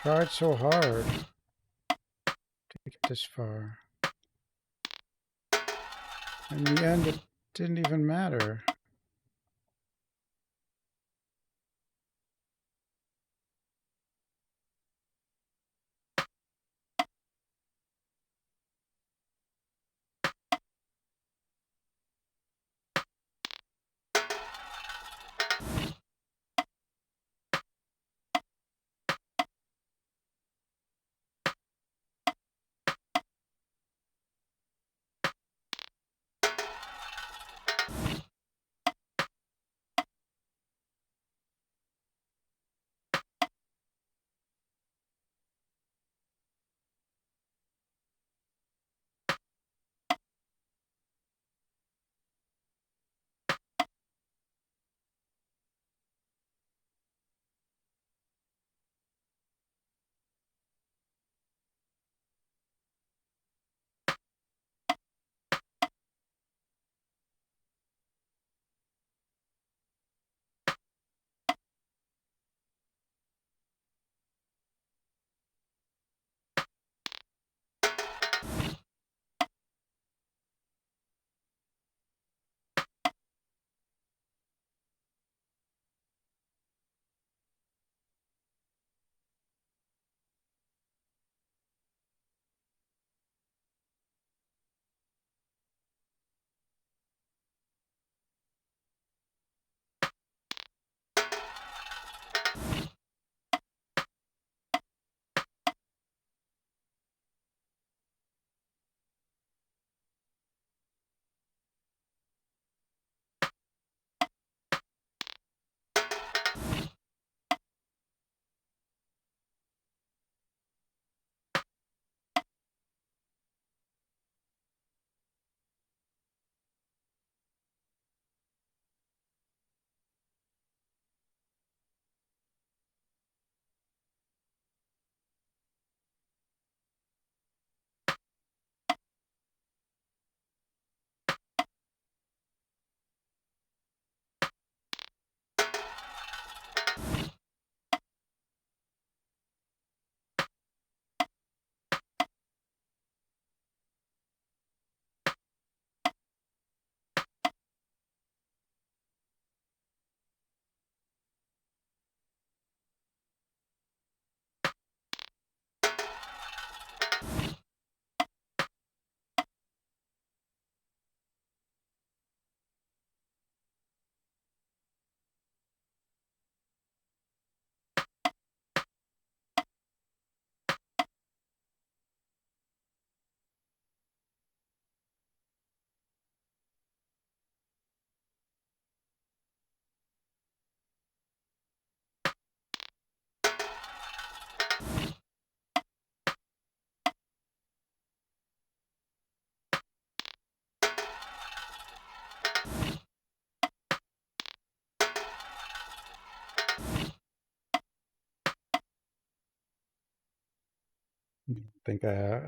tried so hard to get this far. In the end, it didn't even matter.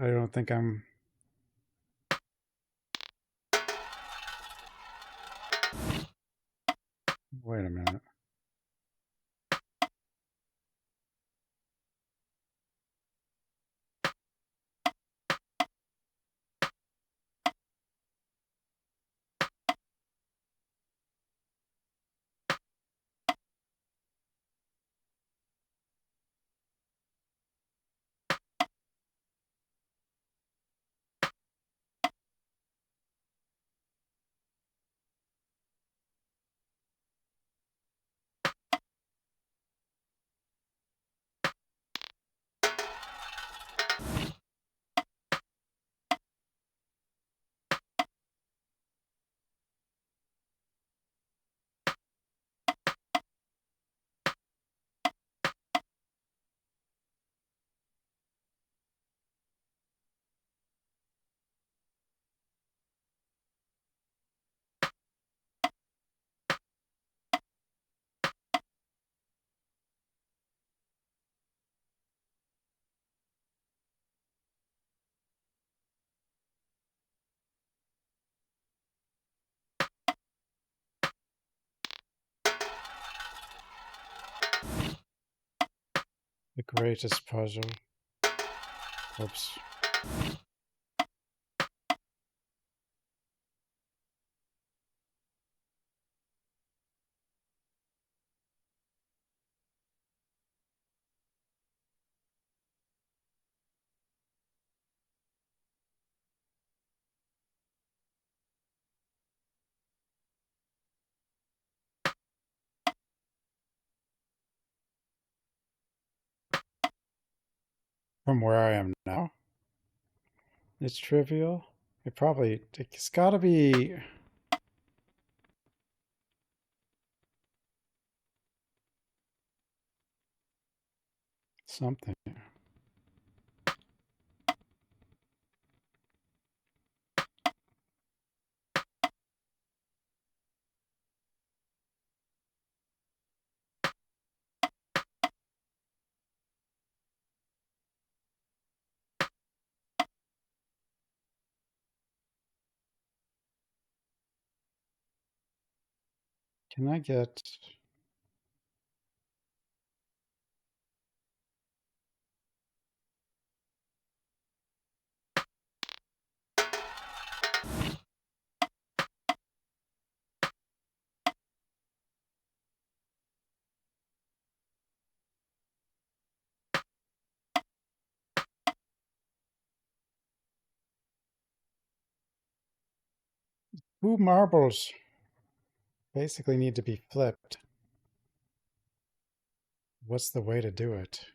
I don't think I'm. Wait a minute. The greatest puzzle. Oops. From where I am now. It's trivial. It's gotta be something. Can I get... Two marbles basically need to be flipped. What's the way to do it?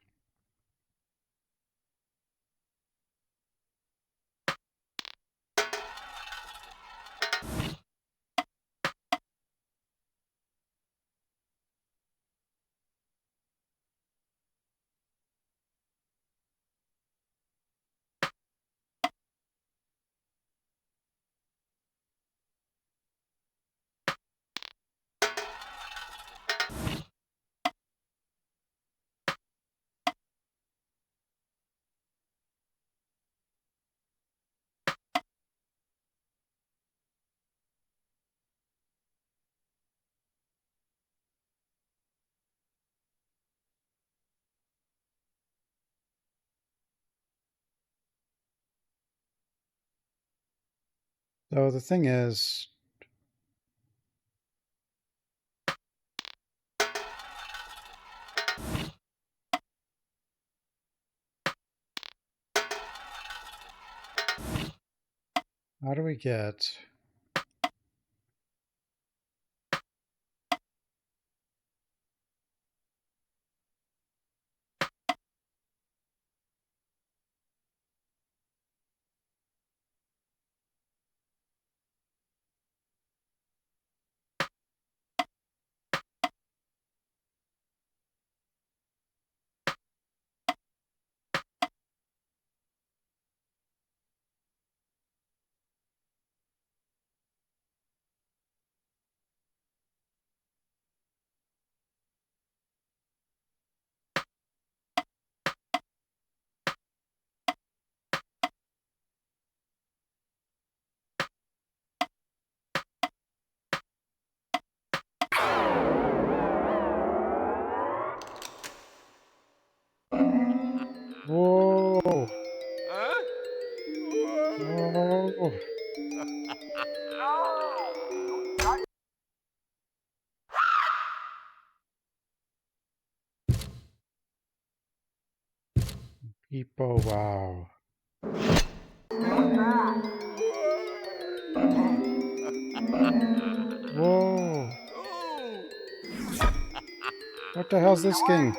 So the thing is, how do we get... Whoa! Whoa! People, wow. Whoa! What the hell's this thing?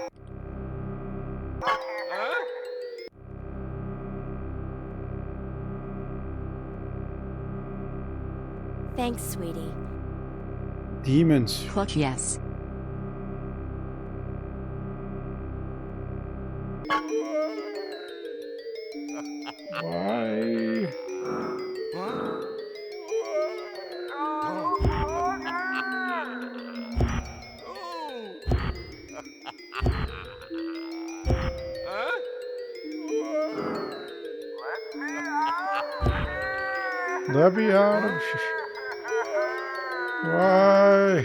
Thanks, sweetie. Demons. Clutch, yes. Why? Let me out of... Why?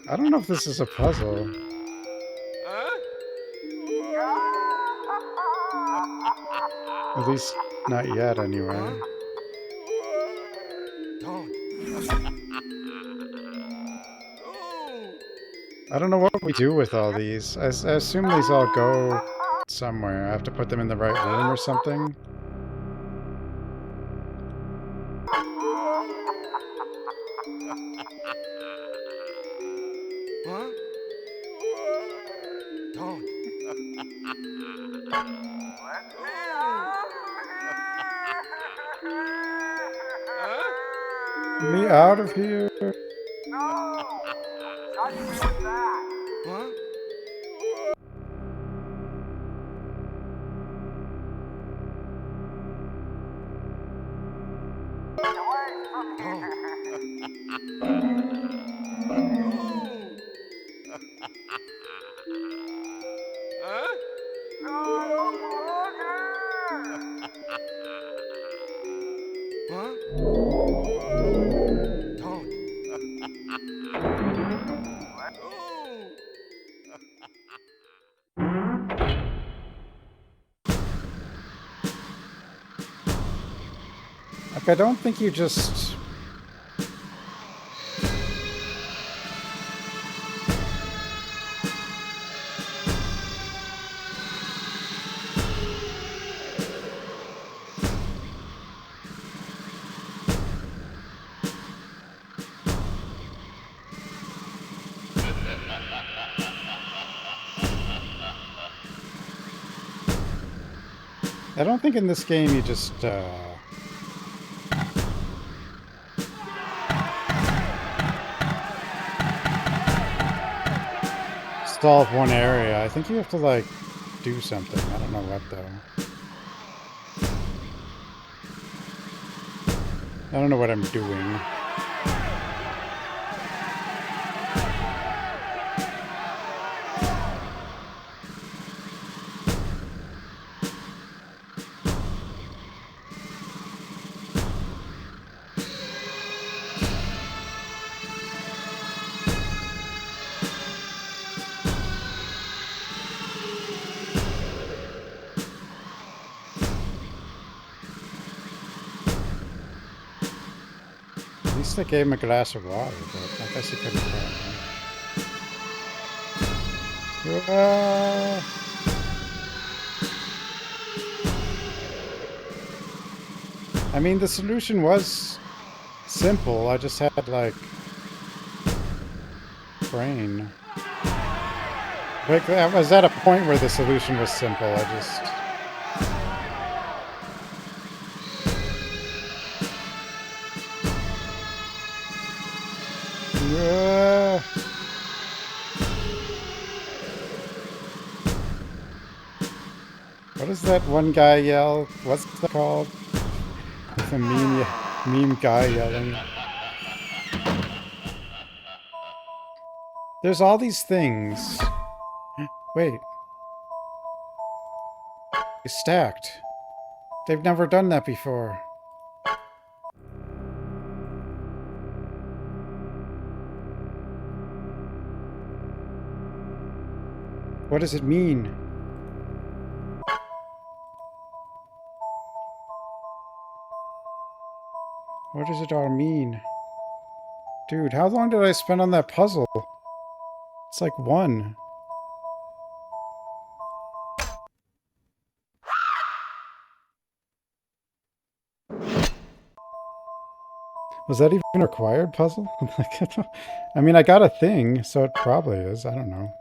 I don't know if this is a puzzle. At least not yet, anyway. I don't know what we do with all these. I assume these all go somewhere. I have to put them in the right room or something. Get me out of here. Like, I don't think you just... I don't think in this game you just, solve one area. I think you have to, like, do something. I don't know what, though. I don't know what I'm doing. At least I gave him a glass of water, but I guess he couldn't find it. I mean, the solution was simple. I just had, like, brain. Like, I was at a point where the solution was simple. I just... What does that one guy yell? What's that called? It's a meme guy yelling. There's all these things. Wait. It's stacked. They've never done that before. What does it mean? What does it all mean? Dude, how long did I spend on that puzzle? It's like one. Was that even a required puzzle? I mean, I got a thing, so it probably is. I don't know.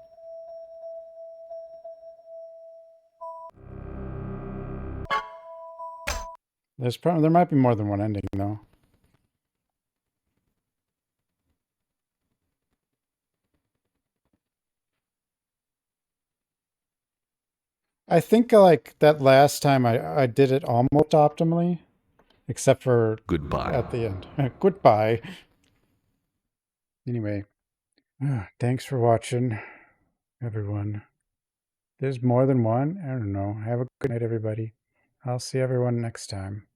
There might be more than one ending, though. I think, like, that last time I did it almost optimally. Except for... Goodbye. At the end. Goodbye. Anyway. Thanks for watching, everyone. There's more than one? I don't know. Have a good night, everybody. I'll see everyone next time.